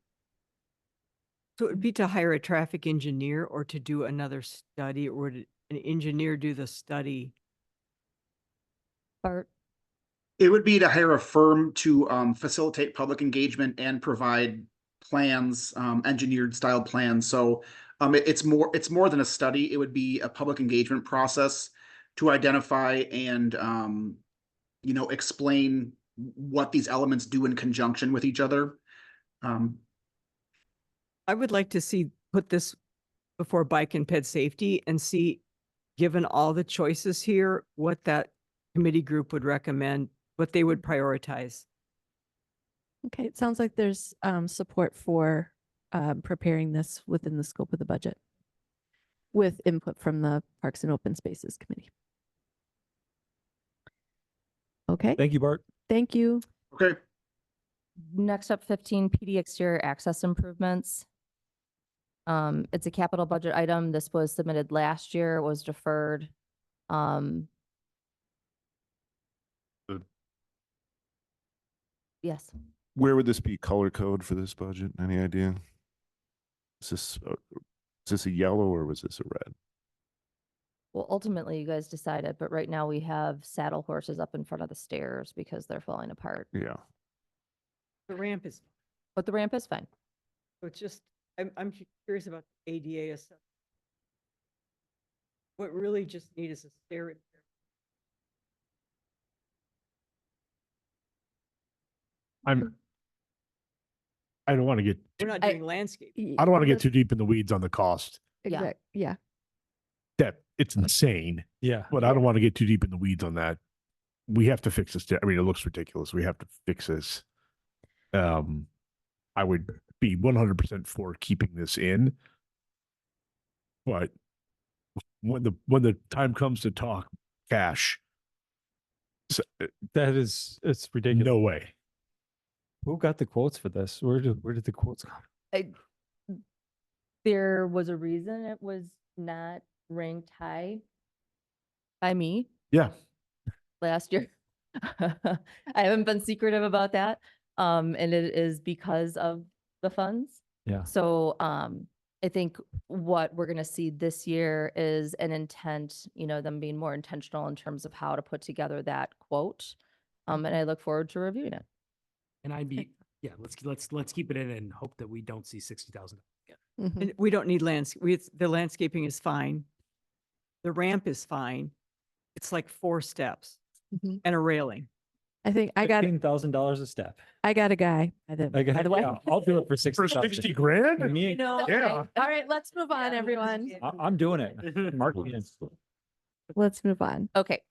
So it would be to hire a traffic engineer or to do another study, or would an engineer do the study? Bart? It would be to hire a firm to facilitate public engagement and provide plans, engineered style plans. So it's more than a study. It would be a public engagement process to identify and explain what these elements do in conjunction with each other. I would like to put this before bike and ped safety and see, given all the choices here, what that committee group would recommend, what they would prioritize. Okay, it sounds like there's support for preparing this within the scope of the budget with input from the Parks and Open Spaces Committee. Okay. Thank you, Bart. Thank you. Okay. Next up, 15 PD exterior access improvements. It's a capital budget item. This was submitted last year, was deferred. Yes. Where would this be color code for this budget? Any idea? Is this a yellow or was this a red? Well, ultimately you guys decided, but right now we have saddle horses up in front of the stairs because they're falling apart. Yeah. The ramp is, But the ramp is fine. so it's just, I'm curious about the ADA stuff. What really just need is a stair. I don't want to get, We're not doing landscape. I don't want to get too deep in the weeds on the cost. Yeah. Yeah. That it's insane, Yeah. but I don't want to get too deep in the weeds on that. we have to fix this. I mean, it looks ridiculous. We have to fix this. I would be 100% for keeping this in, but when the time comes to talk cash, It's ridiculous. no way. Who got the quotes for this? Where did the quotes come? There was a reason it was not ranked high by me Yeah. last year. I haven't been secretive about that. And it is because of the funds. Yeah. So I think what we're gonna see this year is an intent, them being more intentional in terms of how to put together that quote. And I look forward to reviewing it. And I'd be, yeah, let's keep it in and hope that we don't see 60,000 again. And we don't need the landscaping is fine. The ramp is fine. It's like 4 steps and a railing. I think I got $15,000 a step. I got a guy by the way. Yeah, I'll do it for 60. For 60 grand? Me, No, Yeah. okay. All right, let's move on, everyone. I'm doing it. Mark me in. Let's move on. Okay.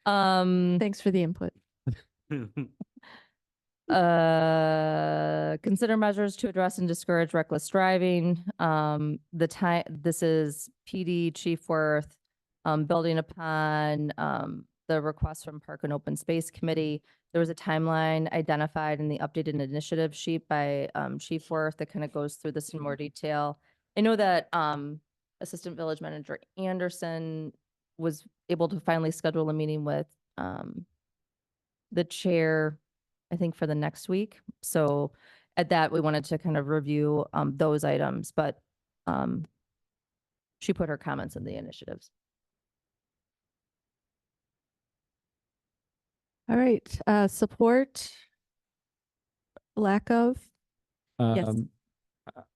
Thanks for the input. Consider measures to address and discourage reckless driving. This is PD Chief Worth, building upon, the request from Park and Open Space Committee. There was a timeline identified in the updated initiative sheet by, Chief Worth that kind of goes through this in more detail. I know that, Assistant Village Manager Anderson was able to finally schedule a meeting with, the chair, I think for the next week. So at that, we wanted to kind of review those items, but she put her comments in the initiatives. All right, support, lack of. Yes.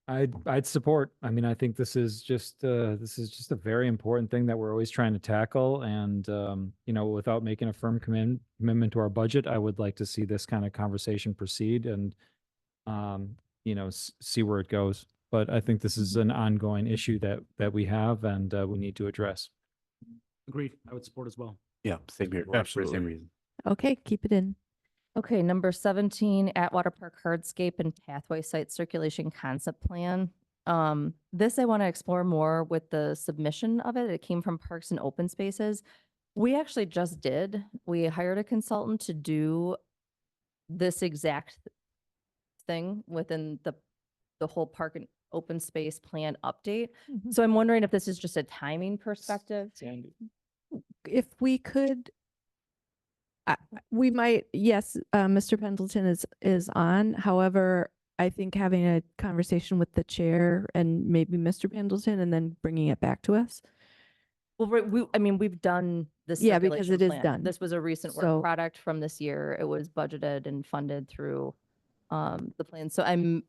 I'd support. I mean, I think this is just a very important thing that we're always trying to tackle. And without making a firm commitment to our budget, I would like to see this kind of conversation proceed and see where it goes. But I think this is an ongoing issue that we have and we need to address. Agreed. I would support as well. Yeah, same here. Absolutely. For the same reason. Okay, keep it in. Okay, number 17, Atwater Park Hardscape and Pathway Site Circulation Concept Plan. This I want to explore more with the submission of it. It came from Parks and Open Spaces. We actually just did. We hired a consultant to do this exact thing within the whole Park and Open Space Plan update. So I'm wondering if this is just a timing perspective. If we could, we might, yes, Mr. Pendleton is on. However, I think having a conversation with the chair and maybe Mr. Pendleton and then bringing it back to us. Well, we've done this. Yeah, because it is plan. done. This was a recent work So- product from this year. It was budgeted and funded through the plan. So and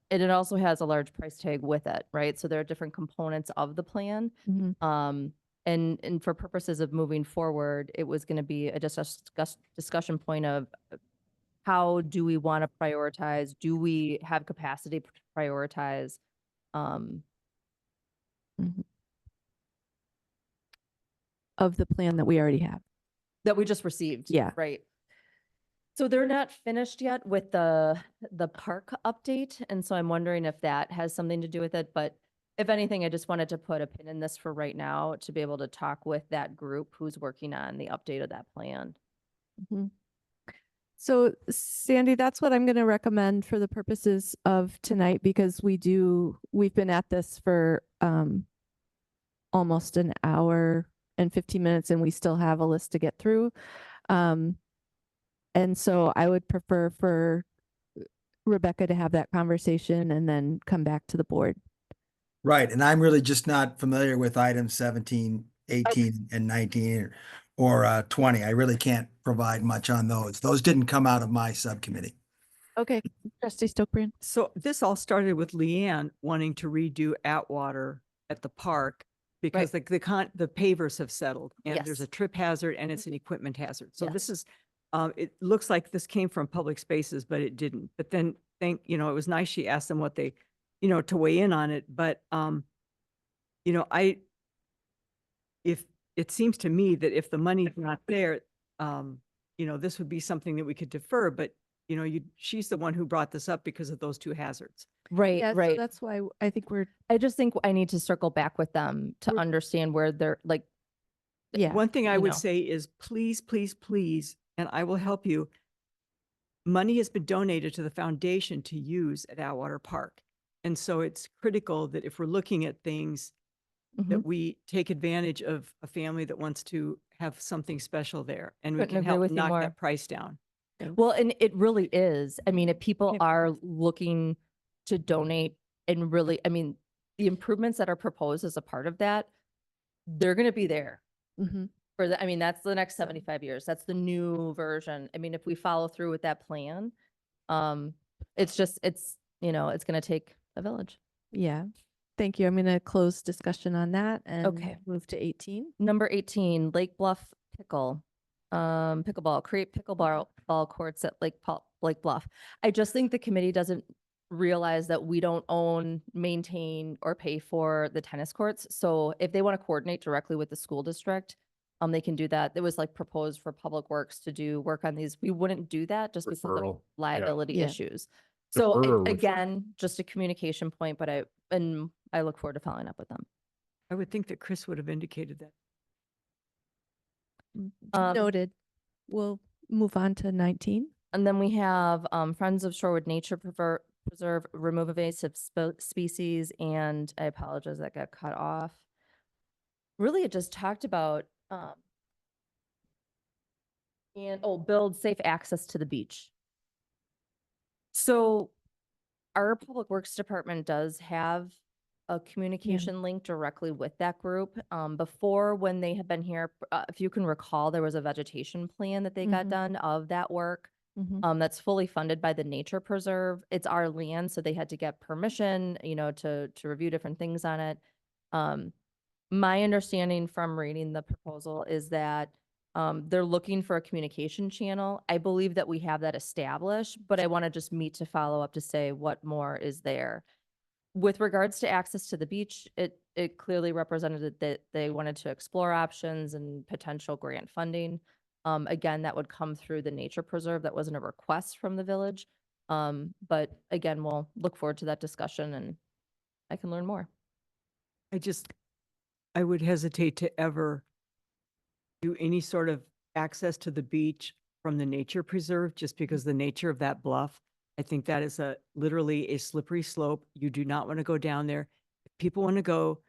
it also has a large price tag with it, right? So there are different components of the plan. And for purposes of moving forward, it was going to be a discussion point of how do we want to prioritize? Do we have capacity to prioritize? Of the plan that we already have. That we just received. Yeah. Right. So they're not finished yet with the park update. And so I'm wondering if that has something to do with it. But if anything, I just wanted to put a pin in this for right now to be able to talk with that group who's working on the update of that plan. So Sandy, that's what I'm going to recommend for the purposes of tonight, because we've been at this for almost an hour and 15 minutes and we still have a list to get through. And so I would prefer for Rebecca to have that conversation and then come back to the board. Right. And I'm really just not familiar with items 17, 18, and 19 or 20. I really can't provide much on those. Those didn't come out of my subcommittee. Okay. Trustee Stokebrand. So this all started with Leanne wanting to redo Atwater at the park because the pavers have settled and there's a trip hazard and it's an equipment hazard. So this is, it looks like this came from public spaces, but it didn't. But then it was nice she asked them what they, to weigh in on it. But, if it seems to me that if the money's not there, this would be something that we could defer, but she's the one who brought this up because of those two hazards. Right, Yeah, so right. that's why I think I just think I need to circle back with them to understand where they're like, yeah. One thing I you would know. say is please, please, please, and I will help you. Money has been donated to the foundation to use at Atwater Park. And so it's critical that if we're looking at things, that we take advantage of a family that wants to have something special there, and we Couldn't can agree help with you knock more. that price down. Well, and it really is. I mean, if people are looking to donate and really, I mean, the improvements that are proposed as a part of that, they're going to be there Mhm. for the, I mean, that's the next 75 years. That's the new version. I mean, if we follow through with that plan, it's just, it's going to take a village. Yeah. Thank you. I'm going to close discussion on that and Okay. move to 18. Number 18, Lake Bluff pickleball, create pickleball courts at Lake Bluff. I just think the committee doesn't realize that we don't own, maintain, or pay for the tennis courts. So if they want to coordinate directly with the school district, they can do that. It was like proposed for Public Works to do work on these. We wouldn't do that just because of Referral. liability Yeah. issues. So Defer or again, just a communication point, but I look forward to following up with them. I would think that Chris would have indicated that. Noted. We'll move on to 19. And then we have Friends of Shorewood Nature Preserve, remove invasive species, and I apologize, that got cut off. Really, it just talked about build safe access to the beach. So our Public Works Department does have a communication link directly with that group. Before, when they had been here, if you can recall, there was a vegetation plan that they got done of that work. That's fully funded by the Nature Preserve. It's our land, so they had to get permission, to review different things on it. My understanding from reading the proposal is that they're looking for a communication channel. I believe that we have that established, but I want to just meet to follow up to say what more is there. With regards to access to the beach, it clearly represented that they wanted to explore options and potential grant funding. Again, that would come through the Nature Preserve. That wasn't a request from the village. But again, we'll look forward to that discussion and I can learn more. I would hesitate to ever do any sort of access to the beach from the Nature Preserve, just because the nature of that bluff. I think that is literally a slippery slope. You do not want to go down there. If people want to go,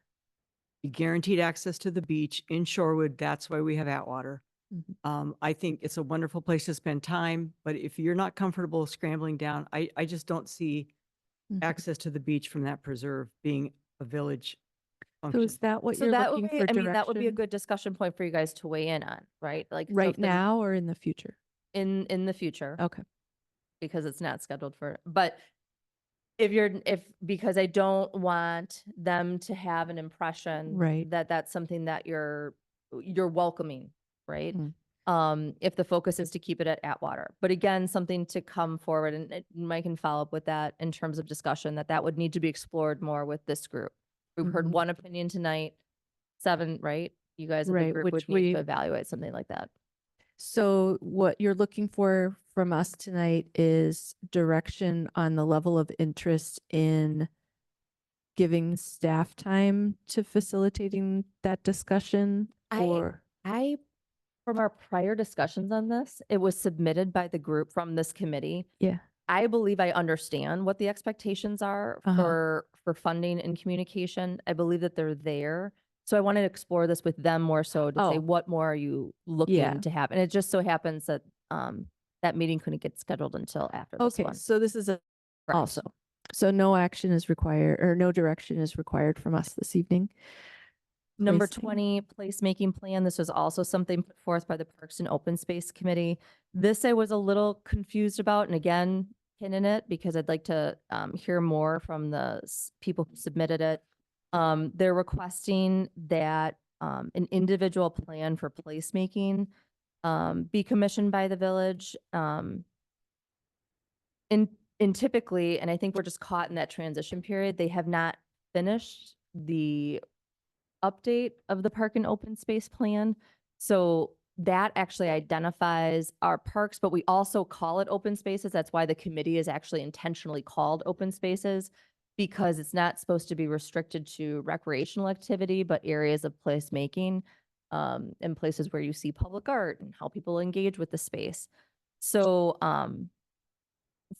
you guaranteed access to the beach in Shorewood. That's why we have Atwater. I think it's a wonderful place to spend time, but if you're not comfortable scrambling down, I just don't see access to the beach from that preserve being a village So function. is that what So you're that looking would be, for I mean, that would be a direction good discussion point for you guys to weigh in on, right? Like so right if there's- now or in the future? in the future. Okay. Because it's not scheduled for, but because I don't want them to have an impression Right. that that's something that you're welcoming, right? Mm. If the focus is to keep it at Atwater, but again, something to come forward and Mike can follow up with that in terms of discussion, that would need to be explored more with this group. We've heard one opinion tonight, 7, right? You guys as a Right, group which would need we- to evaluate something like that. So what you're looking for from us tonight is direction on the level of interest in giving staff time to facilitating that discussion or? From our prior discussions on this, it was submitted by the group from this committee. Yeah. I believe I understand what the expectations are for funding and communication. I believe that they're there. So I wanted to explore this with them more so to say, what more are you looking to have? And it just so happens that that meeting couldn't get scheduled until after this Okay, one. so this is Correct. also, so no action is required or no direction is required from us this evening. Number Placemaking. 20, placemaking plan. This was also something put forth by the Parks and Open Space Committee. This I was a little confused about, and again, pinning it because I'd like to hear more from the people who submitted it. They're requesting that an individual plan for placemaking be commissioned by the village. And typically, and I think we're just caught in that transition period, they have not finished the update of the park and open space plan. So that actually identifies our parks, but we also call it open spaces. That's why the committee is actually intentionally called open spaces, because it's not supposed to be restricted to recreational activity, but areas of placemaking, and places where you see public art and how people engage with the space. So,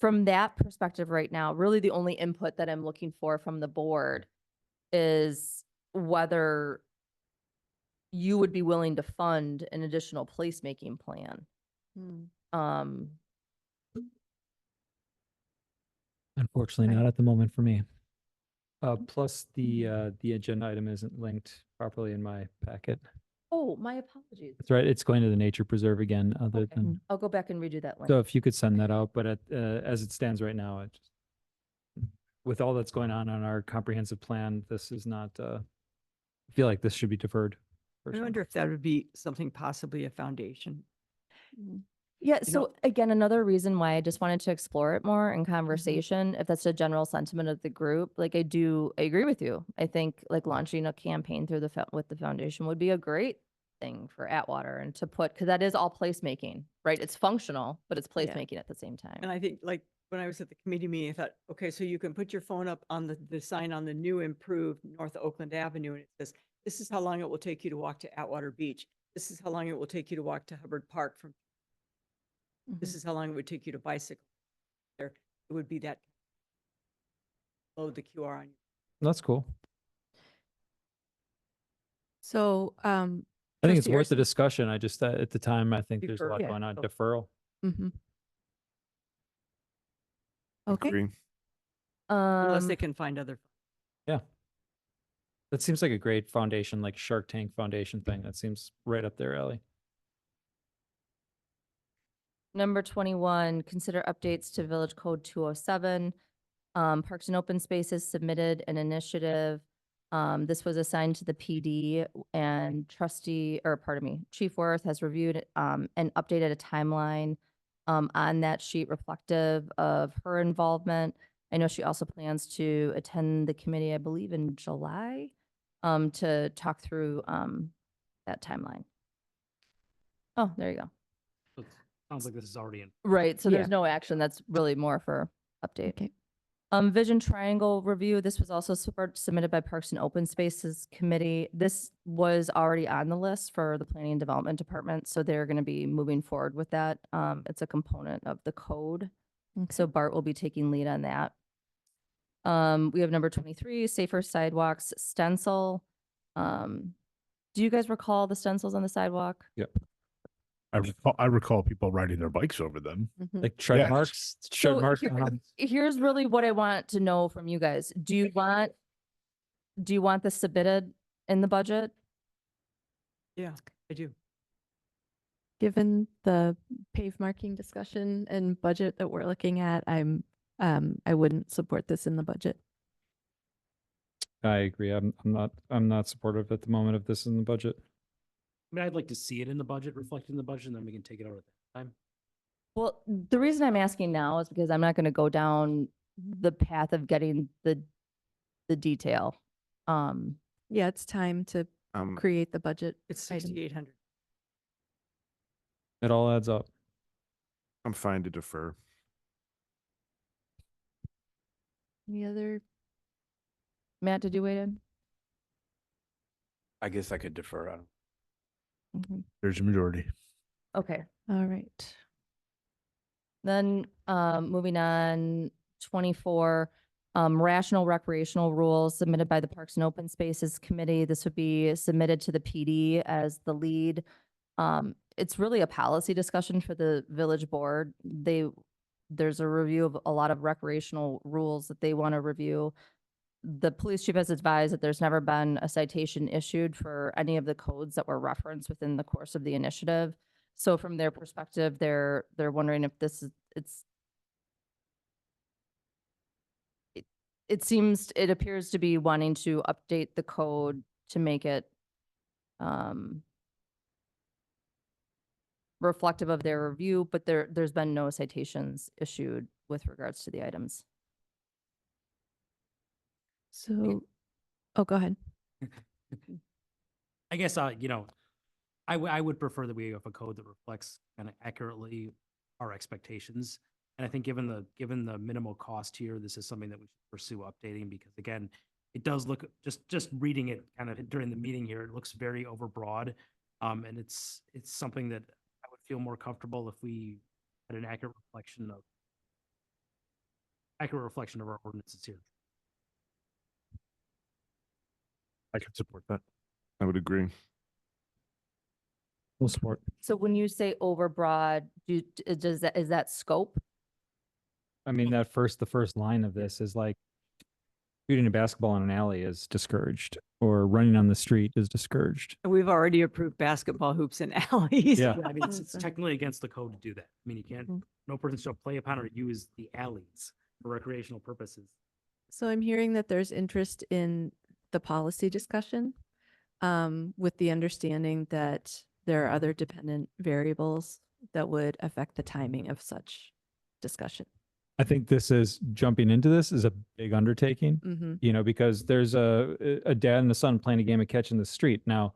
from that perspective right now, really the only input that I'm looking for from the board is whether you would be willing to fund an additional placemaking plan. Unfortunately, Right. not at the moment for me. Plus the agenda item isn't linked properly in my packet. Oh, my apologies. That's right. It's going to the nature preserve again, other Okay. than, I'll go back and redo that link. so if you could send that out, but as it stands right now, it just, with all that's going on our comprehensive plan, this is not, I feel like this should be deferred. I personally. wonder if that would be something, possibly a foundation. Yeah, You know- so again, another reason why I just wanted to explore it more in conversation, if that's a general sentiment of the group, like I agree with you. I think like launching a campaign through with the foundation would be a great thing for Atwater and to put, because that is all placemaking, right? It's functional, but it's Yeah. placemaking at the same time. And I think like when I was at the committee meeting, I thought, okay, so you can put your phone up on the sign on the new improved North Oakland Avenue, and it says, this is how long it will take you to walk to Atwater Beach. This is how long it will take you to walk to Hubbard Park from, this is how long it would take you to bicycle there. It would be that. Load the QR on you. That's cool. So, I think it's Trustee worth the Erson? discussion. I just, at the time, I think there's a Defer, lot yeah. going on. Oh. Deferral. Okay. Agree. Unless they can find other. Yeah. That seems like a great foundation, like Shark Tank Foundation thing. That seems right up their alley. Number 21, consider updates to Village Code 207. Parks and Open Spaces submitted an initiative. This was assigned to the PD, and Chief Worth has reviewed and updated a timeline on that sheet reflective of her involvement. I know she also plans to attend the committee, I believe, in July to talk through that timeline. Oh, there you go. So it sounds like this is already in. Right, so there's Yeah. no action. That's really more for update. Okay. Vision Triangle Review, this was also submitted by Parks and Open Spaces Committee. This was already on the list for the Planning and Development Department, so they're going to be moving forward with that. It's a component of the code. So Bart will be taking lead on that. We have number 23, Safer Sidewalks stencil. Do you guys recall the stencils on the sidewalk? Yep. I recall people riding their bikes over them. Like tread Yeah. marks, So tread marks. here's really what I want to know from you guys. Do you want this submitted in the budget? Yeah, I do. Given the pave marking discussion and budget that we're looking at, I wouldn't support this in the budget. I agree. I'm not supportive at the moment of this in the budget. I mean, I'd like to see it in the budget, reflected in the budget, and then we can take it out at that time. Well, the reason I'm asking now is because I'm not going to go down the path of getting the detail. Yeah, it's time to create the budget. It's item. 6,800. It all adds up. I'm fine to defer. Any other? Matt, did you weigh in? I guess I could defer on. There's a majority. Okay. All right. Then moving on, 24, rational recreational rules submitted by the Parks and Open Spaces Committee. This would be submitted to the PD as the lead. It's really a policy discussion for the village board. There's a review of a lot of recreational rules that they want to review. The police chief has advised that there's never been a citation issued for any of the codes that were referenced within the course of the initiative. So from their perspective, they're wondering if it appears to be wanting to update the code to make it reflective of their review, but there's been no citations issued with regards to the items. So, oh, go ahead. I guess, you know, I would prefer that we have a code that reflects kind of accurately our expectations. And I think given the minimal cost here, this is something that we should pursue updating, because again, it does look, just reading it kind of during the meeting here, it looks very overbroad. And it's something that I would feel more comfortable if we had an accurate reflection of our ordinances here. I can support that. I would agree. Full support. So when you say overbroad, is that scope? I mean, the first line of this is like shooting a basketball in an alley is discouraged, or running on the street is discouraged. We've already approved basketball hoops in alleys. Yeah. I mean, it's technically against the code to do that. I mean, you can't, no person shall play upon or use the alleys for recreational purposes. So I'm hearing that there's interest in the policy discussion, with the understanding that there are other dependent variables that would affect the timing of such discussion. I think this is jumping into this is a big undertaking, Mm-hmm. you know, because there's a dad and a son playing a game of catch in the street. Now,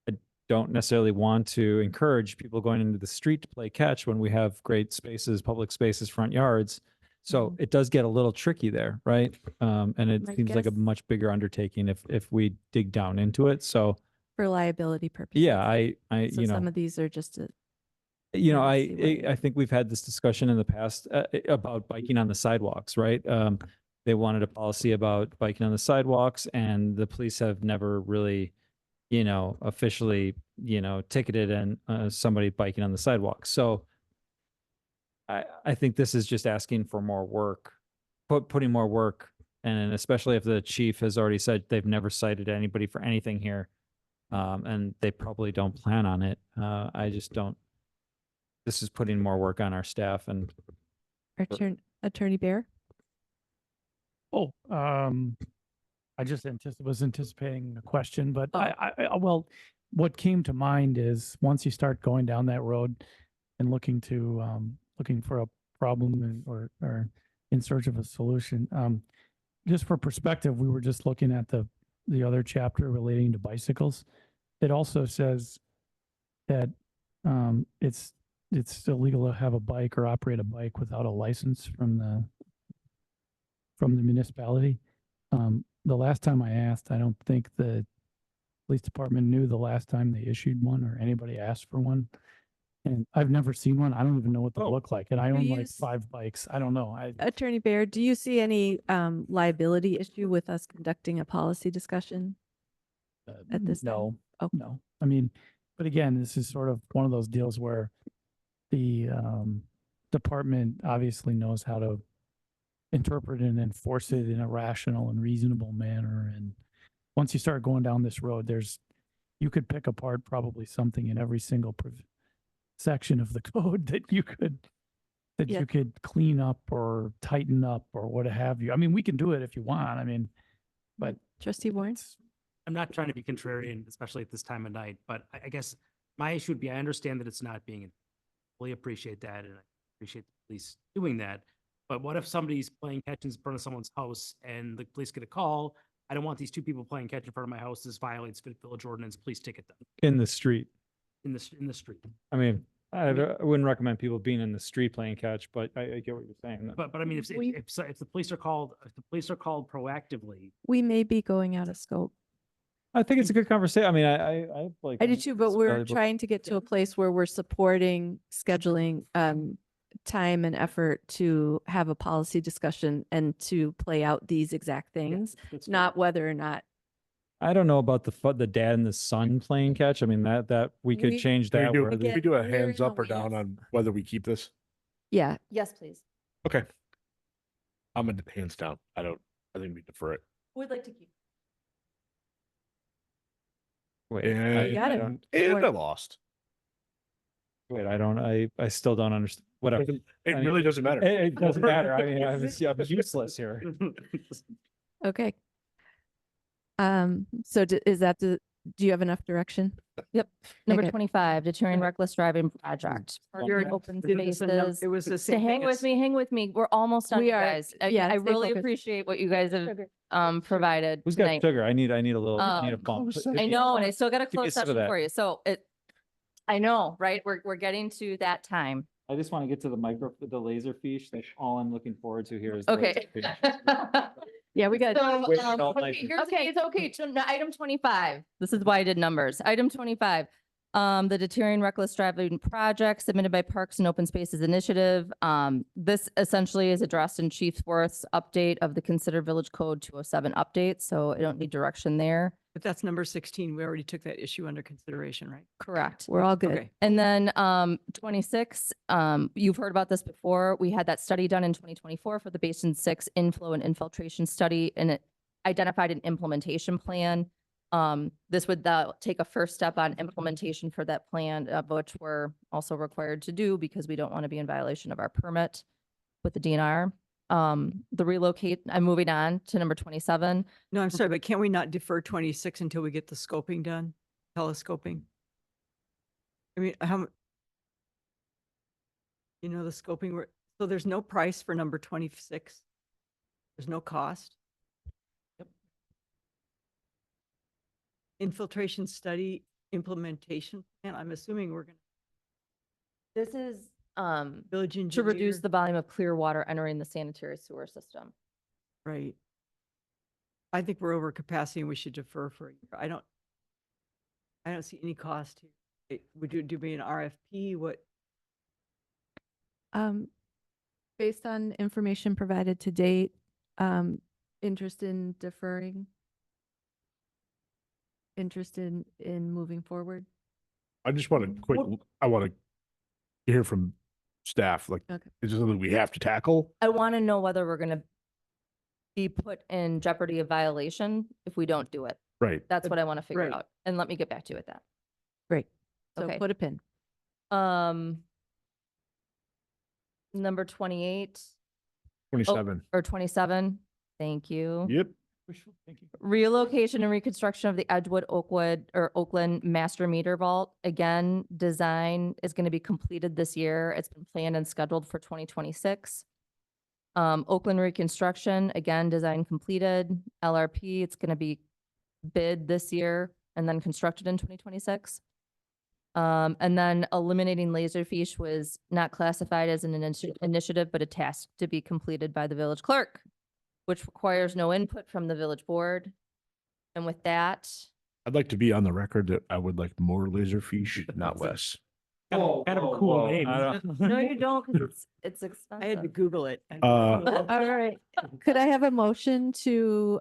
I don't necessarily want to encourage people going into the street to play catch when we have great spaces, public spaces, front yards. So it does get a little tricky there, right? And it I seems like a guess- much bigger undertaking if we dig down into it. So For liability purposes. yeah, I So you know, some of these are just you know, Yeah, see what- I think we've had this discussion in the past about biking on the sidewalks, right? They wanted a policy about biking on the sidewalks, and the police have never really, you know, officially, you know, ticketed and somebody biking on the sidewalk. So I think this is just asking for more work, putting more work, and especially if the chief has already said they've never cited anybody for anything here, and they probably don't plan on it. I just don't. This is putting more work on our staff, and Attorney Bear? Oh, I just was anticipating a question, but Oh. well, what came to mind is once you start going down that road and looking for a problem or in search of a solution, just for perspective, we were just looking at the other chapter relating to bicycles. It also says that it's illegal to have a bike or operate a bike without a license from the municipality. The last time I asked, I don't think the police department knew the last time they issued one or anybody asked for one. And I've never seen one. I don't even know what they look like. And I own like 5 bikes. I don't know. Attorney Bear, do you see any liability issue with us conducting a policy discussion at this time? No. Oh. No. I mean, but again, this is sort of one of those deals where the department obviously knows how to interpret and enforce it in a rational and reasonable manner. And once you start going down this road, you could pick apart probably something in every single section of the code that you could Yeah. you could clean up or tighten up or what have you. I mean, we can do it if you want. I mean, but Trustee Warren? I'm not trying to be contrarian, especially at this time of night, but I guess my issue would be, I understand that it's not being, fully appreciate that, and I appreciate the police doing that. But what if somebody's playing catch in front of someone's house and the police get a call? I don't want these 2 people playing catch in front of my house. This violates village ordinance. Please ticket them in the street. in the street. I mean, I wouldn't recommend people being in the street playing catch, but I get what you're saying. But I mean, if the police are called, proactively, We may be going out of scope. I think it's a good conversation. I mean, I like. I do too, but it's we're valuable. trying to get to a place where we're supporting scheduling time and effort to have a policy discussion and to play out these exact things, not whether or not. I don't know about the dad and the son playing catch. I mean, that we could We- change Can that. we where do, the- can we do a we're hands in up the or down weeds. on whether we keep this? Yeah, Yes, please. Okay. I'm a hands down. I think we defer it. Would like to keep. Wait, And, got it. and I lost. wait, I still don't understand. Whatever. It I mean, really doesn't matter. It doesn't matter. I mean, I'm useless here. okay. So is that do you have enough direction? Yep. Number Okay. 25, deterring reckless driving project. You're- Open It was a num- spaces. It was the So same. hang with me, hang with me. We're almost done, We you are- guys. yeah, I stay really focused. appreciate what you guys have provided Who's got tonight. sugar? I need a little, I need a Um, bump. I know, and I still got a Give me closed some of session that. for you. So I know, right? We're getting to that time. I just want to get to the laser fiche. That's all I'm looking forward to here is. the Okay. laser fiche. Yeah, we got, So, Wait, no, okay, like- here's, it's okay, item 25, this is why I did numbers. Item 25, the deterring reckless driving project submitted by Parks and Open Spaces Initiative. This essentially is addressed in Chief Worth's update of the Consider Village Code 207 update, so I don't need direction there. But that's number 16. We already took that issue under consideration, right? Correct. we're all good. Okay. And then 26, you've heard about this before. We had that study done in 2024 for the Basin 6 inflow and infiltration study, and it identified an implementation plan. This would take a first step on implementation for that plan, which we're also required to do because we don't want to be in violation of our permit with the DNR. The relocate, I'm moving on to number 27. No, I'm sorry, but can't we not defer 26 until we get the scoping done? Telescoping? I mean, the scoping, so there's no price for number 26? There's no cost? Yep. Infiltration study implementation plan, I'm assuming we're gonna. This is Village to engineer. reduce the volume of clear water entering the sanitary sewer system. Right. I think we're over capacity and we should defer for a year. I don't see any cost here. Would you do me an RFP? What? Based on information provided to date, interest in deferring? Interested in moving forward? I just want to I want to hear from staff, like, Okay. is this something we have to tackle? I want to know whether we're going to be put in jeopardy of violation if we don't do it. Right. That's what I want to figure Right. out. And let me get back to you with that. Great. So Okay. put a pin. Number 28 27. or 27. Thank you. Yep. Thank you. Relocation and reconstruction of the Edgewood, Oakland master meter vault. Again, design is going to be completed this year. It's been planned and scheduled for 2026. Oakland reconstruction, again, design completed. LRP, it's going to be bid this year and then constructed in 2026. And then eliminating Laserfish was not classified as an initiative, but a task to be completed by the village clerk, which requires no input from the village board. And with that, I'd like to be on the record that I would like more laserfish, not less. Kind of a cool name. no, you don't, because it's I had to expensive. Google it. All right. Could I have a motion to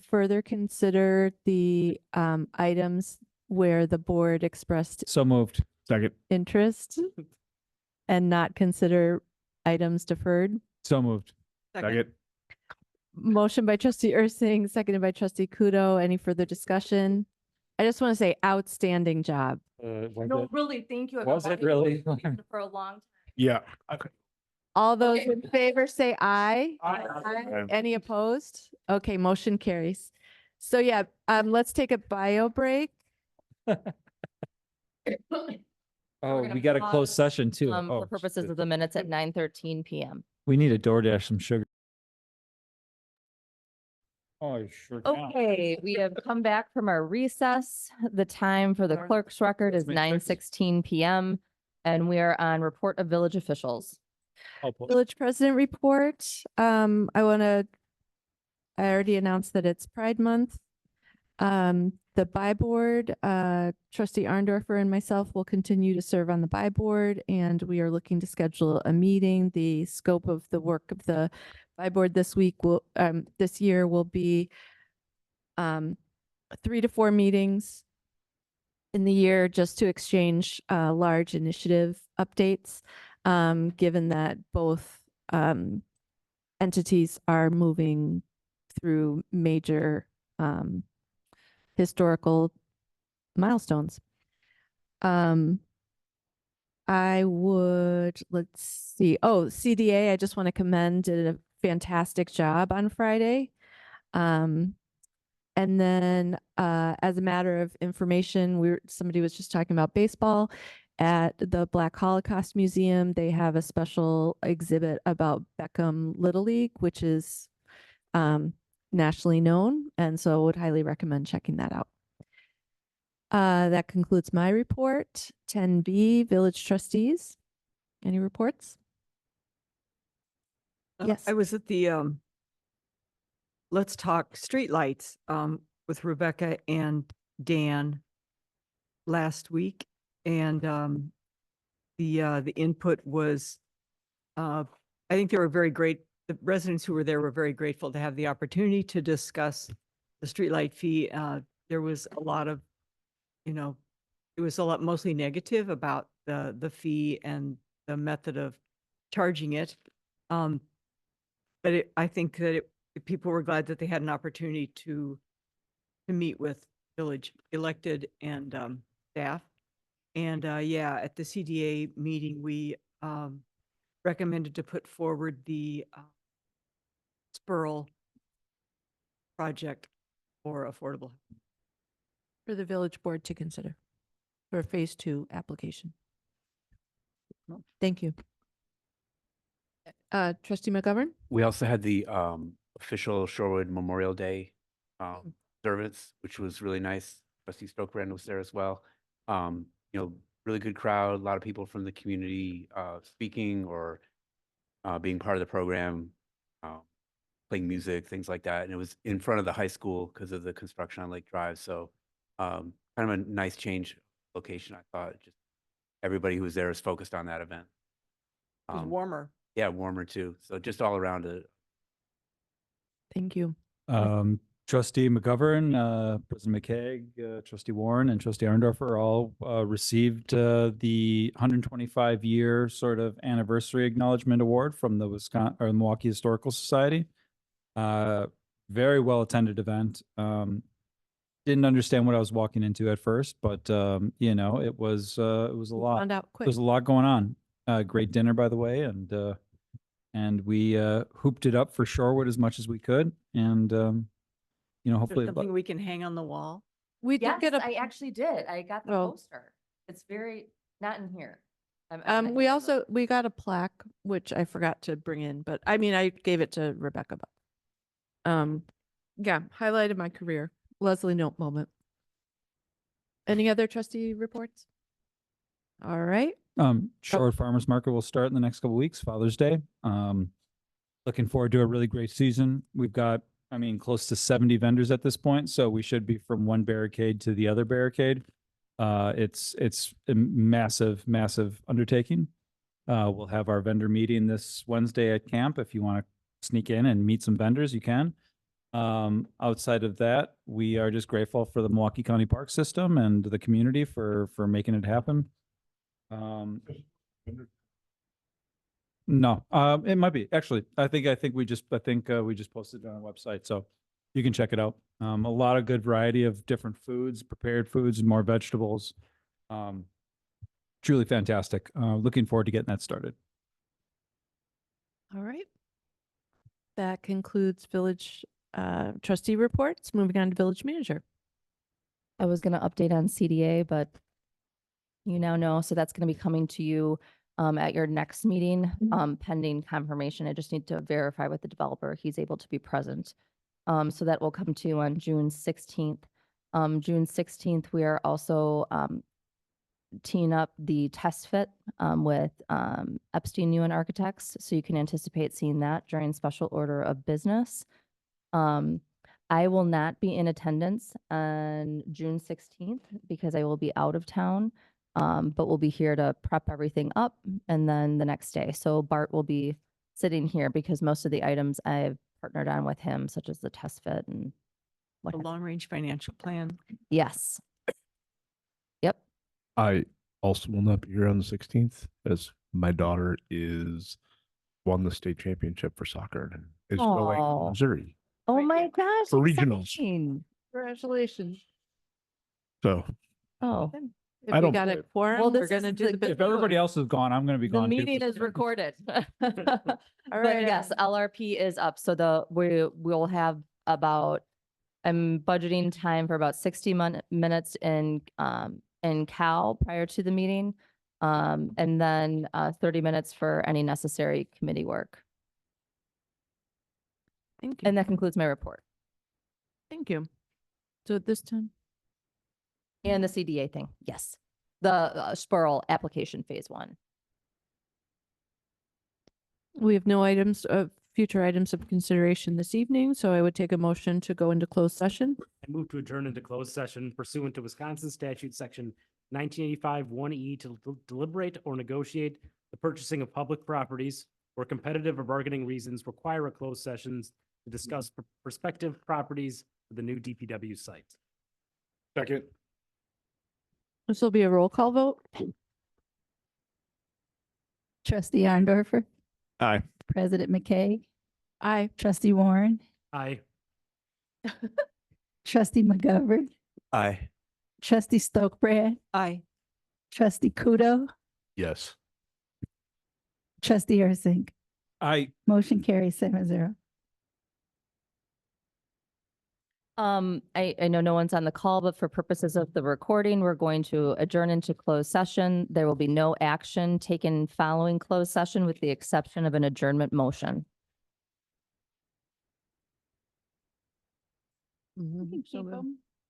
further consider the items where the board expressed So moved. Second. interest and not consider items deferred? So moved. Second. Motion by trustee Ursing, seconded by trustee Kudo. Any further discussion? I just want to say outstanding job. No, really, thank you. I've Was been it wanting to really? do this For a long time. Yeah. Okay. All those Okay. in favor say aye. Aye. Any opposed? Okay, motion carries. So yeah, let's take a bio break. Oh, gonna we got a pause, closed session too. For Oh, purposes of the minutes at 9:13 PM. we need to DoorDash some sugar. Oh, you sure can. Okay, we have come back from our recess. The time for the clerk's record is Let's make sure- 9:16 PM. And we are on report of village officials. I'll pull- Village President report. I already announced that it's Pride Month. The BI board, trustee Arndorfer and myself will continue to serve on the BI board, and we are looking to schedule a meeting. The scope of the work of the BI board this year will be 3 to 4 meetings in the year just to exchange large initiative updates, given that both entities are moving through major historical milestones. Let's see. Oh, CDA, I just want to commend, did a fantastic job on Friday. And then as a matter of information, somebody was just talking about baseball. At the Black Holocaust Museum, they have a special exhibit about Beckham Little League, which is nationally known, and so would highly recommend checking that out. That concludes my report. 10B, village trustees. Any reports? Yes. I was at the Let's Talk Streetlights with Rebecca and Dan last week, and the input was I think they were very great. The residents who were there were very grateful to have the opportunity to discuss the streetlight fee. There was a lot of, it was a lot mostly negative about the fee and the method of charging it. But I think that people were glad that they had an opportunity to meet with village elected and staff. And yeah, at the CDA meeting, we recommended to put forward the Spurl project for affordable. For the village board to consider for phase 2 application. Thank you. Trustee McGovern? We also had the official Shorewood Memorial Day observance, which was really nice. Trustee Stokebrand was there as well. Really good crowd, a lot of people from the community speaking or being part of the program, playing music, things like that. And it was in front of the high school because of the construction on Lake Drive. So kind of a nice change location, I thought. Just everybody who was there was focused on that event. It was warmer. Yeah, warmer too. So just all around it. Thank you. Trustee McGovern, President McCaig, Trustee Warren, and Trustee Arndorfer all received the 125-year sort of anniversary acknowledgement award from the Milwaukee Historical Society. Very well attended event. Didn't understand what I was walking into at first, but it was a lot. Found out quick. There's a lot going on. Great dinner, by the way, and we hooped it up for Shorewood as much as we could, and hopefully Something we can hang on the wall. We Yes, did get I actually did. I got the Oh. poster. It's very, not in here. we got a plaque, which I forgot to bring in, but I mean, I gave it to Rebecca. But, yeah, highlighted my career. Leslie Note moment. Any other trustee reports? All right. Shorewood Farmers Market will start in the next couple weeks, Father's Day. Looking forward to a really great season. We've got, close to 70 vendors at this point, so we should be from one barricade to the other barricade. It's a massive undertaking. We'll have our vendor meeting this Wednesday at camp. If you want to sneak in and meet some vendors, you can. Outside of that, we are just grateful for the Milwaukee County Park System and the community for making it happen. No, it might be actually. I think we just posted it on our website, so you can check it out. A lot of good variety of different foods, prepared foods, and more vegetables. Truly fantastic. Looking forward to getting that started. All right. That concludes village trustee reports. Moving on to village manager. I was going to update on CDA, but you now know, so that's going to be coming to you at your next meeting, pending confirmation. I just need to verify with the developer he's able to be present. So that will come to you on June 16th. June 16th, we are also teeing up the test fit with Epstein Ewan Architects. So you can anticipate seeing that during special order of business. I will not be in attendance on June 16th because I will be out of town. But we'll be here to prep everything up and then the next day. So Bart will be sitting here because most of the items I've partnered on with him, such as the test fit and The long-range financial plan. Yes. Yep. I also will not be here on the 16th as my daughter won the state championship for soccer and is going Aw. to Missouri Oh my gosh. for regionals. exciting. Congratulations. So Oh, If I we don't got blame- a quorum, Well, we're this gonna is do the the. If everybody else is gone, I'm going to be the gone. too. meeting is recorded. All But right. yes, LRP is up. So we'll have about, I'm budgeting time for about 60 minutes in Cal prior to the meeting. And then 30 minutes for any necessary committee work. Thank you. And that concludes my report. Thank you. So at this time, And the CDA thing, yes. The Spurl application phase 1. We have no future items of consideration this evening, so I would take a motion to go into closed session. I move to adjourn into closed session pursuant to Wisconsin statute section 1985 1E to deliberate or negotiate the purchasing of public properties where competitive or bargaining reasons require a closed sessions to discuss prospective properties for the new DPW site. Second. This will be a roll call vote. Trustee Arndorfer, Aye. President McKay, Aye. Trustee Warren, Aye. Trustee McGovern, Aye. Trustee Stokbrand, Aye. Trustee Kudo, Yes. Trustee Ursink. I Motion carries 7-0. I know no one's on the call, but for purposes of the recording, we're going to adjourn into closed session. There will be no action taken following closed session with the exception of an adjournment motion. You can keep 'em.